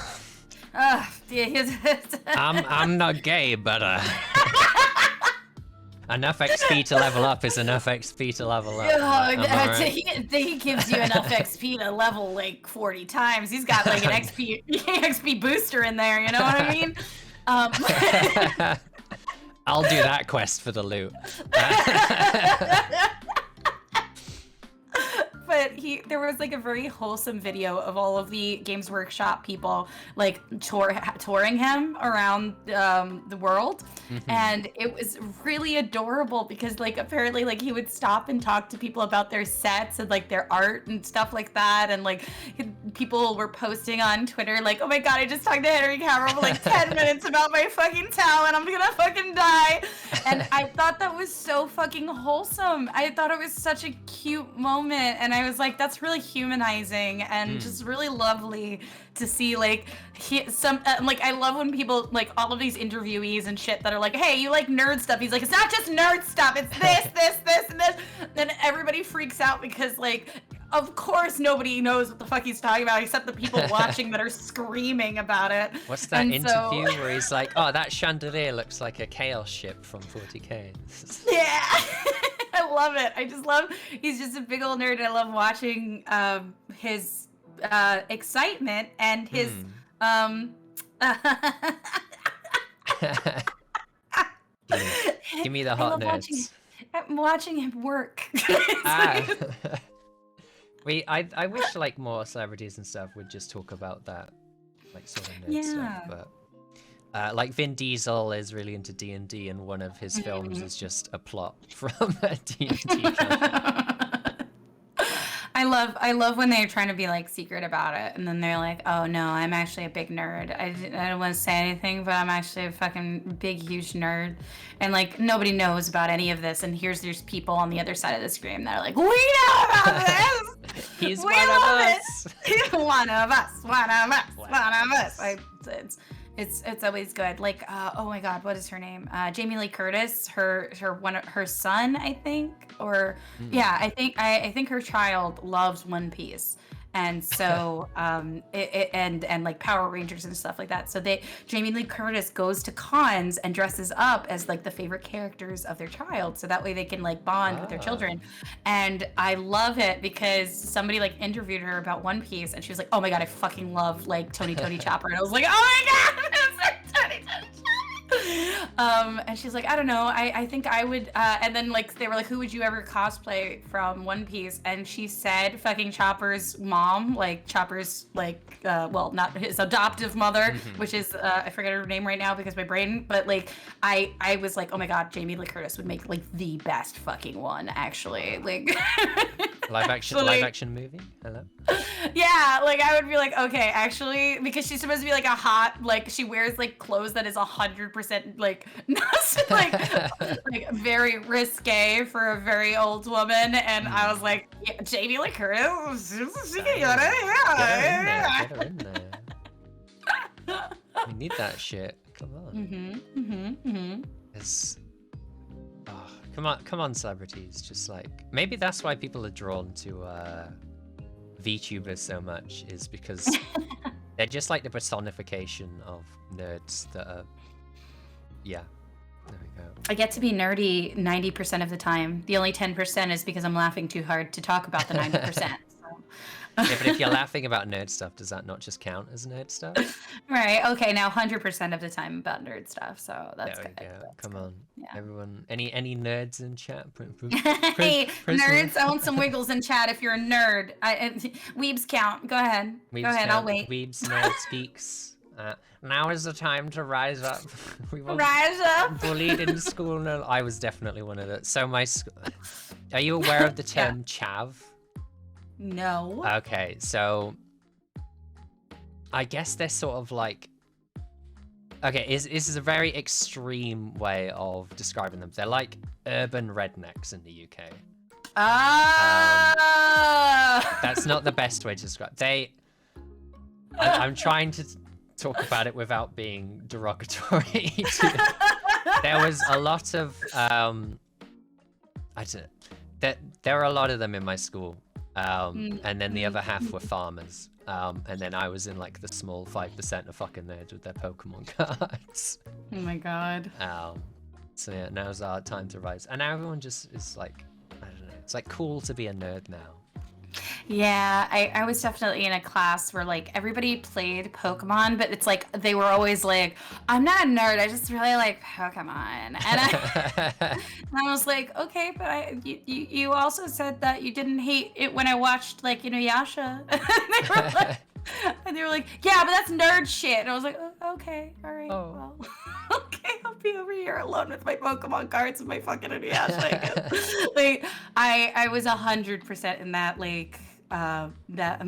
I'm not gay, but enough XP to level up is enough XP to level up. He gives you enough XP to level like 40 times. He's got like an XP booster in there, you know what I mean? I'll do that quest for the loot. But there was like a very wholesome video of all of the Games Workshop people like touring him around the world, and it was really adorable because like apparently like he would stop and talk to people about their sets and like their art and stuff like that, and like people were posting on Twitter like, oh my god, I just talked to Henry Cavill for like 10 minutes about my fucking talent, I'm gonna fucking die. And I thought that was so fucking wholesome. I thought it was such a cute moment, and I was like, that's really humanizing and just really lovely to see. Like like I love when people like all of these interviewees and shit that are like, hey, you like nerd stuff. He's like, it's not just nerd stuff, it's this, this, and this. Then everybody freaks out because like, of course nobody knows what the fuck he's talking about except the people watching that are screaming about it. What's that interview where he's like, oh, that chandelier looks like a chaos ship from 40K. Yeah. I love it. I just love, he's just a big old nerd, and I love watching his excitement and his Give me the hot notes. I'm watching him work. I wish like more celebrities and stuff would just talk about that, like sort of nerd stuff, but like Vin Diesel is really into D&D, and one of his films is just a plot from a D&D campaign. I love when they're trying to be like secret about it, and then they're like, oh no, I'm actually a big nerd. I don't want to say anything, but I'm actually a fucking big, huge nerd. And like nobody knows about any of this, and there's people on the other side of the screen that are like, we know about this! He's one of us! One of us! One of us! One of us! It's always good. Like, oh my god, what is her name? Jamie Lee Curtis, her son, I think, or yeah, I think her child loves One Piece, and so and like Power Rangers and stuff like that. So Jamie Lee Curtis goes to cons and dresses up as like the favorite characters of their child, so that way they can like bond with their children. And I love it because somebody like interviewed her about One Piece, and she was like, oh my god, I fucking love like Tony Chopper, and I was like, oh my god. And she's like, I don't know, I think I would, and then like they were like, who would you ever cosplay from One Piece? And she said fucking Chopper's mom, like Chopper's like well, not his adoptive mother, which is I forget her name right now because my brain, but like I was like, oh my god, Jamie Lee Curtis would make like the best fucking one, actually. Like live action movie? Hello? Yeah, like I would be like, okay, actually, because she's supposed to be like a hot, like she wears like clothes that is 100% like like very risque for a very old woman, and I was like, yeah, Jamie Lee Curtis, Get her in there. We need that shit. Come on. Come on, celebrities. Just like maybe that's why people are drawn to VTubers so much, is because they're just like the personification of nerds that are. Yeah. There we go. I get to be nerdy 90% of the time. The only 10% is because I'm laughing too hard to talk about the 90%. So Yeah, but if you're laughing about nerd stuff, does that not just count as nerd stuff? Right. Okay. Now 100% of the time about nerd stuff. So that's there good. we go. That's Come good. on, Yeah. everyone. Any nerds in chat? Hey, nerds, I want some wiggles in chat if you're a nerd. Weebs count. Go ahead. Weebs Go ahead. count. I'll wait. Weebs nerd speaks. Now is the time to rise up. We were Rise up. bullied in school. No, I was definitely one of those. So my are you aware of the term chav? No. Okay, so I guess they're sort of like, okay, this is a very extreme way of describing them. They're like urban rednecks in the UK. That's not the best way to describe. I'm trying to talk about it without being derogatory. There was a lot of there were a lot of them in my school. And then the other half were farmers. And then I was in like the small 5% of fucking nerds with their Pokemon cards. Oh my god. So yeah, now's our time to rise. And now everyone just is like, I don't know, it's like cool to be a nerd now. Yeah, I was definitely in a class where like everybody played Pokemon, but it's like they were always like, I'm not a nerd, I just really like Pokemon. And I was like, okay, but you also said that you didn't hate it when I watched like Inuyasha. And they were like, yeah, but that's nerd shit. And I was like, oh, okay, all right, well, okay, I'll be over here alone with my Pokemon cards and my fucking Inuyasha. I guess. Like, I was 100% in that, like, that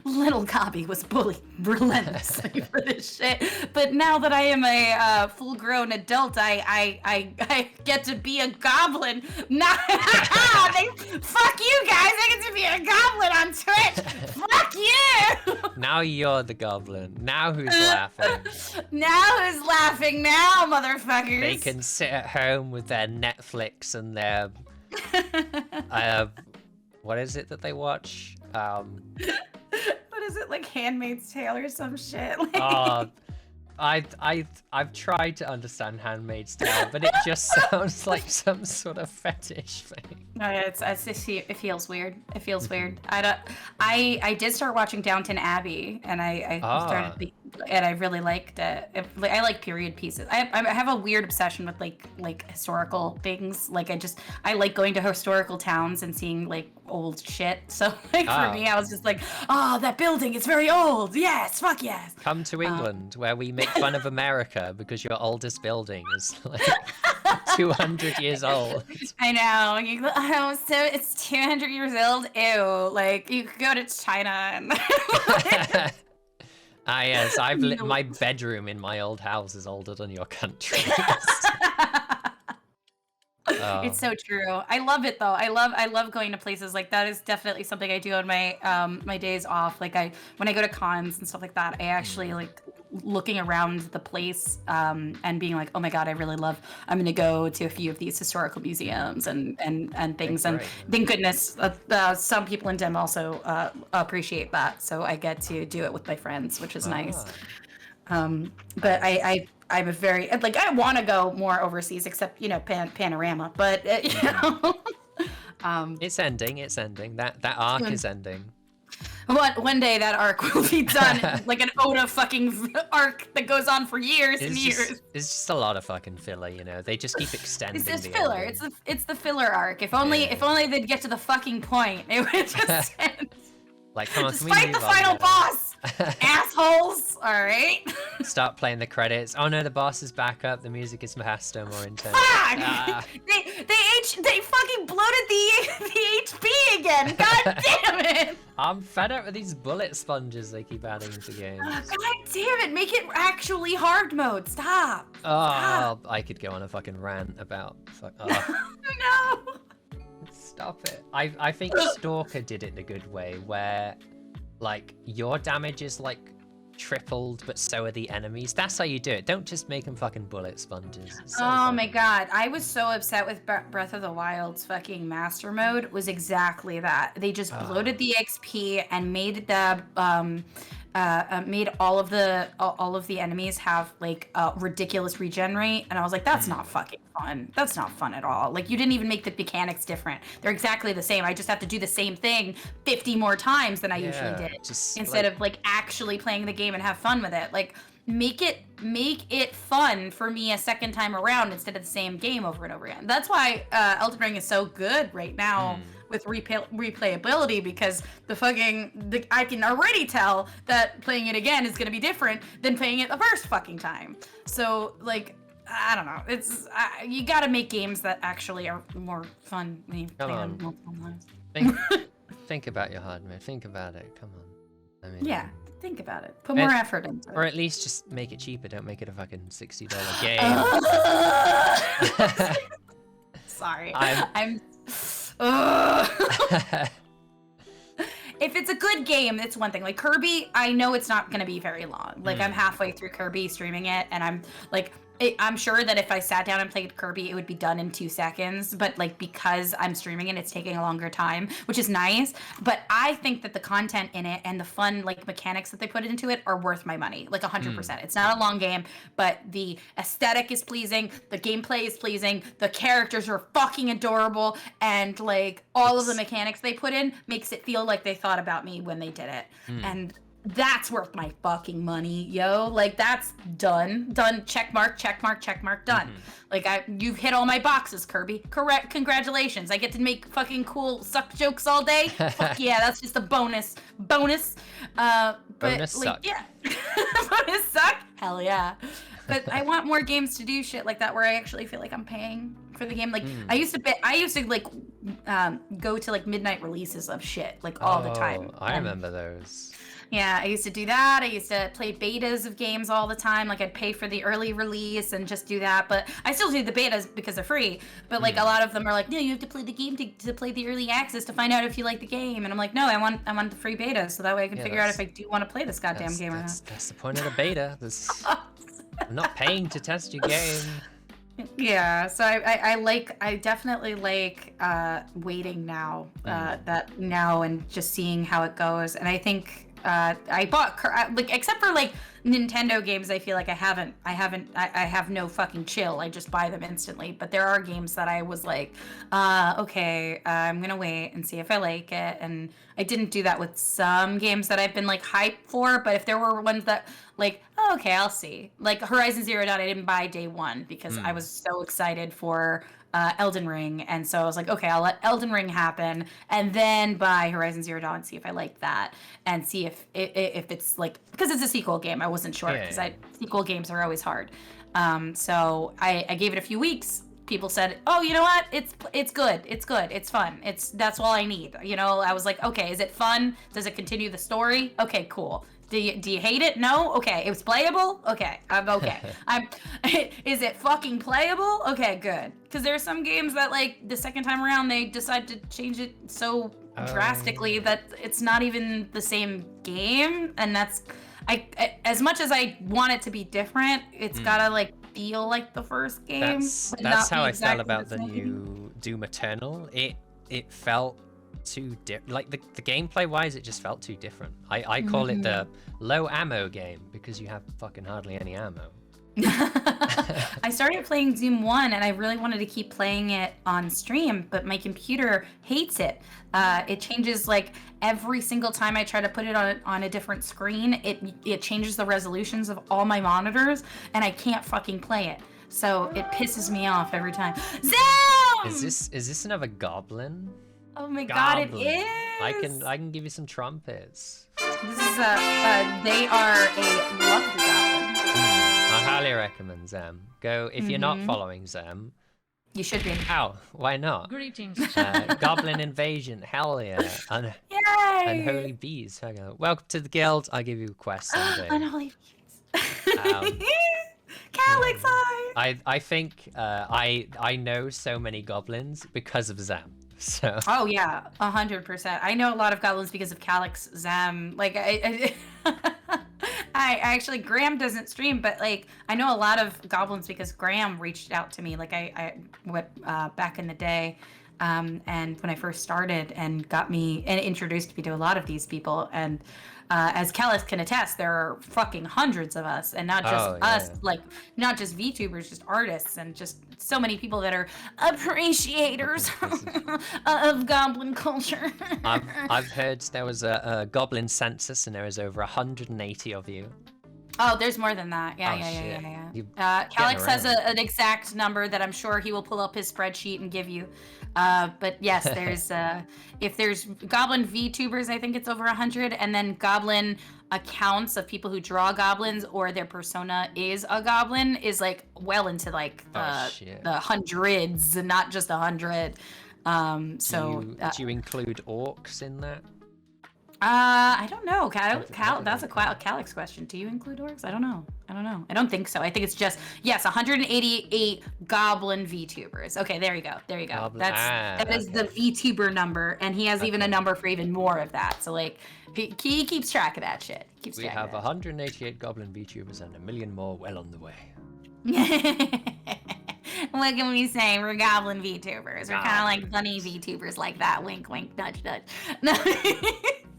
little Gobbie was bullied relentlessly for this shit. But now that I am a full-grown adult, I get to be a goblin. Fuck you guys! I get to be a goblin on Twitch. Fuck you! Now you're the goblin. Now who's laughing? Now who's laughing now, motherfuckers? They can sit at home with their Netflix and their what is it that they watch? What is it, like Handmaid's Tale or some shit? Like... I've tried to understand Handmaid's Tale, but it just sounds like some sort of fetish thing. No, it feels weird. It feels weird. I did start watching Downton Abbey, and I started, and I really liked it. I like period pieces. I have a weird obsession with like historical things. Like I like going to historical towns and seeing like old shit. So like for me, I was just like, oh, that building is very old. Yes, fuck yes. Come to England, where we make fun of America because your oldest building is like 200 years old. I know. So it's 200 years old. Ew. Like you could go to China and. Yes. My bedroom in my old house is older than your country. It's so true. I love it though. I love going to places like that. Is definitely something I do on my my days off. Like when I go to cons and stuff like that, I actually like looking around the place and being like, oh my god, I'm gonna go to a few of these historical museums and things. And thank goodness some people in Dem also appreciate that, so I get to do it with my friends, which is nice. But I'm a very like I want to go more overseas, except Panorama, but it's ending. That arc is ending. One day that arc will be done, like an Oda fucking arc that goes on for years and years. It's just a lot of fucking filler, They just keep extending. It's just filler. Ending. It's the filler arc. If only they'd get to the fucking point, it would just end. Like, come on, just can we fight move the on final now? boss, assholes. All right. Start playing the credits. Oh no, the boss is back up. The music is faster, more intense. Fuck! They fucking bloated the HP again. God damn it! I'm fed up with these bullet sponges they keep adding into games. God damn it! Make it actually hard mode. Stop. Stop. I could go on a fucking rant about. No. Stop it. I think Stalker did it in a good way, where like your damage is like tripled, but so are the enemies. That's how you do it. Don't just make them fucking bullet sponges. My god, I was so upset with Breath of the Wild's fucking master mode. Was exactly that. They just bloated the XP and made the made all of the enemies have like ridiculous regen rate, and I was like, that's not fucking fun. That's not fun at all. Like, you didn't even make the mechanics different. They're exactly the same. I just have to do the same thing 50 more times than I usually did, instead of like actually playing the game and have fun with it. Like, make it fun for me a second time around instead of the same game over and over again. That's why Elden Ring is so good right now with replayability, because I can already tell that playing it again is gonna be different than playing it the first fucking time. So like, I don't know. It's you gotta make games that actually are more fun when you play them multiple times. Think about your hard mode. Think about it. Come on. I mean, yeah. Think about it. Put more effort into it. Or at least just make it cheaper. Don't make it a fucking $60 game. Sorry. If it's a good game, it's one thing. Like Kirby, I know it's not going to be very long. Like I'm halfway through Kirby streaming it, and I'm like, I'm sure that if I sat down and played Kirby, it would be done in 2 seconds. But like, because I'm streaming it, it's taking a longer time, which is nice. But I think that the content in it and the fun like mechanics that they put into it are worth my money, like 100%. It's not a long game, but the aesthetic is pleasing, the gameplay is pleasing, the characters are fucking adorable, and like all of the mechanics they put in makes it feel like they thought about me when they did it. And that's worth my fucking money, yo. Like, that's done. Check mark, done. Like, you've hit all my boxes, Kirby. Correct. Congratulations. I get to make fucking cool suck jokes all day. Fuck yeah, that's just a bonus. Bonus like, suck. Yeah. Bonus suck? Hell yeah. But I want more games to do shit like that where I actually feel like I'm paying for the game. Like I used to like go to like midnight releases of shit like all the time. I remember those. Yeah, I used to do that. I used to play betas of games all the time. Like, I'd pay for the early release and just do that. But I still do the betas because they're free. But, like, a lot of them are like, no, you have to play the game to play the early access to find out if you like the game. And I'm like, no, I want the free beta so that way I can figure out if I do want to play this goddamn game or not. That's the point of the beta. I'm not paying to test your game. Yeah, so I definitely like waiting now, and just seeing how it goes. And I think I bought like, except for like Nintendo games, I feel like I have no fucking chill. I just buy them instantly. But there are games that I was like, okay, I'm gonna wait and see if I like it. And I didn't do that with some games that I've been like hyped for. But if there were ones that like, oh, okay, I'll see. Like Horizon Zero Dawn, I didn't buy day one because I was so excited for Elden Ring, and so I was like, okay, I'll let Elden Ring happen, and then buy Horizon Zero Dawn and see if I like that, and see if it's like, because it's a sequel game. I wasn't sure because sequel games are always hard. So I gave it a few weeks. People said, oh, you know what? It's good. It's good. It's fun. That's all I need. You know, I was like, okay, is it fun? Does it continue the story? Okay, cool. Do you hate it? No? Okay. It was playable? Okay. I'm okay. Is it fucking playable? Okay, good. Because there are some games that, like, the second time around, they decide to change it so drastically that it's not even the same game. And that's, as much as I want it to to be different, it's gotta, like, feel like the first game. That's how I felt about the new Doom Eternal. It felt too like the gameplay wise, it just felt too different. I call it the low ammo game because you have fucking hardly any ammo. I started playing Doom 1 and I really wanted to keep playing it on stream, but my computer hates it. It changes like every single time I try to put it on a different screen. It changes the resolutions of all my monitors and I can't fucking play it. So it pisses me off every time. Zam! Is this another Goblin? Oh my god, it is! I can give you some trumpets. This is they are a lovely goblin. I highly recommend them. Go, if you're not following them. You should be. Ow, why not? Greetings. Goblin Invasion, hell yeah. Yay! Unholy Bees. Welcome to the guild. I'll give you a quest someday. Unholy Bees. Calyx Eye! I think I know so many goblins because of Zam. So. Oh yeah, 100%. I know a lot of goblins because of Calyx, Zam. Like I actually, Graham doesn't stream, but like I know a lot of goblins because Graham reached out to me. Like I went back in the day, and when I first started, and got me and introduced me to a lot of these people. And as Kellis can attest, there are fucking hundreds of us, and not just us, like not just VTubers, just artists, and just so many people that are appreciators of goblin culture. I've heard there was a goblin census, and there was over 180 of you. Oh, there's more than that. Yeah. Calix has an exact number that I'm sure he will pull up his spreadsheet and give you. But yes, there's if there's Goblin VTubers, I think it's over 100, and then Goblin accounts of people who draw goblins or their persona is a goblin is like well into like the hundreds, and not just 100. Do you include orcs in that? I don't know. That's a Calix question. Do you include orcs? I don't know. I don't think so. I think it's just, yes, 188 Goblin VTubers. Okay, there you go. That is the VTuber number, and he has even a number for even more of that. So like, he keeps track of that shit. We have 188 Goblin VTubers and 1 million more well on the way. What can we say? We're Goblin VTubers. We're kind of like bunny VTubers, like that. Wink, wink, nudge, nudge.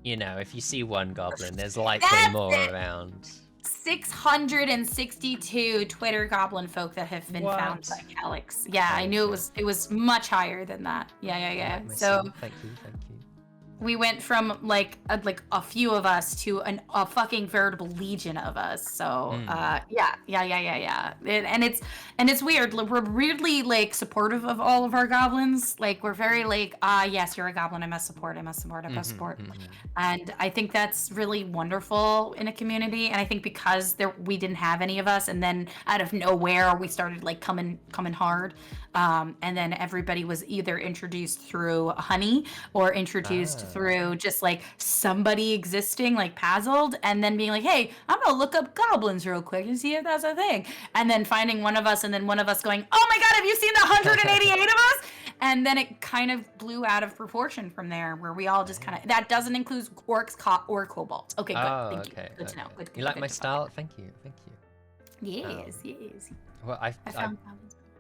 You know, if you see one goblin, there's likely more around. 662 Twitter goblin folk that have been found by Calix. Yeah, I knew it was much higher than that. Yeah. So thank you. We went from like a few of us to a fucking veritable legion of us. So yeah. And it's weird. We're weirdly like supportive of all of our goblins. Like we're very like, yes, you're a goblin. I must support. And I think that's really wonderful in a community. And I think because we didn't have any of us, and then out of nowhere we started like coming hard. And then everybody was either introduced through Honey or introduced through just like somebody existing like Pazzled, and then being like, hey, I'm gonna look up goblins real quick and see if that's a thing. And then finding one of us, and then one of us going, oh my god, have you seen the 188 of us? And then it kind of blew out of proportion from there, where we all just kind of, that doesn't include orcs, or kobolds. Okay, good. Thank you. Good to know. Good, you like my style? Thank you. Yes. Well, I found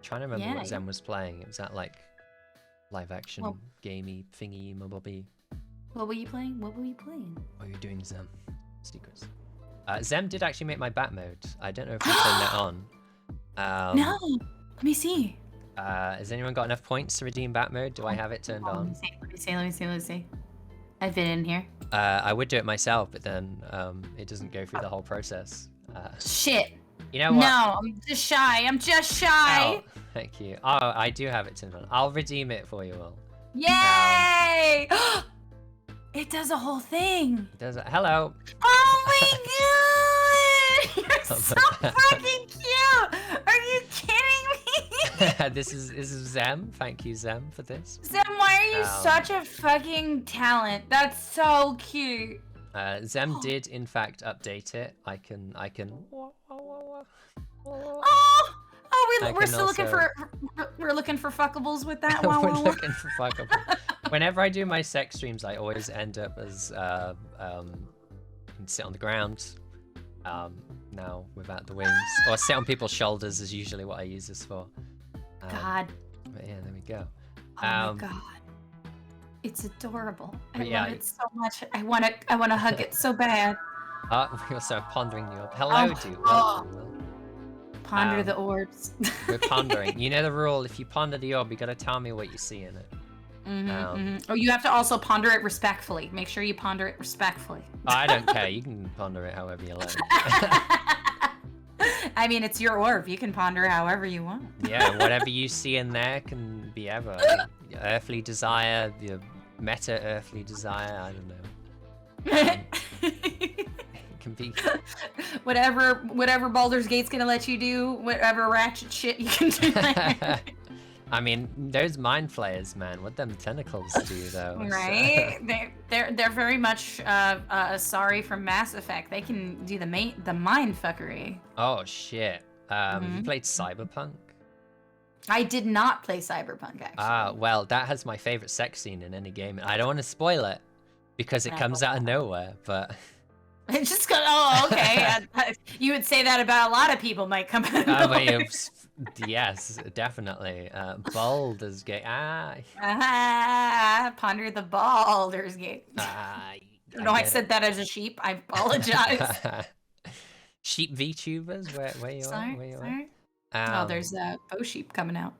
trying to remember what Zem was playing. It was that like live action gamey thingy mobobby. What were you playing? Oh, you're doing Zem. Secrets. Zem did actually make my bat mode. I don't know if you turned that on. No. Let me see. Has anyone got enough points to redeem bat mode? Do I have it turned on? Let me see. I've been in here. I would do it myself, but then it doesn't go through the whole process. Shit. You know what? No, I'm just shy. Oh, thank you. Oh, I do have it turned on. I'll redeem it for you all. Yay! It does a whole thing. It does. Hello. Oh my god! You're so fucking cute. Are you kidding me? This is Zem. Thank you, Zem, for this. Zem, why are you such a fucking talent? That's so cute. Zem did in fact update it. I can. We're looking for fuckables with that. We're looking for fuckables. Whenever I do my sex streams, I always end up as sit on the ground. Now without the wings, or sit on people's shoulders is usually what I use this for. God. But yeah, there we go. Oh my god. It's adorable. I love it so much. I wanna hug it so bad. We also are pondering the orb. Hello, dude. Ponder the orbs. We're pondering. You know the rule. If you ponder the orb, you gotta tell me what you see in it. Or you have to also ponder it respectfully. Make sure you ponder it respectfully. I don't care. You can ponder it however you like. I mean, it's your orb. You can ponder however you want. Yeah, whatever you see in there can be ever. Your earthly desire, your meta-earthly desire, I don't know. It can be... Whatever Baldur's Gate's gonna let you do, whatever ratchet shit you can do. I mean, those mind flayers, man. What them tentacles do, though. Right? So. They're very much sorry from Mass Effect. They can do the mind fuckery. Oh shit! You played Cyberpunk? I did not play Cyberpunk, actually. Well, that has my favorite sex scene in any game. I don't want to spoil it because it comes out of nowhere, but. It's just okay. You would say that about a lot of people might come out of nowhere. Yes, definitely. Baldur's Gate. Ponder the Baldur's Gate. No, I said that as a sheep. I apologize. Sheep VTubers? Where you at? Where you at? Oh, there's a Bo Sheep coming out.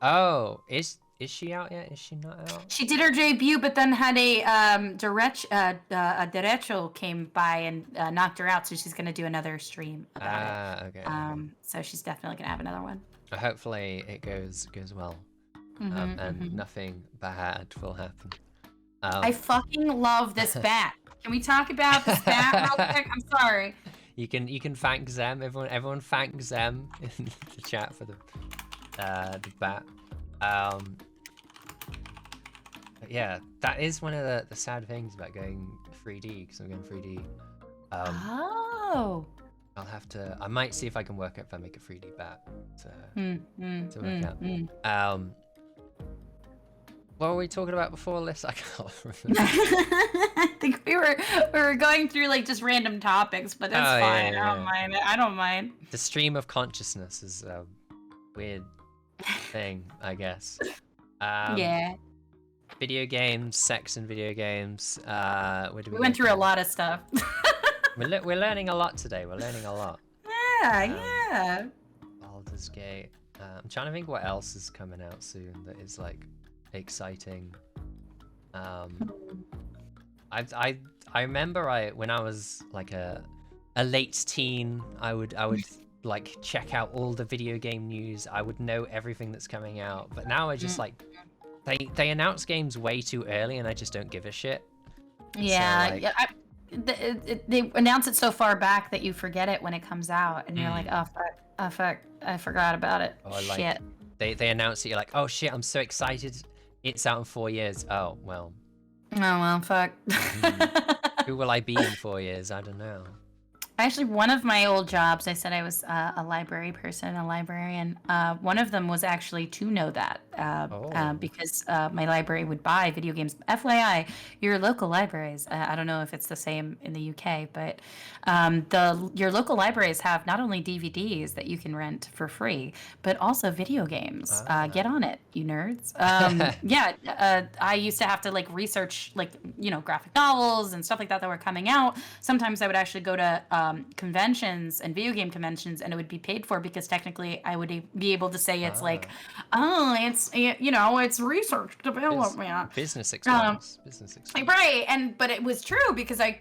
Oh, is she out yet? Is she not out? She did her debut, but then had a derecho came by and knocked her out, so she's gonna do another stream about it. Okay. So she's definitely gonna have another one. Hopefully it goes well, and nothing bad will happen. I fucking love this bat. Can we talk about this bat real quick? I'm sorry. You can thank Zem. Everyone thank Zem in the chat for the bat. But yeah, that is one of the sad things about going 3D, because I'm going 3D. Oh. I might see if I can work out if I make a 3D bat to work out. What were we talking about before this? I can't remember. I think we were going through like just random topics, but that's fine. Yeah. I don't mind it. I don't mind. The stream of consciousness is a weird thing, I guess. Yeah. Video games, sex in video games. We went through a lot of stuff. We're learning a lot today. We're learning a lot. Yeah. Baldur's Gate. I'm trying to think what else is coming out soon that is like exciting. I remember when I was like a late teen, I would like check out all the video game news. I would know everything that's coming out. But now I just like they announce games way too early, and I just don't give a shit. Yeah, so, like, they announce it so far back that you forget it when it comes out, and you're like, oh fuck, I forgot about it. Shit. They announce it, you're like, oh shit, I'm so excited. It's out in 4 years. Oh well. Oh well, fuck. Who will I be in 4 years? I don't know. Actually, one of my old jobs, I said I was a library person, a librarian. One of them was actually to know that because my library would buy video games. FYI, your local libraries, I don't know if it's the same in the UK, but your local libraries have not only DVDs that you can rent for free, but also video games. Get on it, you nerds. I used to have to like research like, graphic novels and stuff like that were coming out. Sometimes I would actually go to conventions and video game conventions, and it would be paid for because technically I would be able to say it's like, it's research development, business experience, right? But it was true because I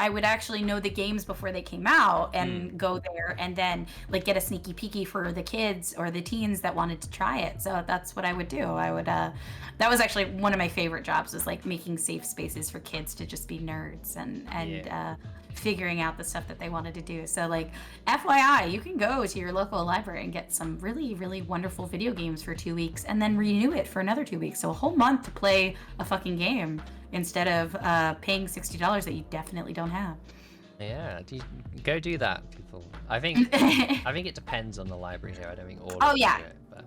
would actually know the games before they came out and go there and then like get a sneaky peeky for the kids or the teens that wanted to try it. So that's what I would do. That was actually one of my favorite jobs, was like making safe spaces for kids to just be nerds and figuring out the stuff that they wanted to do. So like, FYI, you can go to your local library and get some really, really wonderful video games for 2 weeks and then renew it for another 2 weeks. So a whole month to play a fucking game instead of paying $60 that you definitely don't have. Yeah, go do that, people. I think it depends on the library here. I don't think all of them do it, but...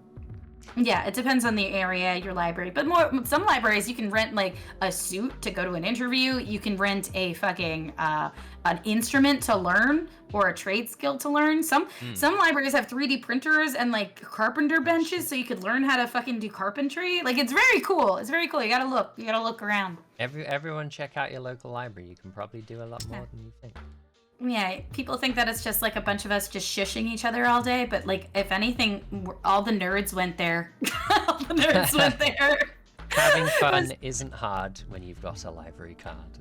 Yeah, it depends on the area, your library. But some libraries, you can rent like a suit to go to an interview. You can rent a fucking an instrument to learn or a trade skill to learn. Some libraries have 3D printers and like carpenter benches, so you could learn how to fucking do carpentry. Like, it's very cool. It's very cool. You gotta look around. Everyone check out your local library. You can probably do a lot more than you think. Yeah, people think that it's just like a bunch of us just shushing each other all day, but like, if anything, all the nerds went there. All the nerds went there. Having fun isn't hard when you've got a library card.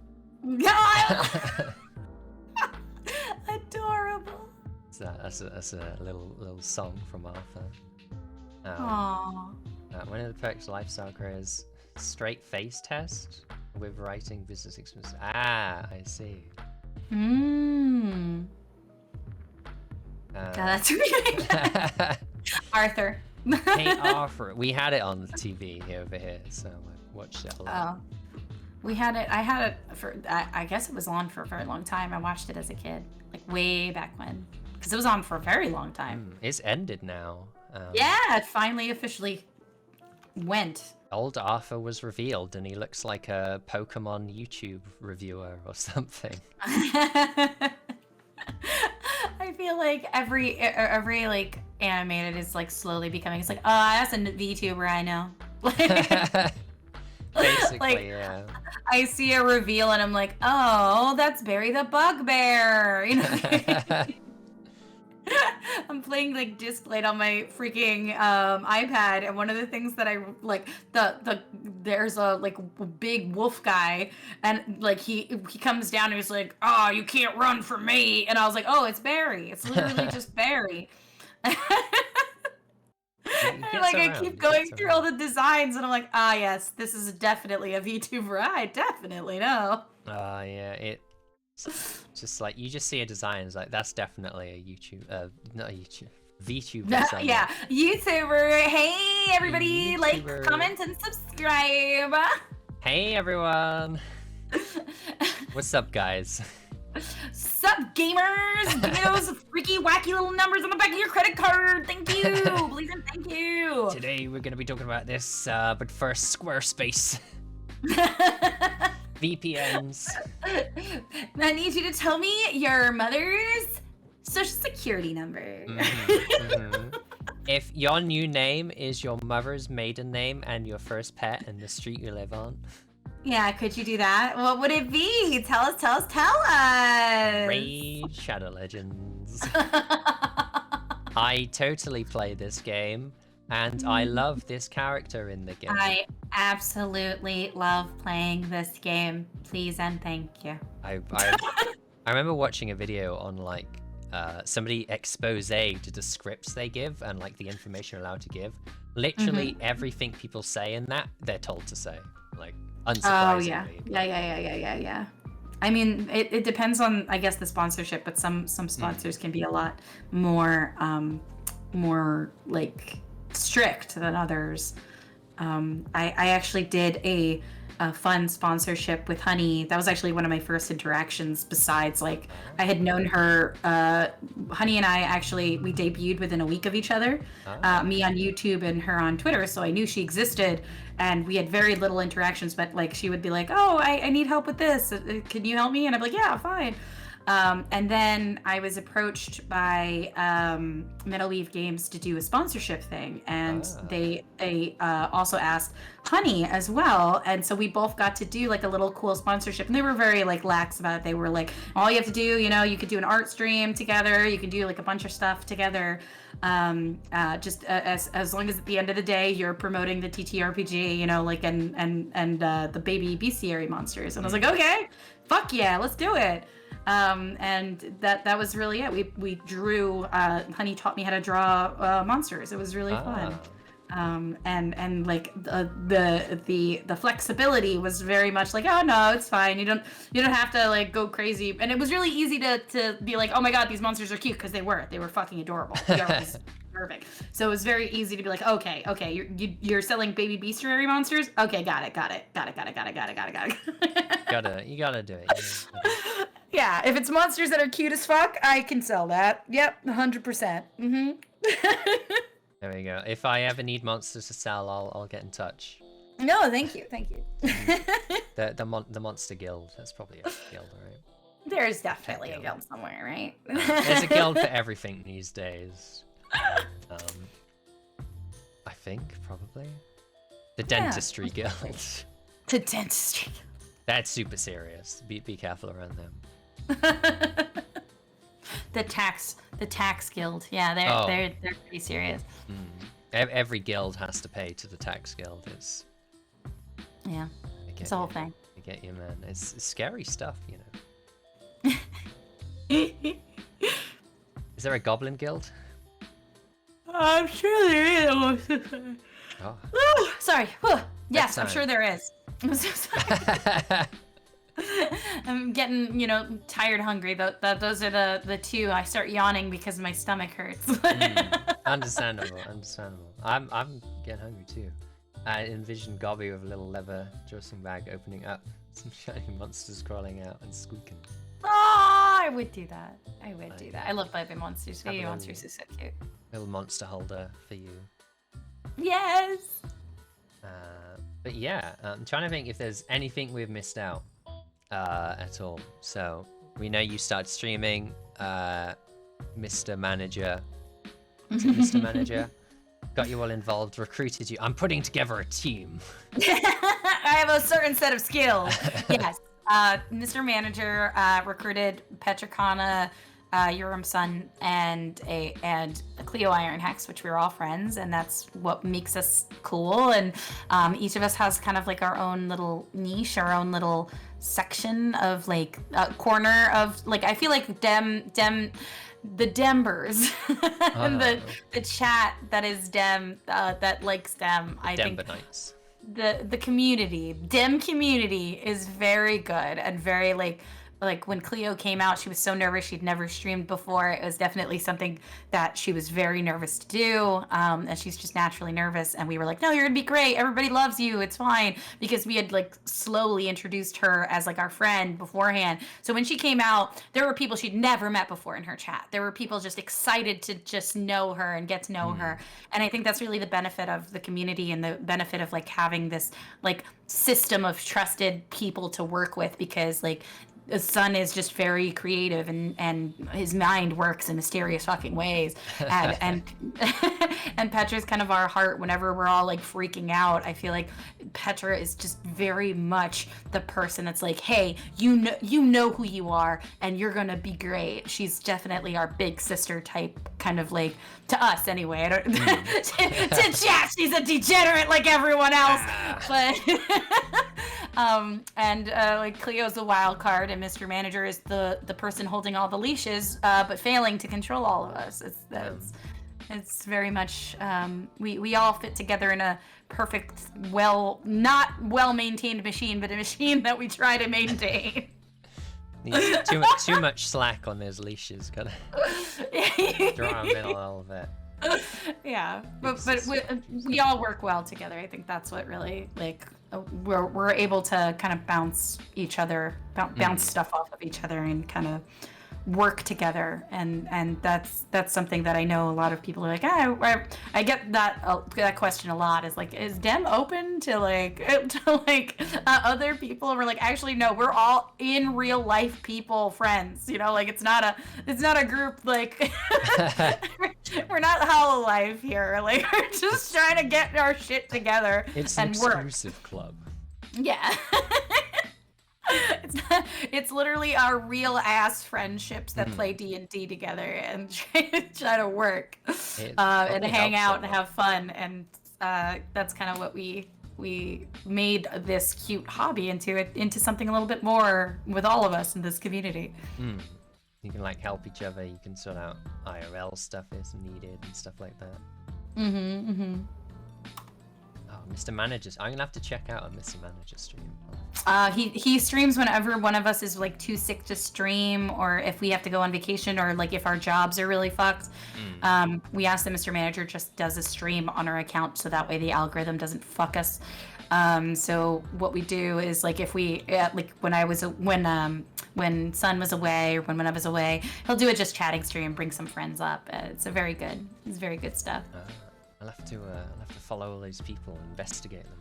God! Adorable. That's a little song from Arthur. Aww. One of the perks lifestyle careers, straight face test with writing business experience. I see. God, that's really Arthur. Hey, Arthur. We had it on the TV over here, so I watched it a lot. I had it for, I guess it was on for a very long time. I watched it as a kid, like way back when, because it was on for a very long time. It's ended now. Yeah, it finally officially went. Old Arthur was revealed, and he looks like a Pokemon YouTube reviewer or something. I feel like every like animated is like slowly becoming. It's like, oh, that's a VTuber I know. Basically, like, yeah. I see a reveal and I'm like, oh, that's Barry the Bugbear. You know. I'm playing like Discblade on my freaking iPad, and one of the things that I like there's a like big wolf guy, and like he comes down and he's like, oh, you can't run from me, and I was like, oh, it's Barry. It's literally just Barry. Like I keep going through all the designs, and I'm like, ah, yes, this is definitely a VTuber. I definitely know. Yeah, it's just like you just see a design, it's like that's definitely a YouTube, not a YouTube, VTuber. Yeah, YouTuber. Hey, everybody, YouTuber. like, comment, and subscribe. Hey, everyone. What's up, guys? Sup, gamers? Give me those freaky, wacky little numbers on the back of your credit card. Thank you. Please and thank you. Today we're gonna be talking about this, but first, Squarespace. VPNs. I need you to tell me your mother's social security number. If your new name is your mother's maiden name and your first pet and the street you live on. Yeah, could you do that? What would it be? Tell us. Raid Shadow Legends. I totally play this game, and I love this character in the game. I absolutely love playing this game. Please and thank you. I remember watching a video on like somebody expose to the scripts they give and like the information you're allowed to give. Literally everything people say in that, they're told to say. Like, unsurprisingly. Oh yeah. I mean, it depends on, I guess, the sponsorship, but some sponsors can be a lot more like strict than others. I actually did a fun sponsorship with Honey. That was actually one of my first interactions. Besides, like, I had known her. Honey and I actually, we debuted within a week of each other. Me on YouTube and her on Twitter, so I knew she existed. And we had very little interactions, but like she would be like, "Oh, I need help with this. Can you help me?" And I'd be like, "Yeah, fine." And then I was approached by Metal Weave Games to do a sponsorship thing, and they also asked Honey as well, and so we both got to do like a little cool sponsorship, and they were very like lax about it. They were like, all you have to do, you could do an art stream together, you can do like a bunch of stuff together, just as long as at the end of the day you're promoting the TTRPG, like and the baby bestiary monsters. And I was like, okay, fuck yeah, let's do it. And that was really it. We drew. Honey taught me how to draw monsters. It was really fun. And like the flexibility was very much like, oh no, it's fine. You don't have to like go crazy. And it was really easy to be like, oh my god, these monsters are cute, because they were fucking adorable. The art was perfect. So it was very easy to be like, okay, you're selling baby bestiary monsters. Okay, got it. You gotta do it. Yeah, if it's monsters that are cute as fuck, I can sell that. Yep, 100%. There we go. If I ever need monsters to sell, I'll get in touch. No, thank you. The Monster Guild. That's probably a guild, right? There's definitely a guild somewhere, right? There's a guild for everything these days. I think probably the Dentistry Guild. The Dentistry. That's super serious. Be careful around them. The tax guild. Yeah, they're pretty serious. Every guild has to pay to the tax guild. It's a whole thing. I get you, man. It's scary stuff, Is there a goblin guild? I'm sure there is. Oh, sorry. Yes, I'm sure there is. I'm so sorry. I'm getting, tired, hungry. Those are the two. I start yawning because my stomach hurts. Understandable. I'm getting hungry too. I envision Gobbie with a little leather dressing bag opening up, some shiny monsters crawling out and squeaking. Oh, I would do that. I love baby monsters. Baby monsters are so cute. Little monster holder for you. Yes. But yeah, I'm trying to think if there's anything we've missed out at all. So we know you started streaming. Mr. Manager. Is it Mr. Manager? Got you all involved, recruited you. I'm putting together a team. I have a certain set of skills. Yes. Mr. Manager recruited Petricana, Urim's son, and Cleo Ironhex, which we're all friends, and that's what makes us cool. And each of us has kind of like our own little niche, our own little section of like a corner of like, I feel like the Dembers and the chat that is Dem that likes Dem. I think Dembonites. The community, Dem community is very good and very like when Cleo came out, she was so nervous. She'd never streamed before. It was definitely something that she was very nervous to do. And she's just naturally nervous. And we were like, no, you're gonna be great. Everybody loves you. It's fine. Because we had like slowly introduced her as like our friend beforehand. So when she came out, there were people she'd never met before in her chat. There were people just excited to just know her and get to know her. And I think that's really the benefit of the community and the benefit of like having this like system of trusted people to work with, because like the son is just very creative and his mind works in mysterious fucking ways. And Petra's kind of our heart whenever we're all like freaking out. I feel like Petra is just very much the person that's like, hey, you know who you are and you're gonna be great. She's definitely our big sister type, kind of like, to us anyway. I don't to chat, she's a degenerate like everyone else. But like Cleo's the wild card, and Mr. Manager is the person holding all the leashes, but failing to control all of us. It's very much we all fit together in a perfect, not well maintained machine, but a machine that we try to maintain. Too much slack on those leashes, kind of draw them in a little bit. Yeah, but we all work well together. I think that's what really like we're able to kind of bounce each other, bounce stuff off of each other, and kind of work together. And that's something that I know a lot of people are like, I get that question a lot, is like, is Dem open to other people? And we're like, actually no, we're all in real life people, friends, you know, like it's not a group, like we're not Hololive here, like we're just trying to get our shit together. It's and an work. exclusive club. Yeah. It's literally our real ass friendships that play D&D together and try to work and hang out and have fun, and that's kind of what we made this cute hobby into something a little bit more with all of us in this community. You can like help each other. You can sort out IRL stuff if needed and stuff like that. Oh, Mr. Manager's. I'm gonna have to check out a Mr. Manager stream. He streams whenever one of us is like too sick to stream, or if we have to go on vacation, or like if our jobs are really fucked. We ask the Mr. Manager just does a stream on our account, so that way the algorithm doesn't fuck us. So what we do is like if we like when Sun was away, or when I was away, he'll do a just chatting stream, bring some friends up. It's very good stuff. I'll have to follow all these people, investigate them,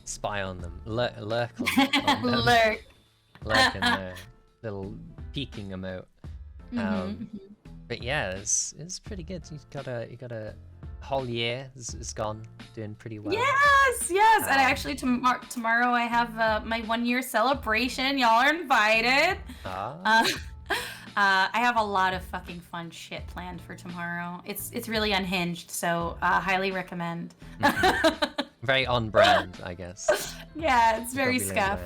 spy on them, lurk on them. lurk in there, little peeking them out. But yeah, it's pretty good. You got a whole year is gone, doing pretty well. Yes. And actually tomorrow I have my 1 year celebration. Y'all are invited. I have a lot of fucking fun shit planned for tomorrow. It's really unhinged, so highly recommend. Very on brand, I guess. Yeah, it's very scuff.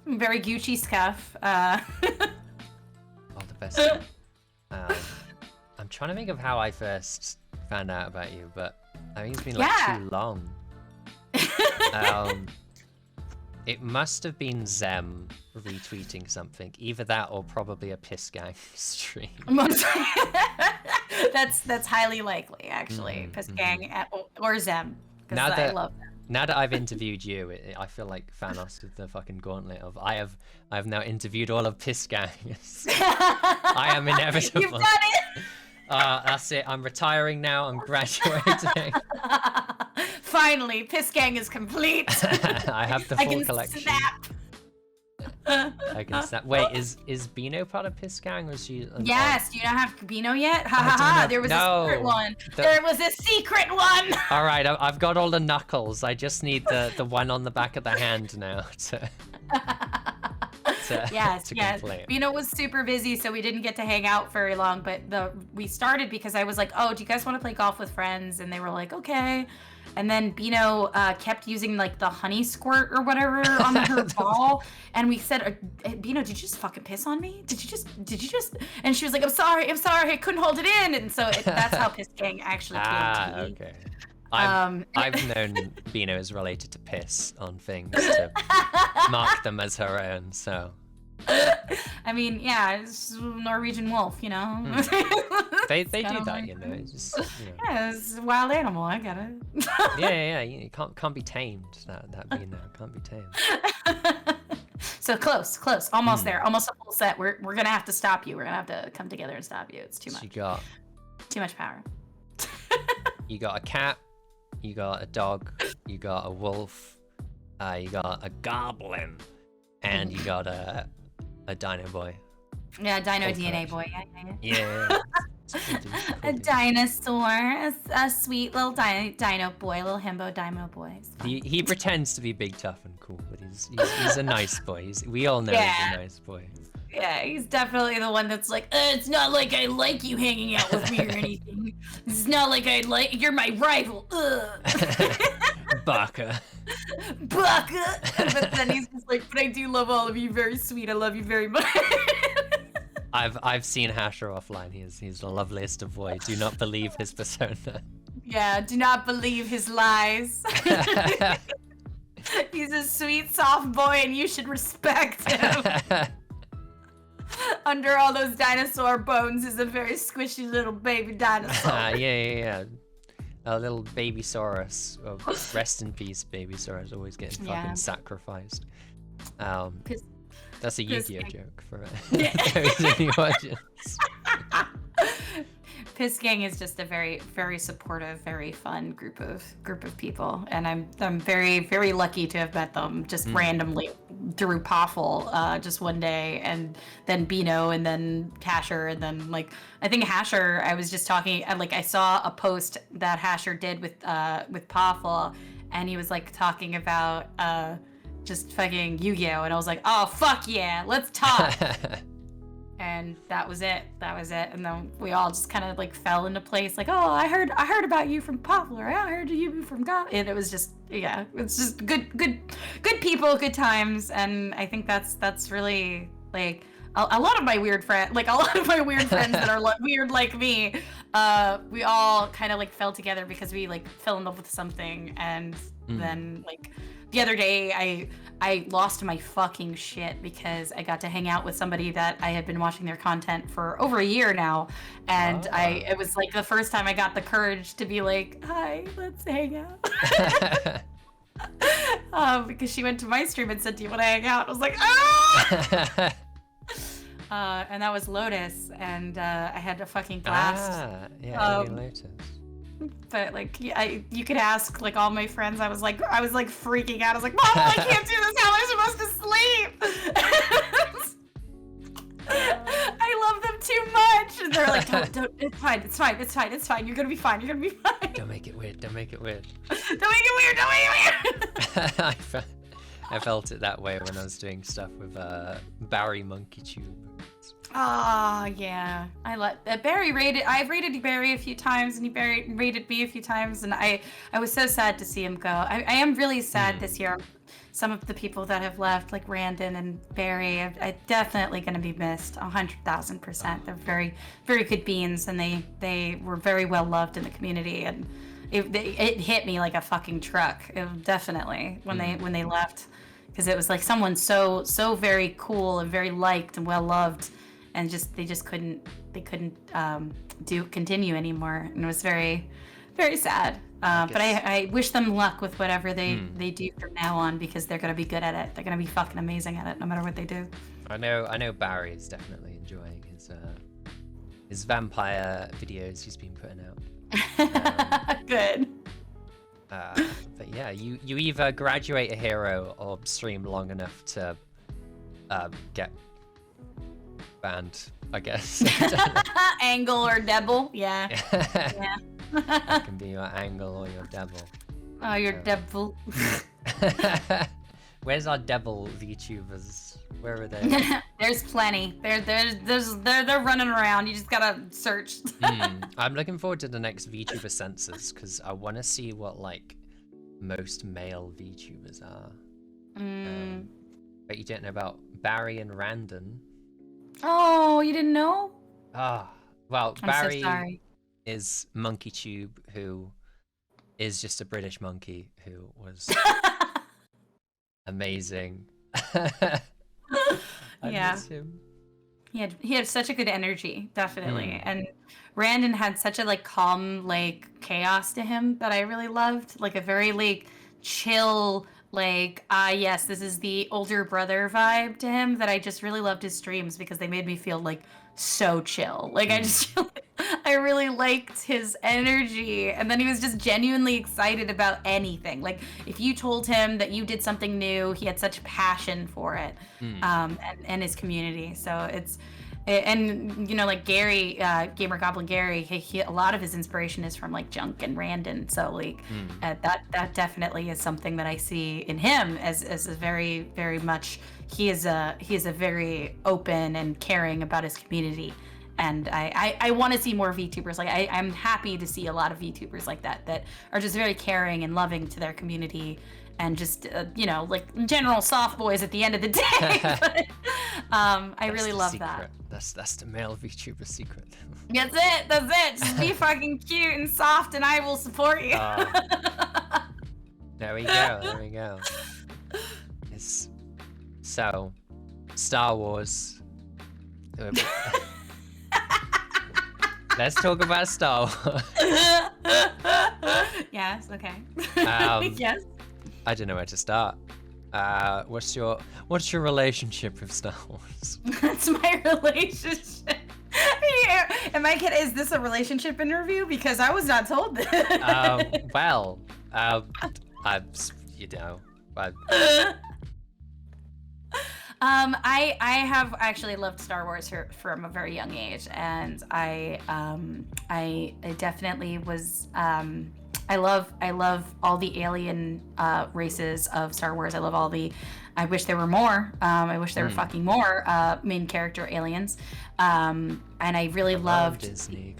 Very Gucci scuff. All the best. I'm trying to think of how I first found out about you, but I think it's been like too long. It must have been Zem retweeting something. Either that or probably a Piss Gang stream. That's highly likely, actually. Piss Gang or Zem. I love them. Now that I've interviewed you, I feel like Thanos with the fucking gauntlet of I have now interviewed all of Piss Gangs. I am inevitable. You've done it! That's it. I'm retiring now. I'm graduating. Finally, Piss Gang is complete. I have the full collection. Snap. I can snap. Wait, is Beano part of Piss Gang, or is she? Yes. Do you not have Beano yet? Ha ha ha! There was a secret one. There was a secret one. All right, I've got all the knuckles. I just need the one on the back of the hand now to. Yes. Complete. Beano was super busy, so we didn't get to hang out very long. But we started because I was like, "Oh, do you guys want to play golf with friends?" And they were like, "Okay." And then Beano kept using like the honey squirt or whatever on her ball, and we said, "Beano, did you just fucking piss on me? Did you just?" And she was like, "I'm sorry, I couldn't hold it in." And so that's how Piss Gang actually came to be. Okay. I've known Beano is related to piss on things to mark them as her own. So. I mean, yeah, it's Norwegian wolf, you know. They do that, you know. It's just, Yeah, it's a wild animal. I get it. yeah. You can't be tamed. That Beano can't be tamed. So close, almost there, almost a full set. We're gonna have to stop you. We're gonna have to come together and stop you. It's too much. You got too much power. You got a cat. You got a dog. You got a wolf. You got a goblin, and you got a Dino boy. Yeah, Dino DNA boy. Yeah. A dinosaur, a sweet little dino boy, little himbo dino boy. He pretends to be big, tough, and cool, but he's a nice boy. We all know he's a nice boy. Yeah, he's definitely the one that's like, it's not like I like you hanging out with me or anything. It's not like you're my rival. Baka. But then he's just like, but I do love all of you. Very sweet. I love you very much. I've seen Hasher offline. He's the loveliest of boys. Do not believe his persona. Yeah, do not believe his lies. He's a sweet, soft boy, and you should respect him. Under all those dinosaur bones is a very squishy little baby dinosaur. Yeah. A little babysaurus. Oh, rest in peace, babysaurus. Always getting fucking sacrificed. That's a Yu-Gi-Oh joke for those in the audience. Piss Gang is just a very, very supportive, very fun group of people, and I'm very, very lucky to have met them just randomly through Poffle just one day, and then Beano, and then Hasher, and then I think Hasher. I was just talking, I saw a post that Hasher did with Poffle, and he was talking about just fucking Yu-Gi-Oh, and I was like, oh fuck yeah, let's talk. And that was it. And then we all just kind of fell into place. Oh, I heard about you from Poplar. I heard you from God. And it was just, it's just good people, good times. And I think that's really a lot of my weird friends, that are weird like me. We all kind of fell together because we fell in love with something. And then the other day I lost my fucking shit because I got to hang out with somebody that I had been watching their content for over a year now, and it was the first time I got the courage to be like, hi, let's hang out. Because she went to my stream and said, do you want to hang out? I was like, ah! And that was Lotus, and I had a fucking blast. Lotus. But you could ask all my friends. I was freaking out. I was like, Mom, I can't do this. How am I supposed to sleep? I love them too much. And they're like, don't. It's fine. You're gonna be fine. Don't make it weird. Don't make it weird. I felt it that way when I was doing stuff with Barry MonkeyTube. Oh yeah, Barry rated. I've rated Barry a few times, and he rated me a few times, and I was so sad to see him go. I am really sad this year. Some of the people that have left, like Randon and Barry, are definitely going to be missed 100,000%. They're very, very good beans, and they were very well loved in the community, and it hit me like a fucking truck. Definitely when they left, because it was someone so very cool and very liked and well loved. And they couldn't continue anymore, and it was very, very sad. But I wish them luck with whatever they do from now on, because they're gonna be good at it. They're gonna be fucking amazing at it, no matter what they do. I know Barry is definitely enjoying his vampire videos he's been putting out. Good. But yeah, you either graduate a hero or stream long enough to get banned, I guess. Angle or devil, yeah. Yeah. It can be your angle or your devil. Oh, your devil. Where's our devil VTubers? Where are they? There's plenty. They're running around. You just gotta search. I'm looking forward to the next VTuber census because I want to see what like most male VTubers are. But you didn't know about Barry and Randon. Oh, you didn't know? Well, I'm Barry so sorry. is MonkeyTube, who is just a British monkey who was amazing. I miss him. He had such a good energy, definitely. And Randon had such a like calm like chaos to him that I really loved. Like a very like chill, like yes, this is the older brother vibe to him that I just really loved his streams because they made me feel like so chill. Like I really liked his energy, and then he was just genuinely excited about anything. Like if you told him that you did something new, he had such passion for it, and his community. So and you know, like Gary, Gamer Goblin Gary, he a lot of his inspiration is from like Junk and Randon. So like that definitely is something that I see in him as a very, very much. He is a very open and caring about his community, and I want to see more VTubers. Like I'm happy to see a lot of VTubers like that are just very caring and loving to their community, and just you know, like general soft boys at the end of the day. But, I really love that. That's the male VTuber secret. That's it. Just be fucking cute and soft, and I will support you. There we go. So, Star Wars. Let's talk about Star Wars. Yes, okay. Yes. I don't know where to start. What's your relationship with Star Wars? That's my relationship. Yeah. Am I kidding? Is this a relationship interview? Because I was not told this. Well, I have actually loved Star Wars from a very young age, and I definitely was. I love all the alien races of Star Wars. I love all the. I wish there were more. I wish there were fucking more main character aliens. And I really loved Disney.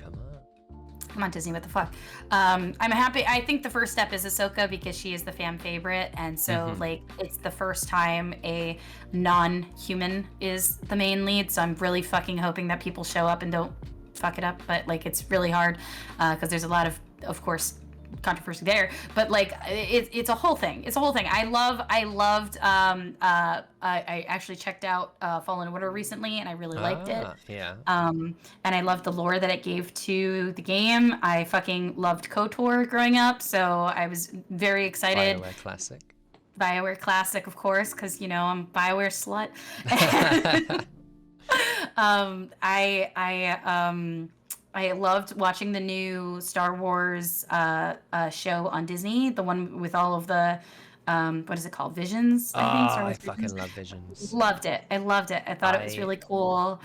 Come on, Disney, what the fuck? I'm happy. I think the first step is Ahsoka because she is the fan favorite, and so like it's the first time a non-human is the main lead. So I'm really fucking hoping that people show up and don't fuck it up. But like it's really hard because there's a lot of course, controversy there. But like it's a whole thing. I loved. I actually checked out Fallen Order recently, and I really liked it. Yeah. And I loved the lore that it gave to the game. I fucking loved KOTOR growing up, so I was very excited. BioWare Classic, of course, because you know I'm a BioWare slut. I loved watching the new Star Wars show on Disney, the one with all of the what is it called? Visions, I think. I fucking love Visions. Loved it. I thought it was really cool.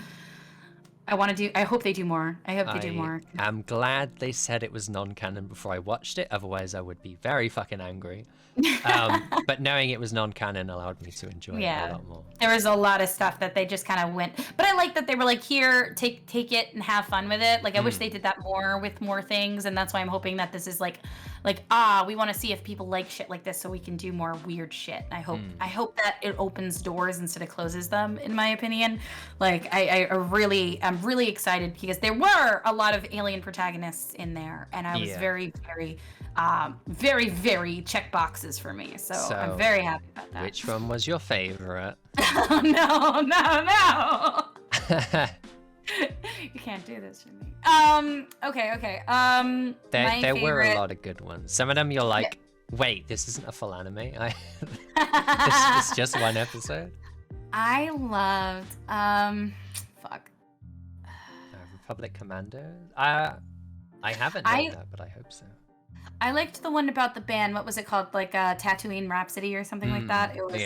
I hope they do more. They do more. I'm glad they said it was non-canon before I watched it. Otherwise, I would be very fucking angry. But knowing it was non-canon allowed me to enjoy it a lot more. There was a lot of stuff that they just kind of went. But I like that they were like, here, take it and have fun with it. Like, I wish they did that more with more things. And that's why I'm hoping that this is like, we want to see if people like shit like this so we can do more weird shit. I hope that it opens doors instead of closes them, in my opinion. Like, I'm really excited because there were a lot of alien protagonists in there. And I was very, very, very check boxes for me. So I'm very happy about that. Which one was your favorite? Oh, no. You can't do this for me. Okay. There were a lot of good ones. Some of them you're like, wait, this isn't a full anime. This is just one episode. I loved Republic Commando. I haven't heard that, but I hope so. I liked the one about the band. What was it called? Like Tatooine Rhapsody or something like that. It was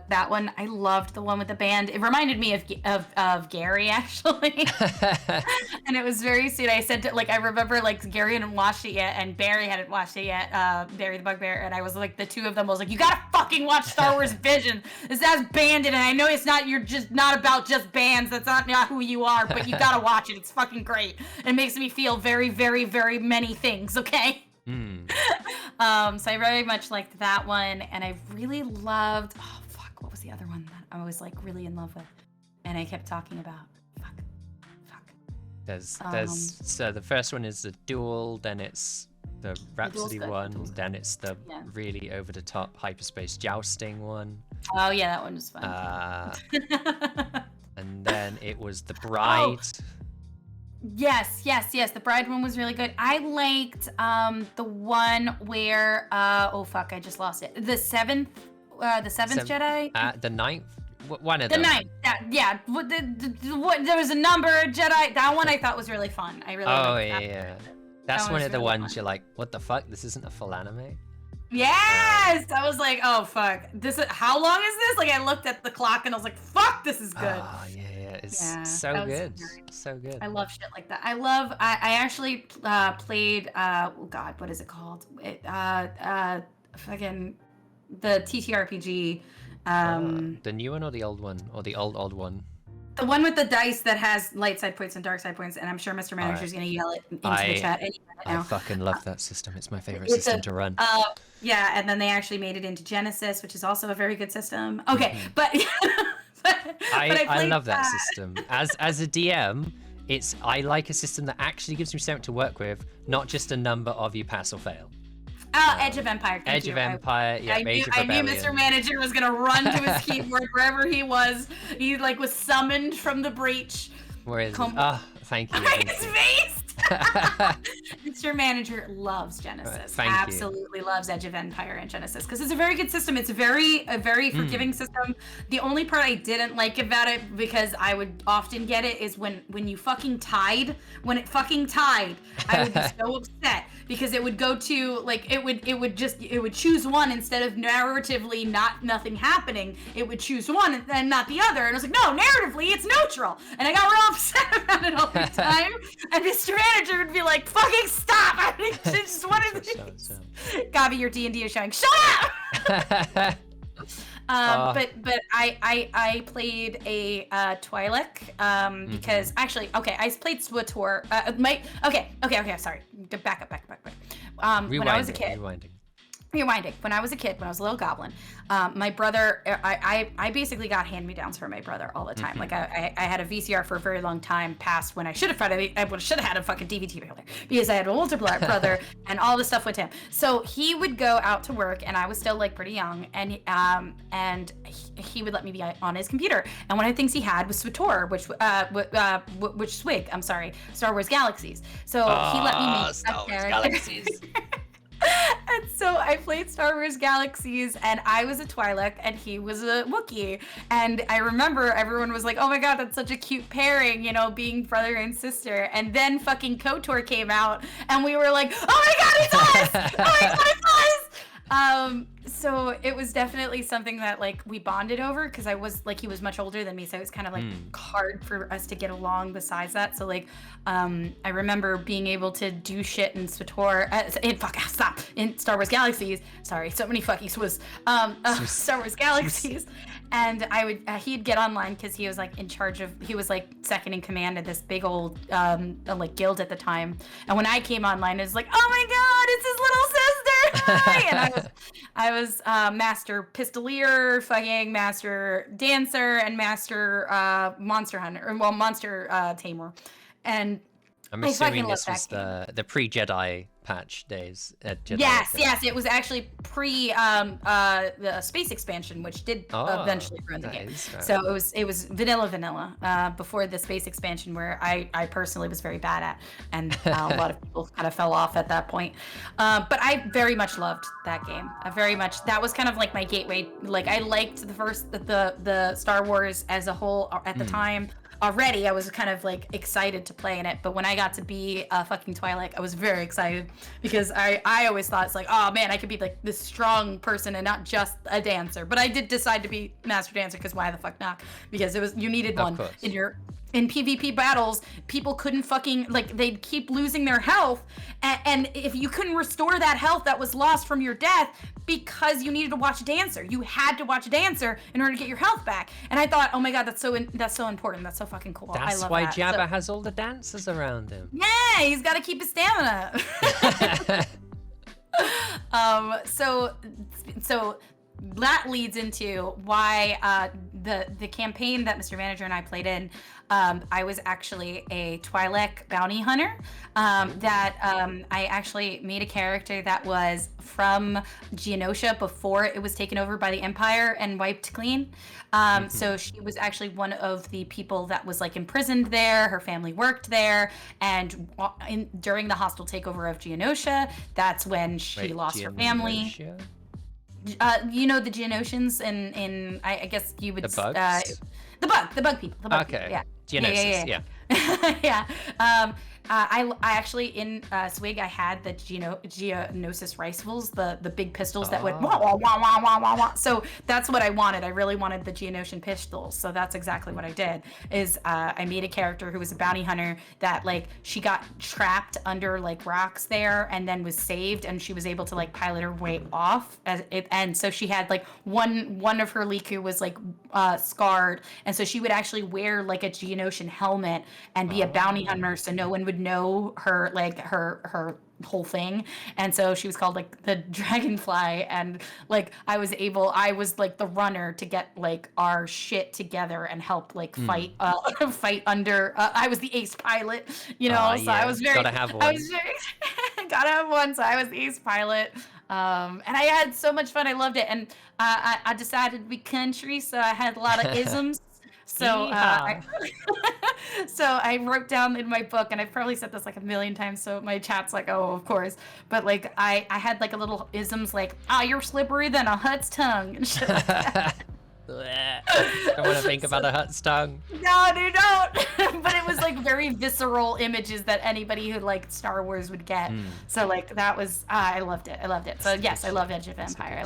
that one. I loved the one with the band. It reminded me of Gary actually, and it was very sweet. I said to, like I remember like Gary hadn't watched it yet, and Barry hadn't watched it yet. Barry the Bugbear, and I was like the two of them. I was like, you gotta fucking watch Star Wars Vision. This has banded, and I know it's not. You're just not about just bands. That's not who you are. But you gotta watch it. It's fucking great. It makes me feel very, very, very many things. Okay. So I very much liked that one, and I really loved. Oh fuck, what was the other one that I was like really in love with, and I kept talking about? Fuck. There's so the first one is the duel, then it's the Rhapsody one, then it's the really over the top hyperspace jousting one. Oh yeah, that one was fun. And then it was the Bride. Yes. The Bride one was really good. I liked the one where I just lost it. The seventh Jedi. The ninth. One of them. The ninth. Yeah. There was a number Jedi. That one I thought was really fun. I really. Oh liked that. yeah. That's one of the ones fun. You're like, what the fuck? This isn't a full anime. Yes, I was like, oh fuck, how long is this? Like I looked at the clock and I was like, fuck, this is good. Oh yeah, it's so good, so good. I love shit like that. I actually played what is it called? Fucking the TTRPG. The new one or the old one or the old one? The one with the dice that has light side points and dark side points, and I'm sure Mr. Manager's gonna yell it into the chat any minute now. I fucking love that system. It's my favorite system to run. Yeah, and then they actually made it into Genesis, which is also a very good system. Okay, but I love that system. As a DM, I like a system that actually gives me something to work with, not just a number of you pass or fail. Edge of Empire. Edge of Empire. Yeah, I knew Mr. Manager was gonna run to his keyboard wherever he was. He was summoned from the breach. Where is it? Thank you. His face. Mr. Manager loves Genesis. Absolutely loves Edge of Empire and Genesis because it's a very good system. It's a very forgiving system. The only part I didn't like about it, because I would often get it, is when you fucking tied. When it fucking tied, I would be so upset because it would go to it would choose one instead of narratively nothing happening. It would choose one and not the other, and I was like, no, narratively it's neutral, and I got real upset about it all the time. And Mr. Manager would be like, fucking stop! I just wanted to. Gobbie, your D&D is showing. Shut up! But I played a Twi'lek because actually I played SWTOR. Sorry, back up. When I was a kid. Rewinding. When I was a kid, when I was a little goblin, my brother, I basically got hand-me-downs from my brother all the time. Like I had a VCR for a very long time past when I should have had a fucking DVD player because I had an older brother and all this stuff with him. So he would go out to work and I was still pretty young, and he would let me be on his computer. And one of the things he had was SWTOR, which Swig, I'm sorry, Star Wars Galaxies. So he let me make Star Wars Galaxies. And so I played Star Wars Galaxies, and I was a Twi'lek, and he was a Wookiee. And I remember everyone was like, oh my god, that's such a cute pairing, being brother and sister. And then fucking KOTOR came out, and we were like, oh my god, it's us! Oh my god, it's us! So it was definitely something that we bonded over, because he was much older than me, so it was kind of hard for us to get along besides that. So I remember being able to do shit in SWTOR, in Star Wars Galaxies. Sorry, so many fuckies was Star Wars Galaxies. And he'd get online because he was in charge of, he was second in command of this big old guild at the time. And when I came online, it was like, oh my god, it's his little sister! Hi! And I was Master Pistolier, fucking Master Dancer, and Master Monster Hunter, or Monster Tamer. And I'm assuming this was the pre-Jedi patch days at Jedi. Yes, it was actually pre the space expansion, which did eventually ruin the game. So it was vanilla before the space expansion, where I personally was very bad at, and a lot of people kind of fell off at that point. But I very much loved that game. That was kind of like my gateway. I liked the Star Wars as a whole at the time. already I was kind of like excited to play in it, but when I got to be a fucking Twi'lek, I was very excited because I always thought it's like, oh man, I could be like this strong person and not just a dancer. But I did decide to be Master Dancer because why the fuck not? Because you needed one in PvP battles. People couldn't fucking, like, they'd keep losing their health, and if you couldn't restore that health that was lost from your death because you needed to watch a dancer, you had to watch a dancer in order to get your health back. And I thought, oh my god, that's so important. That's so fucking cool. I love why that. Jabba has all the dancers around him. Yeah, he's got to keep his stamina. So that leads into why the campaign that Mr. Manager and I played in, I was actually a Twi'lek bounty hunter. I actually made a character that was from Geonosia before it was taken over by the Empire and wiped clean. So she was actually one of the people that was like imprisoned there. Her family worked there, and during the hostile takeover of Geonosia, that's when she lost her family. You know the Geonosians in I guess you would the bugs? The bug people. Okay. Yeah. Geonosis, yeah. Yeah. I actually in Swig I had the Geonosis rifles, the big pistols that went wah wah wah wah wah wah wah. So that's what I wanted. I really wanted the Geonosian pistols. So that's exactly what I did. Is I made a character who was a bounty hunter that like she got trapped under like rocks there and then was saved, and she was able to like pilot her way off and so she had like one of her Liku was like scarred, and so she would actually wear like a Geonosian helmet and be a bounty hunter, so no one would know her like her whole thing. And so she was called like the Dragonfly, and like I was like the runner to get like our shit together and help like fight under I was the ace pilot, you know. So I was very gotta have one. Gotta have one. So I was the ace pilot. And I had so much fun. I loved it. And I decided to be country, so I had a lot of isms. So so I wrote down in my book, and I've probably said this like a million times, so my chat's like, oh, of course. But like I had like a little isms like, you're slippery than a Hutt's tongue and shit like that. I want to think about a Hutt's tongue. No, dude, don't. But it was like very visceral images that anybody who liked Star Wars would get. So like that was I loved it. So yes, I love Edge of Empire.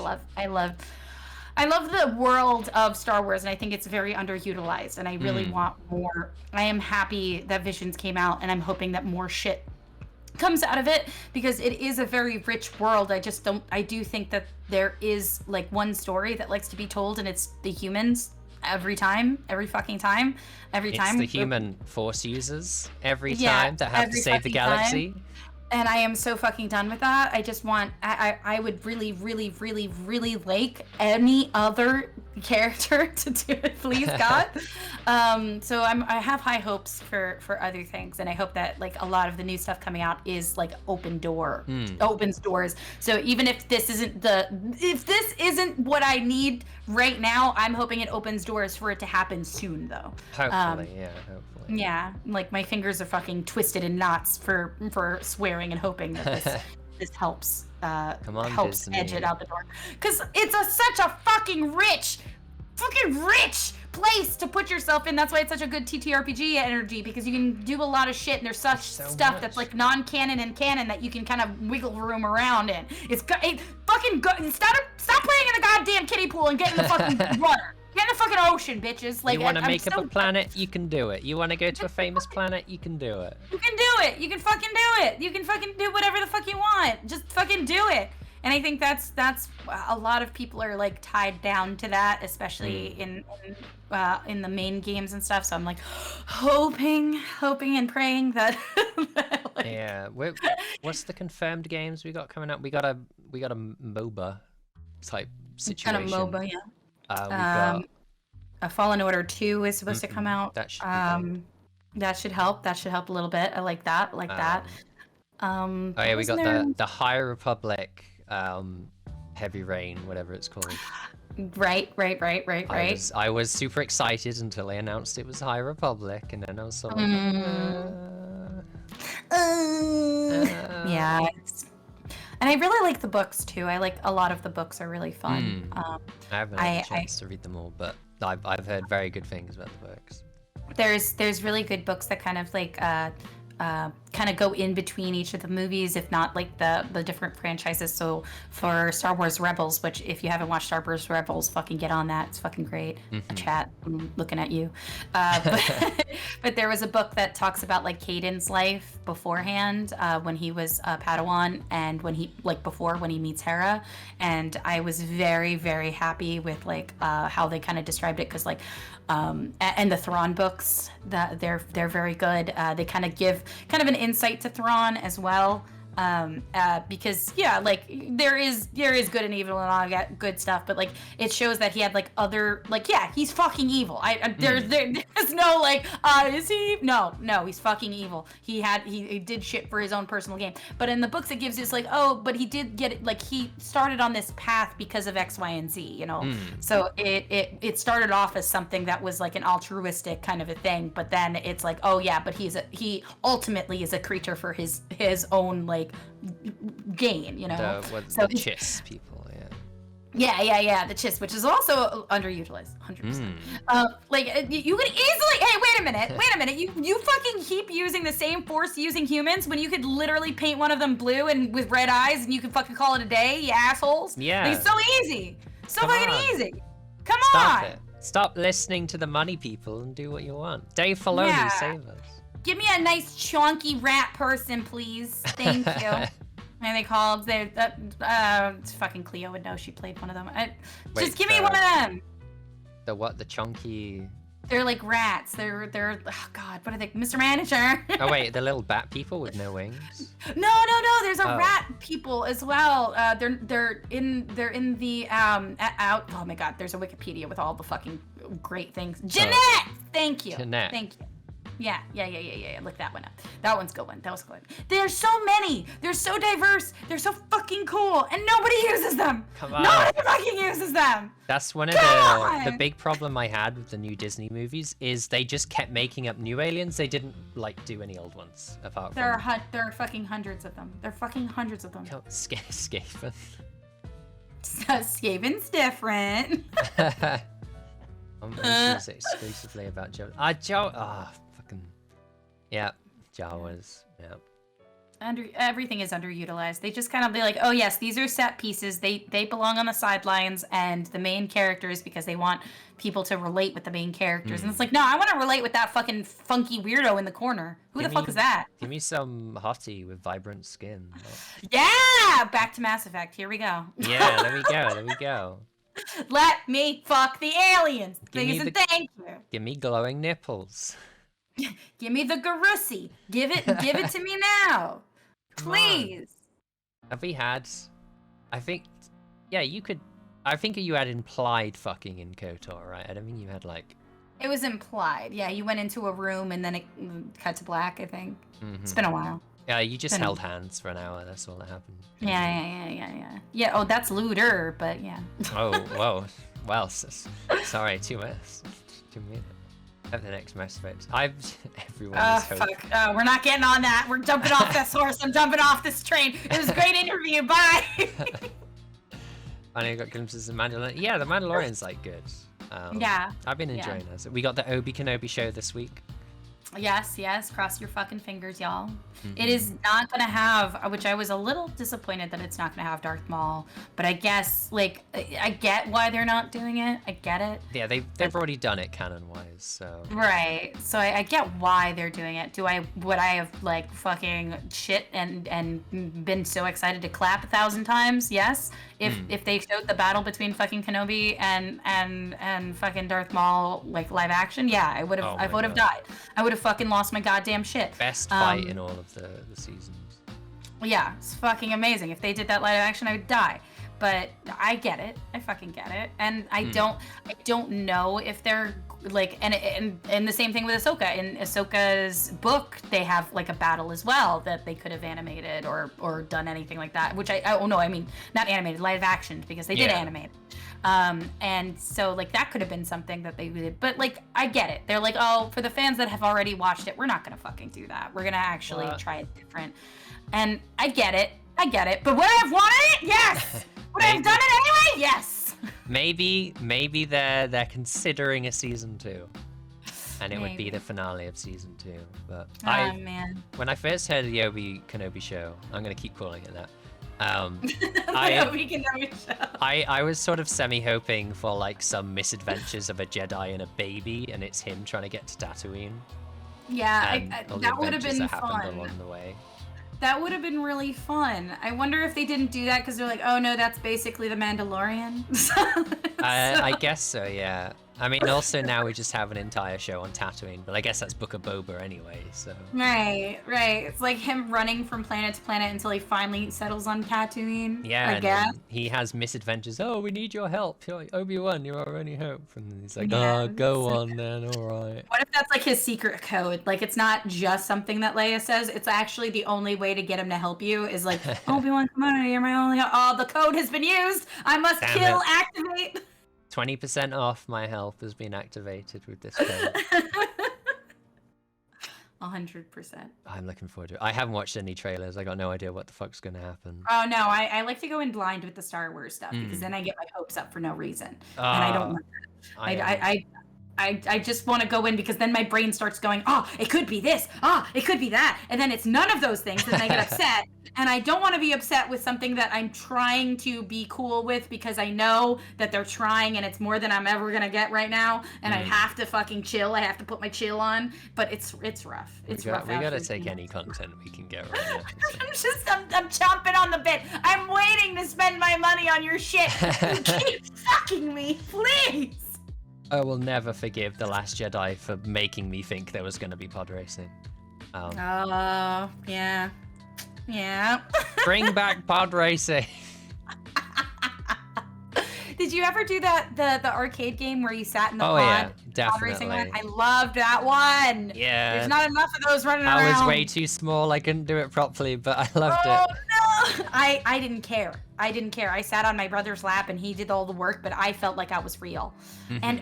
I love the world of Star Wars, and I think it's very underutilized, and I really want more. I am happy that Visions came out, and I'm hoping that more shit comes out of it, because it is a very rich world. I do think that there is like one story that likes to be told, and it's the humans every fucking time. It's the human Force users every time that have to save the galaxy. And I am so fucking done with that. I just want, I would really, really, really, really like any other character to do it, please, God. So I have high hopes for other things, and I hope that like a lot of the new stuff coming out is like opens doors. So even if this isn't what I need right now, I'm hoping it opens doors for it to happen soon, though. Hopefully. Yeah, like my fingers are fucking twisted in knots for swearing and hoping that this helps helps Disney. edge it out the door, because it's such a fucking rich place to put yourself in. That's why it's such a good TTRPG energy, because you can do a lot of shit, and there's such stuff that's like non-canon and canon that you can kind of wiggle room around in. Fucking go. Stop playing in the goddamn kiddie pool and get in the fucking water. Get in the fucking ocean, bitches. Like, you want to make up a planet, you can do it. You want to go to a famous planet, you can do it. You can do it. You can fucking do it. You can fucking do whatever the fuck you want. Just fucking do it. And I think that's a lot of people are like tied down to that, especially in the main games and stuff. So I'm like hoping and praying that. Yeah. What's the confirmed games we got coming up? We got a MOBA type situation. Kind of MOBA, yeah. We got a Fallen Order 2 is supposed to come out. That should that should help. That should help a little bit. I like that. We got the High Republic Heavy Rain, whatever it's called. Right. I was super excited until they announced it was High Republic, and then I was sort of yeah. And I really like the books too. I like a lot of the books are really fun. I haven't had a chance to read them all, but I've heard very good things about the books. there's really good books that kind of like kind of go in between each of the movies, if not like the different franchises. So for Star Wars Rebels, which if you haven't watched Star Wars Rebels, fucking get on that. It's fucking great. Chat, I'm looking at you. But there was a book that talks about like Caden's life beforehand, when he was a Padawan, and when he before when he meets Hera, and I was very, very happy with like how they kind of described it, because like and the Thrawn books, that they're very good. They kind of give kind of an insight to Thrawn as well, because yeah, like there is good and evil and all that good stuff, but like it shows that he had like other, like, yeah, he's fucking evil. There's no like is he? No, he's fucking evil. He did shit for his own personal gain. But in the books it gives us like, oh, but he did get it, like he started on this path because of X, Y, and Z, you know. So it started off as something that was like an altruistic kind of a thing, but then it's like, oh yeah, but he ultimately is a creature for his own like gain, you know. The Chiss people, yeah, the Chiss, which is also underutilized 100%. Like you could easily, hey, wait a minute, you fucking keep using the same force using humans when you could literally paint one of them blue and with red eyes and you could fucking call it a day, you assholes. Yeah, like, it's so easy, easy. Come Stop on, it. Stop listening to the money people and do what you want. Dave Filoni, save us. Give me a nice chunky rat person, please. Thank you. And they called, fucking Cleo would know, she played one of them. Just give me one of them. The what? The chunky... They're like rats. They're oh god, what are they? Mr. Manager. Oh wait, the little bat people with no wings? No. There's a rat people as well. They're in the out. Oh my god, there's a Wikipedia with all the fucking great things. Jeanette. Thank you. Jeanette. Thank you. Yeah. Look that one up. That one's a good one. That was good. There's so many. They're so diverse. They're so fucking cool, and nobody uses them. Come on. Nobody fucking uses them. That's one of the big problem I had with the new Disney movies is they just kept making up new aliens. They didn't like do any old ones apart from. There are fucking hundreds of them. Skaven. Skaven's different. I'm going to say exclusively about Joe. Fucking. Yeah, Jawas. Yeah. Everything is underutilized. They just kind of be like, oh yes, these are set pieces. They belong on the sidelines, and the main characters, because they want people to relate with the main characters. And it's like, no, I want to relate with that fucking funky weirdo in the corner. Who the fuck is that? Give me some hottie with vibrant skin. Yeah, back to Mass Effect. Here we go. Yeah, there we go. Let me fuck the aliens. Please and thank you. Give me glowing nipples. Give me the Garussi. Give it to me now. Please. Have we had... I think... Yeah, you could... I think you had implied fucking in KOTOR, right? I don't think you had, like... It was implied. Yeah, you went into a room and then it cut to black, I think. It's been a while. Yeah, you just held hands for an hour. That's all that happened. Yeah. Yeah, oh, that's lewder, but yeah. Oh, whoa. Well, sorry, too much. At the next Mass Effect. Everyone is hoping. Fuck. We're not getting on that. We're jumping off this horse. I'm jumping off this train. It was a great interview. Bye. Finally got glimpses of Mandalorian. Yeah, the Mandalorian's like good. Yeah. I've been enjoying it. We got the Obi Kenobi show this week. Yes. Cross your fucking fingers, y'all. It is not gonna have, which I was a little disappointed that it's not gonna have Darth Maul, but I guess, like, I get why they're not doing it. I get it. Yeah, they've already done it canon-wise, so. Right. So I get why they're doing it. Would I have, like, fucking shit and been so excited to clap 1,000 times? Yes. If they showed the battle between fucking Kenobi and fucking Darth Maul, like, live action, yeah, I would have died. I would have fucking lost my goddamn shit. Best fight in all of the seasons. Yeah, it's fucking amazing. If they did that live action, I would die. But I get it. I fucking get it. And I don't know if they're like, and the same thing with Ahsoka. In Ahsoka's book, they have like a battle as well that they could have animated or done anything like that. Which I mean not animated, live action, because they did animate. And so like that could have been something that they did, but like I get it. They're like, oh, for the fans that have already watched it, we're not gonna fucking do that. We're gonna actually try it different. And I get it. But would I have wanted it? Yes. Would I have done it anyway? Yes. Maybe they're considering a season 2. and it would be the finale of season 2. But man. when I first heard of the Obi Kenobi show, I'm gonna keep calling it that. Obi Kenobi show. I was sort of semi-hoping for like some misadventures of a Jedi and a baby, and it's him trying to get to Tatooine. Yeah, that would have been that fun. along the way. That would have been really fun. I wonder if they didn't do that because they're like, oh no, that's basically the Mandalorian. I guess so, yeah. I mean, also now we just have an entire show on Tatooine, but I guess that's Book of Boba anyway, so... Right. It's like him running from planet to planet until he finally settles on Tatooine, yeah, I guess. He has misadventures. Oh, we need your help. You're like, Obi-Wan, you're our only hope. And he's like, go on then, alright. What if that's like his secret code? Like, it's not just something that Leia says, it's actually the only way to get him to help you is like, Obi-Wan, come on, you're my only help. Oh, the code has been used! I must activate! 20% off my help has been activated with this code. 100%. I'm looking forward to it. I haven't watched any trailers. I got no idea what the fuck's gonna happen. Oh no, I like to go in blind with the Star Wars stuff because then I get my hopes up for no reason, and I don't want that. I just want to go in because then my brain starts going, oh, it could be this, it could be that, and then it's none of those things, and then I get upset. And I don't want to be upset with something that I'm trying to be cool with because I know that they're trying and it's more than I'm ever gonna get right now. And I have to fucking chill. I have to put my chill on. But it's rough. It's rough. We gotta take any content we can get right now. I'm chomping on the bit. I'm waiting to spend my money on your shit. You keep fucking me, please. I will never forgive The Last Jedi for making me think there was gonna be pod racing. Yeah. Yeah. Bring back pod racing. Did you ever do that the arcade game where you sat in the pod? Yeah, pod racing definitely. one? I loved that one. Yeah. There's not enough of those running around. I was way too small. I couldn't do it properly, but I loved it. Oh no! I didn't care. I sat on my brother's lap and he did all the work, but I felt like I was real. And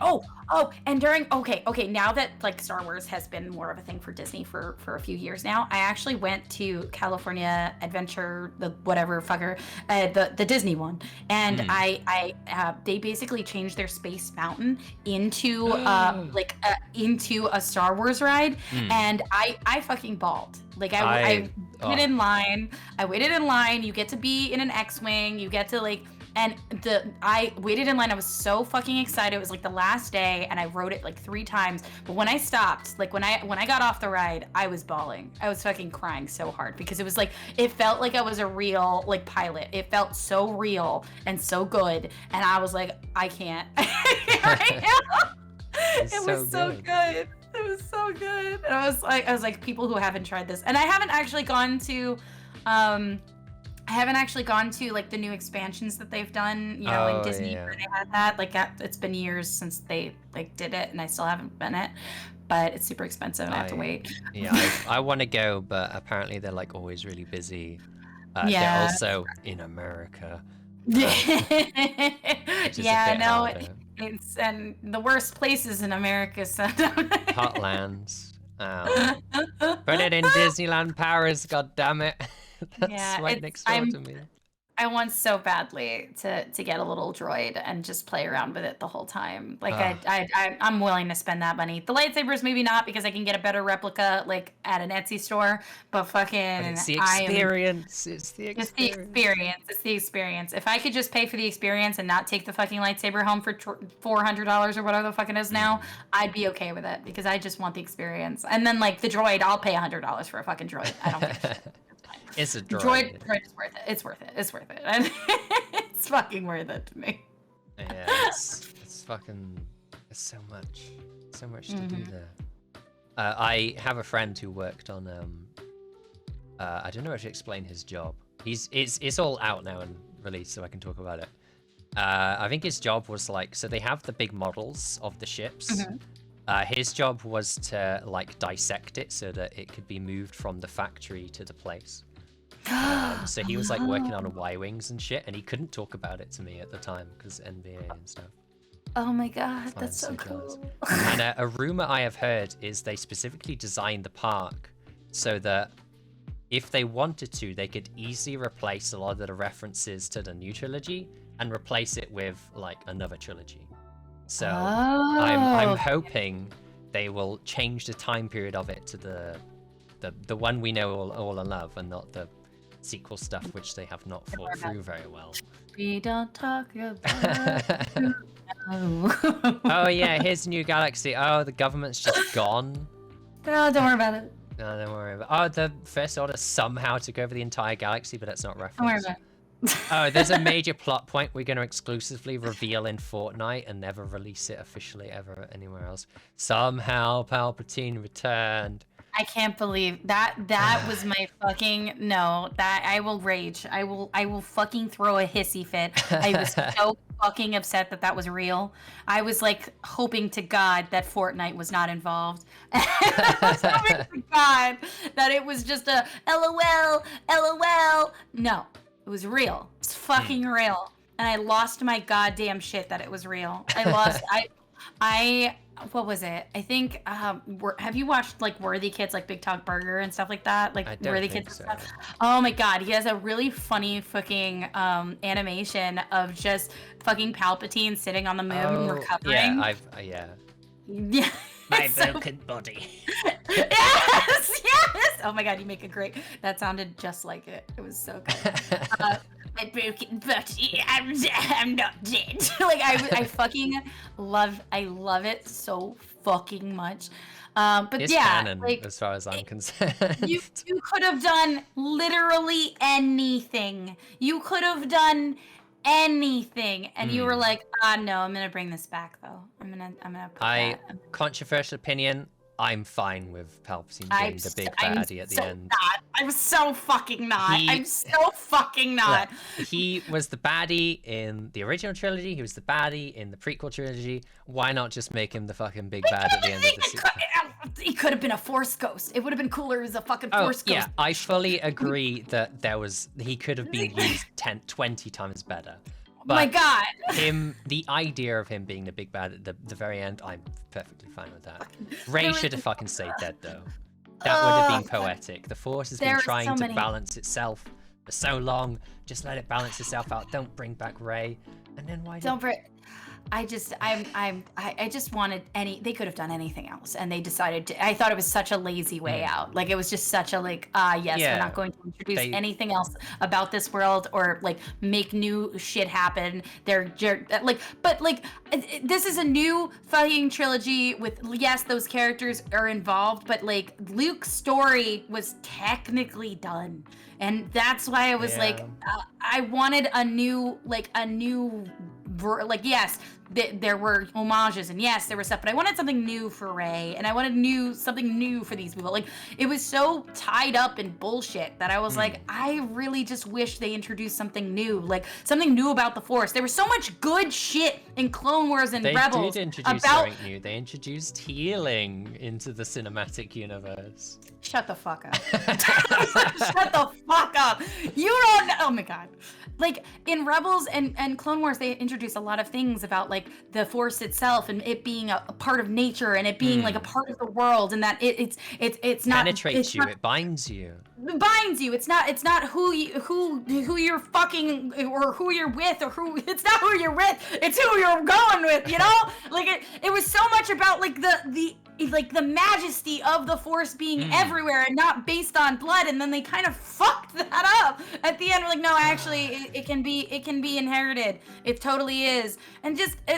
and during okay, now that like Star Wars has been more of a thing for Disney for a few years now, I actually went to California Adventure, the Disney one, and they basically changed their Space Mountain into into a Star Wars ride, and I fucking bawled. Like I waited in line. You get to be in an X-wing. You get to I waited in line. I was so fucking excited. It was like the last day, and I rode it like 3 times. But when I stopped, like when I got off the ride, I was bawling. I was fucking crying so hard because it was like it felt like I was a real like pilot. It felt so real and so good, and I was like, I can't. It was so good. It was so good. And I was like, people who haven't tried this, and I haven't actually gone to like the new expansions that they've done, you know, in Disney where they had that. Like it's been years since they like did it, and I still haven't been it. But it's super expensive, and I have to wait. Yeah, I want to go, but apparently they're like always really busy. They're also in America. It's and the worst places in America. So Hotlands. Put it in Disneyland Paris, god damn it. That's right next door to me. I want so badly to get a little droid and just play around with it the whole time. Like I'm willing to spend that money. The lightsabers maybe not because I can get a better replica like at an Etsy store, but fucking but it's the experience. It's the experience. If I could just pay for the experience and not take the fucking lightsaber home for $400 or whatever the fuck it is now, I'd be okay with it because I just want the experience. And then like the droid, I'll pay $100 for a fucking droid. I don't care. It's a droid. Droid is worth it. It's worth it. It's worth it. It's fucking worth it to me. Yeah, it's fucking. There's so much to do there. I have a friend who worked on. I don't know how to explain his job. It's all out now and released, so I can talk about it. I think his job was like, so they have the big models of the ships. His job was to like dissect it so that it could be moved from the factory to the place. So he was like working on Y-wings and shit, and he couldn't talk about it to me at the time because NBA and stuff. Oh my god, that's so cool. And a rumor I have heard is they specifically designed the park so that if they wanted to, they could easily replace a lot of the references to the new trilogy and replace it with like another trilogy. So I'm hoping they will change the time period of it to the one we know all and love, and not the sequel stuff which they have not thought through very well. We don't talk about Oh yeah, here's a new galaxy. Oh, the government's just gone. Oh, don't worry about it. No, don't worry about it. Oh, the First Order somehow took over the entire galaxy, but that's not referenced. Don't worry about it. Oh, there's a major plot point we're going to exclusively reveal in Fortnite and never release it officially ever anywhere else. Somehow Palpatine returned. I can't believe that. That was my fucking no. That I will rage. I will fucking throw a hissy fit. I was so fucking upset that that was real. I was like hoping to God that Fortnite was not involved. I was hoping to God that it was just a LOL, LOL. No, it was real. It's fucking real. And I lost my goddamn shit that it was real. I lost. What was it? I think, have you watched, like, Worthy Kids, like, Big Talk Burger and stuff like that? Like, Worthy Kids and stuff? Oh, my God. He has a really funny fucking animation of just fucking Palpatine sitting on the moon and recovering. Yeah, Yeah. My broken body. Yes! Oh, my God. You make a great... That sounded just like it. It was so good. My broken body, I'm not dead. Like, I fucking love it so fucking much. But it's yeah, canon, like, as far as I'm concerned. you could have done literally anything. You could have done anything, and you were like, no, I'm gonna bring this back though. I'm gonna put that. Controversial opinion. I'm fine with Palpatine being the big baddie at the end. I'm so fucking not. I'm so fucking not. Look, he was the baddie in the original trilogy. He was the baddie in the prequel trilogy. Why not just make him the fucking big bad at the end of the sequel? He could have been a Force ghost. It would have been cooler as a fucking Force ghost. Yeah, I fully agree that he could have been used 20 times better. But my God. the idea of him being the big bad at the very end, I'm perfectly fine with that. Rey should have fucking stayed dead though. That would have been poetic. The Force has been trying to balance itself for so long. Just let it balance itself out. Don't bring back Rey. And then why don't I just wanted they could have done anything else, and they decided to. I thought it was such a lazy way out. Like, it was just such a we're not going to introduce anything else about this world or like make new shit happen. This is a new fucking trilogy with, yes, those characters are involved, but like Luke's story was technically done. And that's why I was I wanted a new, yes, there were homages, and yes, there was stuff, but I wanted something new for Rey, and I wanted something new for these people. Like, it was so tied up in bullshit that I was like, I really just wish they introduced something new, like something new about the Force. There was so much good shit in Clone Wars and Rebels. They did introduce something new. They introduced healing into the cinematic universe. Shut the fuck up. Shut the fuck up. You don't know. Oh my God. Like, in Rebels and Clone Wars, they introduced a lot of things about like the Force itself and it being a part of nature and it being like a part of the world, and that it's not penetrates you. It binds you. It binds you. It's not who you're fucking or who you're with or who. It's not who you're with. It's who you're going with. You know, like it was so much about like the majesty of the Force being everywhere and not based on blood, and then they kind of fucked that up at the end. We're like, no, actually, it can be inherited. It totally is, and just they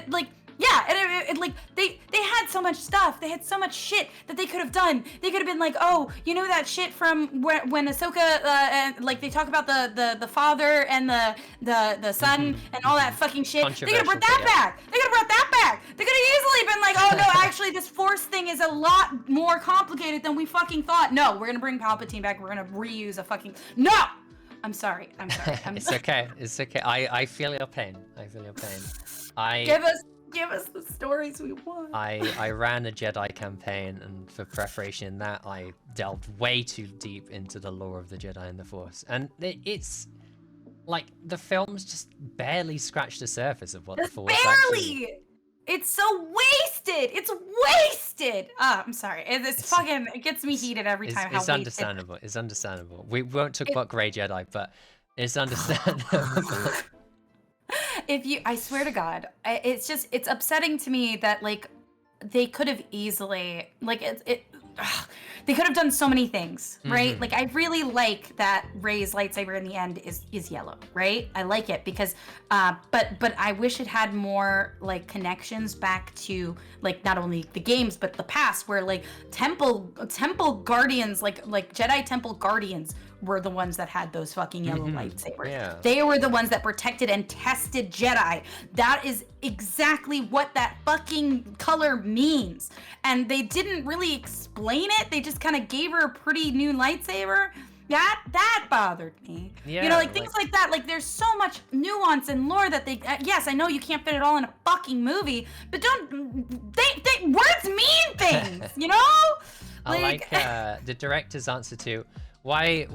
had so much stuff. They had so much shit that they could have done. They could have been like, oh, you know that shit from when Ahsoka, like they talk about the father and the son and all that fucking shit. They could have brought that back. They could have brought that back. They could have easily been like, oh no, actually this Force thing is a lot more complicated than we fucking thought. No, we're gonna bring Palpatine back. We're gonna reuse a fucking no. I'm sorry. It's okay. It's okay. I feel your pain. Give us the stories we want. I ran a Jedi campaign, and for preparation in that, I delved way too deep into the lore of the Jedi and the Force. And it's like the films just barely scratched the surface of what the Force actually... It's so wasted. It's wasted. I'm sorry. It gets me heated every time. It's understandable. It's understandable. We won't talk about Grey Jedi, but it's understandable. I swear to God, it's upsetting to me that like they could have easily they could have done so many things, right? Like I really like that Rey's lightsaber in the end is yellow, right? I like it because but I wish it had more like connections back to like not only the games but the past, where like temple guardians, like Jedi temple guardians were the ones that had those fucking yellow lightsabers. Yeah. They were the ones that protected and tested Jedi. That is exactly what that fucking color means. And they didn't really explain it. They just kind of gave her a pretty new lightsaber. That bothered me. Yeah, you know, like things like that. Like there's so much nuance and lore that they. Yes, I know you can't fit it all in a fucking movie, but they words mean things. You know. I like the director's answer to why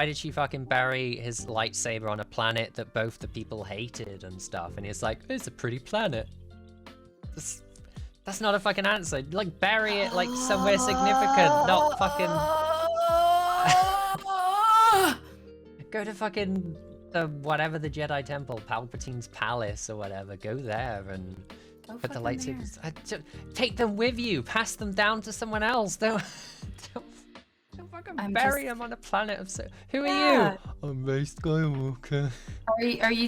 did she fucking bury his lightsaber on a planet that both the people hated and stuff? And he's like, it's a pretty planet. That's not a fucking answer. Like bury it like somewhere significant, not fucking. Go to fucking whatever the Jedi Temple, Palpatine's palace or whatever. Go there and put the lightsabers. Take them with you. Pass them down to someone else. Don't fucking bury them on a planet of. Who are you? I'm Rey Skywalker. Are you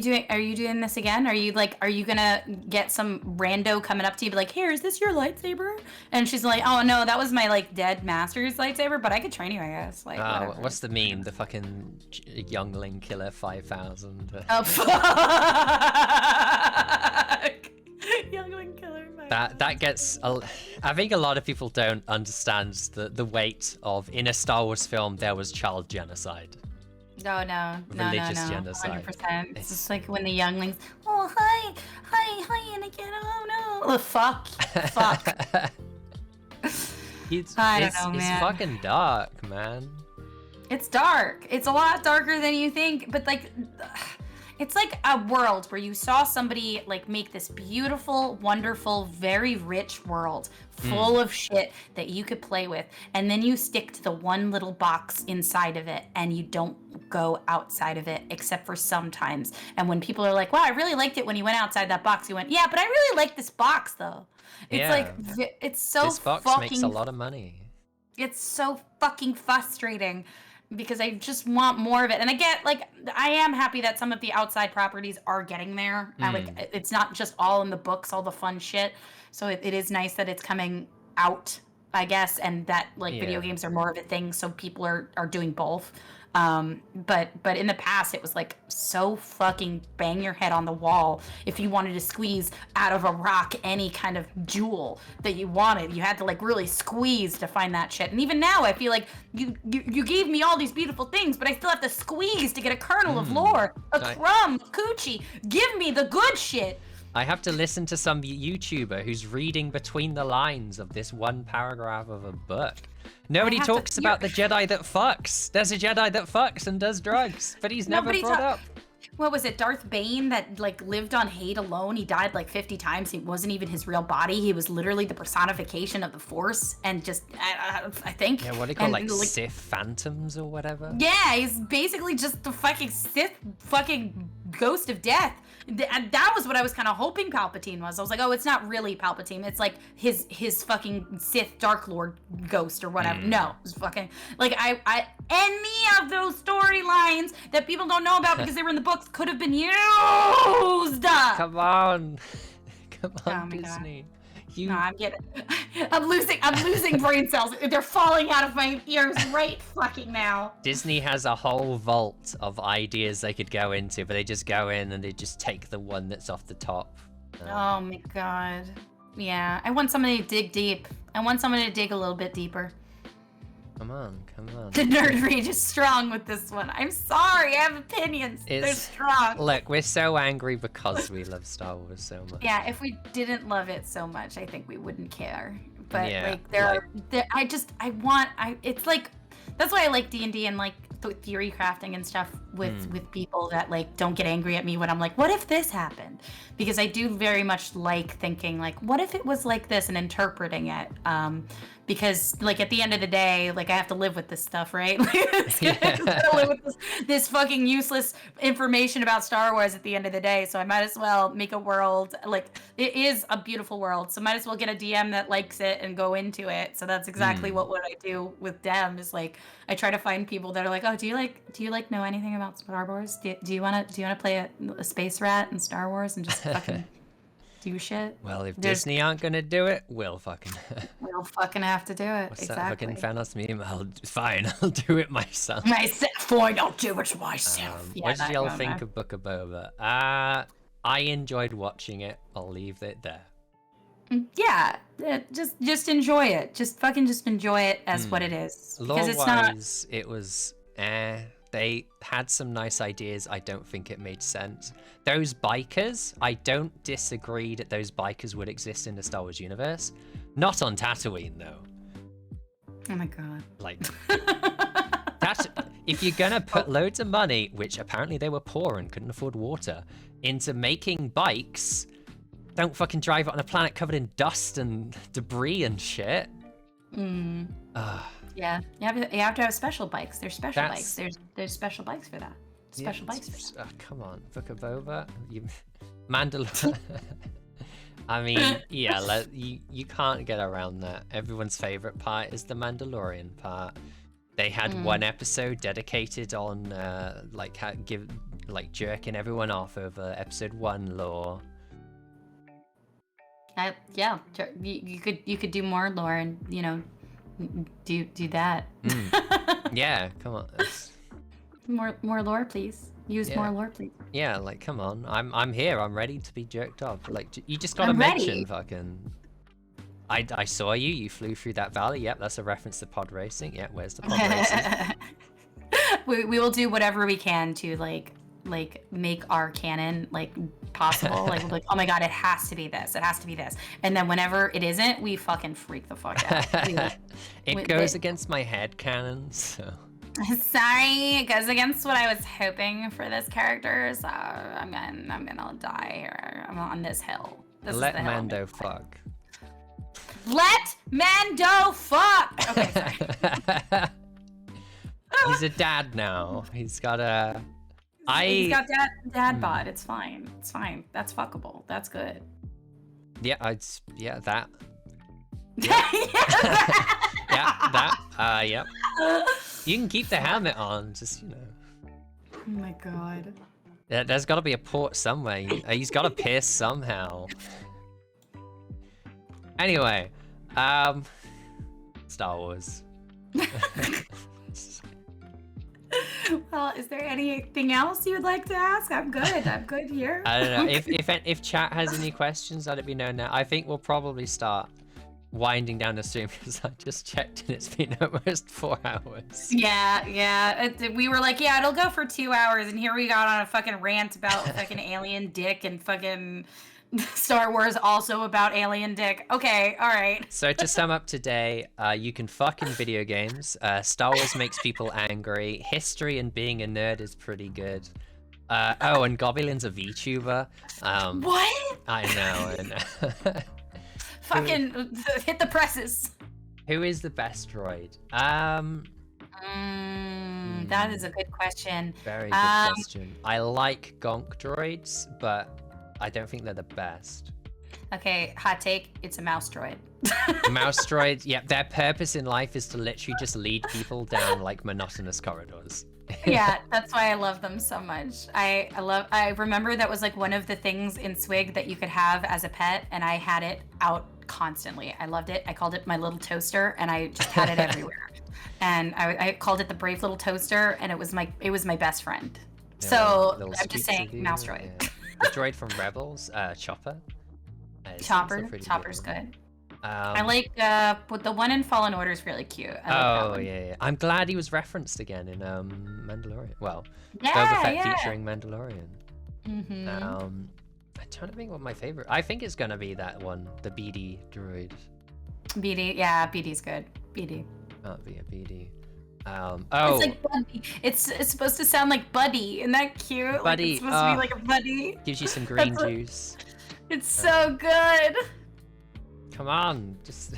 doing this again? Are you gonna get some rando coming up to you, be like, here, is this your lightsaber? And she's like, oh no, that was my like dead master's lightsaber, but I could train you, I guess. Like, what's the meme? The fucking youngling killer 5000. Oh fuck! Youngling killer. That gets. I think a lot of people don't understand the weight of, in a Star Wars film there was child genocide. No. Religious genocide. 100%. It's just like when the younglings, oh hi, Anakin, oh no, fuck. It's fucking dark, man. It's dark. It's a lot darker than you think, but like, it's like a world where you saw somebody like make this beautiful, wonderful, very rich world full of shit that you could play with, and then you stick to the one little box inside of it and you don't go outside of it except for sometimes. And when people are like, wow, I really liked it when you went outside that box, you went, yeah, but I really like this box though. It's like, it's so this box fucking makes a lot of money. It's so fucking frustrating because I just want more of it. And I get, like, I am happy that some of the outside properties are getting there. Like, it's not just all in the books, all the fun shit. So it is nice that it's coming out, I guess, and that like video games are more of a thing, so people are doing both. But in the past it was like so fucking bang your head on the wall if you wanted to squeeze out of a rock any kind of jewel that you wanted. You had to like really squeeze to find that shit. And even now I feel like you gave me all these beautiful things, but I still have to squeeze to get a kernel of lore, a crumb of coochie. Give me the good shit. I have to listen to some YouTuber who's reading between the lines of this one paragraph of a book. Nobody talks about the Jedi that fucks. There's a Jedi that fucks and does drugs, but he's never brought up. What was it, Darth Bane that like lived on hate alone? He died like 50 times. He wasn't even his real body. He was literally the personification of the Force, and just I think. Yeah, what do you call like Sith phantoms or whatever? Yeah, he's basically just the fucking Sith, fucking ghost of death. And that was what I was kind of hoping Palpatine was. I was like, oh, it's not really Palpatine. It's like his fucking Sith Dark Lord ghost or whatever. No, it's fucking like I any of those storylines that people don't know about because they were in the books could have been used. Come on, Disney. No, I'm losing brain cells. They're falling out of my ears right fucking now. Disney has a whole vault of ideas they could go into, but they just go in and they just take the one that's off the top. Oh my god. Yeah, I want somebody to dig deep. I want somebody to dig a little bit deeper. Come on. The nerd rage is strong with this one. I'm sorry, I have opinions. They're strong. Look, we're so angry because we love Star Wars so much. Yeah, if we didn't love it so much, I think we wouldn't care. But it's like, that's why I like D&D and like theory crafting and stuff with people that like don't get angry at me when I'm like, what if this happened? Because I do very much like thinking like, what if it was like this, and interpreting it. Because like at the end of the day, like I have to live with this stuff, right? Like, I gotta live with this fucking useless information about Star Wars at the end of the day. So I might as well make a world, like it is a beautiful world. So might as well get a DM that likes it and go into it. So that's exactly what I do with Dem, is like I try to find people that are like, oh, do you like know anything about Star Wars? Do you wanna play a space rat in Star Wars and just fucking do shit? Well, if Disney aren't gonna do it, we'll fucking have to do it. What's exactly. that fucking Thanos meme? Fine, I'll do it myself. Fine, I'll do it myself. What did y'all think of Book of Boba? I enjoyed watching it. I'll leave it there. Yeah, just enjoy it. Just enjoy it as what it is. Because it's not. It was They had some nice ideas. I don't think it made sense. Those bikers, I don't disagree that those bikers would exist in the Star Wars universe. Not on Tatooine, though. Oh my god. Like, that's, if you're gonna put loads of money, which apparently they were poor and couldn't afford water, into making bikes, don't fucking drive it on a planet covered in dust and debris and shit. Yeah, you have to have special bikes. There's special bikes. There's special bikes for that. Bikes for that. Come on, Book of Boba, Mandalorian. I mean, yeah, you can't get around that. Everyone's favorite part is the Mandalorian part. They had one episode dedicated on jerking everyone off over episode 1 lore. Yeah, you could do more lore and do that. Yeah, come on. More lore, please. Use more lore, please. Yeah, like come on. I'm here. I'm ready to be jerked off. Like you just gotta mention fucking. I saw you. You flew through that valley. Yep, that's a reference to pod racing. Yeah, where's the pod racing? we will do whatever we can to like make our canon like possible. Like oh my god, it has to be this. It has to be this. And then whenever it isn't, we fucking freak the fuck out. It goes against my head canon, so. Sorry, it goes against what I was hoping for this character, so I'm gonna die here. I'm on this hill. Let Mando fuck. Let Mando fuck! Okay, sorry. He's a dad now. He's got a... He's got dad bod. It's fine. It's fine. That's fuckable. That's good. Yeah, that. Yep. You can keep the helmet on, just, Oh my god. There's got to be a port somewhere. He's got to pierce somehow. Anyway, Star Wars. Well, is there anything else you would like to ask? I'm good here. I don't know. If chat has any questions, let it be known now. I think we'll probably start winding down the stream because I just checked and it's been almost 4 hours. Yeah. We were like, yeah, it'll go for 2 hours, and here we got on a fucking rant about fucking alien dick and fucking Star Wars also about alien dick. Okay, all right. So to sum up today, you can fuck in video games. Star Wars makes people angry. History and being a nerd is pretty good. And GobbieLynne's a VTuber. What? I know. Fucking hit the presses. Who is the best droid? That is a good question. Very good question. I like gonk droids, but I don't think they're the best. Okay, hot take. It's a mouse droid. Mouse droids, yeah, their purpose in life is to literally just lead people down like monotonous corridors. Yeah, that's why I love them so much. I remember that was like one of the things in Swig that you could have as a pet, and I had it out constantly. I loved it. I called it my little toaster, and I just had it everywhere. And I called it the brave little toaster, and it was my best friend. Yeah, so I'm just saying, mouse droid. Yeah. The droid from Rebels, Chopper. Chopper's good. I like the one in Fallen Order is really cute. Yeah. I'm glad he was referenced again in Mandalorian. Well, Boba Fett featuring Mandalorian. I'm trying to think what my favorite. I think it's gonna be that one, the BD droid. BD, yeah, BD's good. BD. Can't be a BD. Oh. It's like Buddy. It's supposed to sound like Buddy. Isn't that cute? Buddy. Like it's supposed to be like a buddy. Gives you some green juice. It's so good. Come on, just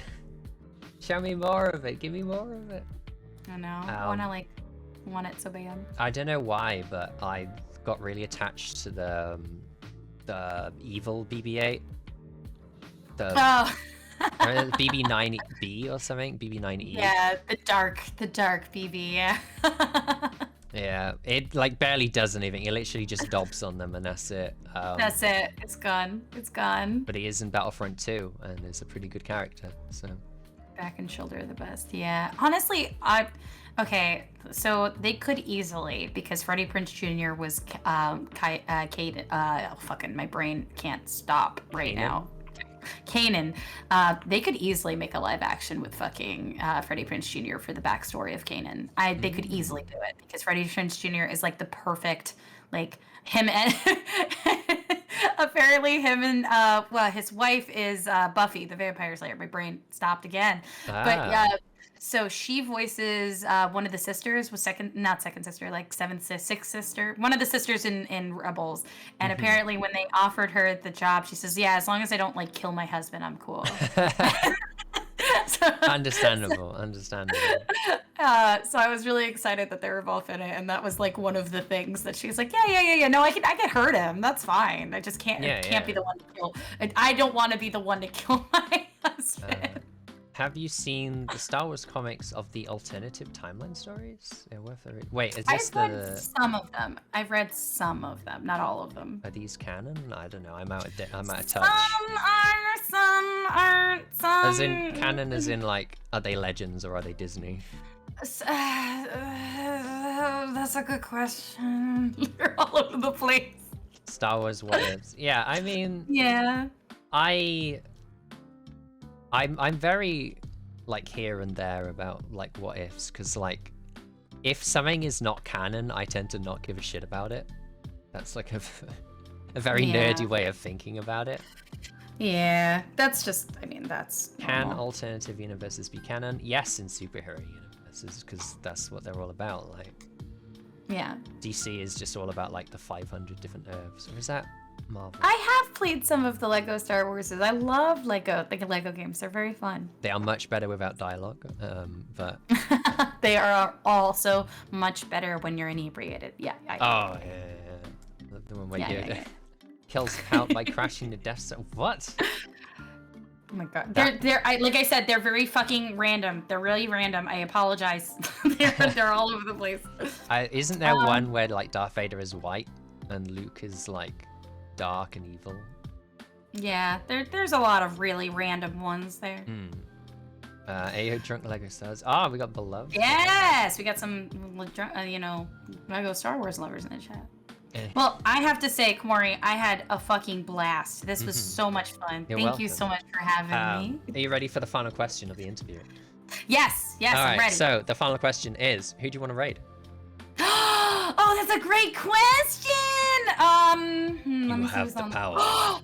show me more of it. Give me more of it. I know. I want it so bad. I don't know why, but I got really attached to the evil BB-8. The BB-9B or something. BB-9E. Yeah, the dark BB. Yeah. Yeah, it like barely does anything. It literally just dobs on them, and that's it. That's it. It's gone. It's gone. But he is in Battlefront 2, and is a pretty good character. So. Back and shoulder the best. Yeah. Honestly, okay. So they could easily, because Freddie Prinze Jr. was Kaden. Fucking my brain can't stop right now. Kanan. They could easily make a live action with fucking Freddie Prinze Jr. for the backstory of Kanan. They could easily do it because Freddie Prinze Jr. is like the perfect, like him and apparently him and well, his wife is Buffy the Vampire Slayer. My brain stopped again. But so she voices one of the sisters, was sixth sister, one of the sisters in Rebels. And apparently when they offered her the job, she says, yeah, as long as I don't like kill my husband, I'm cool. Understandable. So I was really excited that they were both in it, and that was like one of the things that she's like, yeah. No, I can hurt him. That's fine. I just can't be the one to kill. I don't want to be the one to kill my husband. Have you seen the Star Wars comics of the alternative timeline stories? They're worth a read. Wait, is this I've read some of them. I've read some of them, not all of them. Are these canon? I don't know. I'm out of touch. Some aren't. Some. As in canon, as in like, are they legends or are they Disney? That's a good question. You're all over the place. Star Wars what ifs. Yeah, I mean. Yeah. I'm very like here and there about like what ifs, because like if something is not canon, I tend to not give a shit about it. That's like a very nerdy way of thinking about it. Yeah, that's just, I mean, that's Can alternative universes be canon? Yes, in superhero universes, because that's what they're all about. Like, yeah, DC is just all about like the 500 different Earths, or is that Marvel? I have played some of the Lego Star Warses. I love Lego games. They're very fun. They are much better without dialogue, but they are also much better when you're inebriated. Yeah. Yeah. The one where you kills count by crashing the Death Star. What? Oh my god. They're like I said, they're very fucking random. They're really random. I apologize. they're all over the place. Isn't there one where like Darth Vader is white and Luke is like dark and evil? Yeah, there's a lot of really random ones there. Ayo Drunk Lego Stars. We got Beloved. Yes, we got some, Lego Star Wars lovers in the chat. Well, I have to say, Komori, I had a fucking blast. This was so much fun. Thank you so much for having me. Are you ready for the final question of the interview? Yes, All right, I'm ready. So the final question is, who do you want to raid? Oh, that's a great question. You have the power.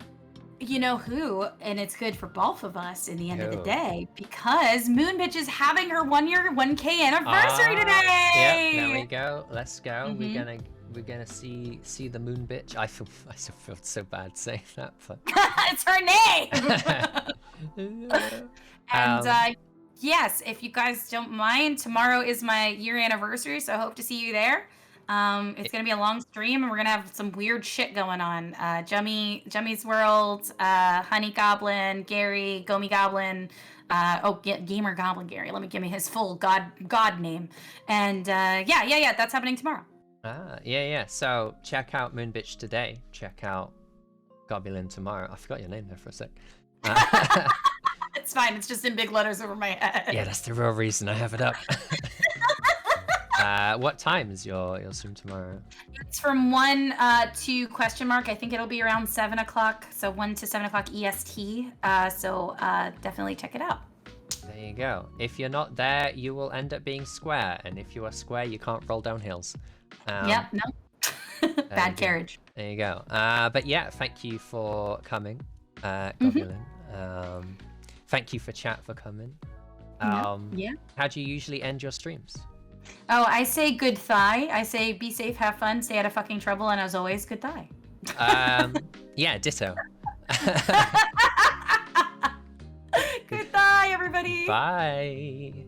You know who? And it's good for both of us in the end of the day, because Moon Bitch is having her 1K anniversary today. Yep, there we go. Let's go. We're gonna see the Moon Bitch. I feel so bad saying that, but it's her name. And yes, if you guys don't mind, tomorrow is my year anniversary, so I hope to see you there. It's gonna be a long stream, and we're gonna have some weird shit going on. Jummy's World, Honey Goblin, Gary, Gomi Goblin, Gamer Goblin Gary. Let me give me his full god name. And yeah, that's happening tomorrow. Yeah. So check out Moon Bitch today. Check out GobbieLynne tomorrow. I forgot your name there for a sec. It's fine. It's just in big letters over my head. Yeah, that's the real reason I have it up. What time is your stream tomorrow? It's from 1 to question mark. I think it'll be around 7 o'clock. So 1 to 7 o'clock EST. So definitely check it out. There you go. If you're not there, you will end up being square. And if you are square, you can't roll down hills. Yep, no. Bad carriage. There you go. But yeah, thank you for coming, GobbieLynne. Thank you for chat for coming. Yeah. How do you usually end your streams? Oh, I say good thigh. I say be safe, have fun, stay out of fucking trouble, and as always, good thigh. Yeah, ditto. Good thigh, everybody. Bye.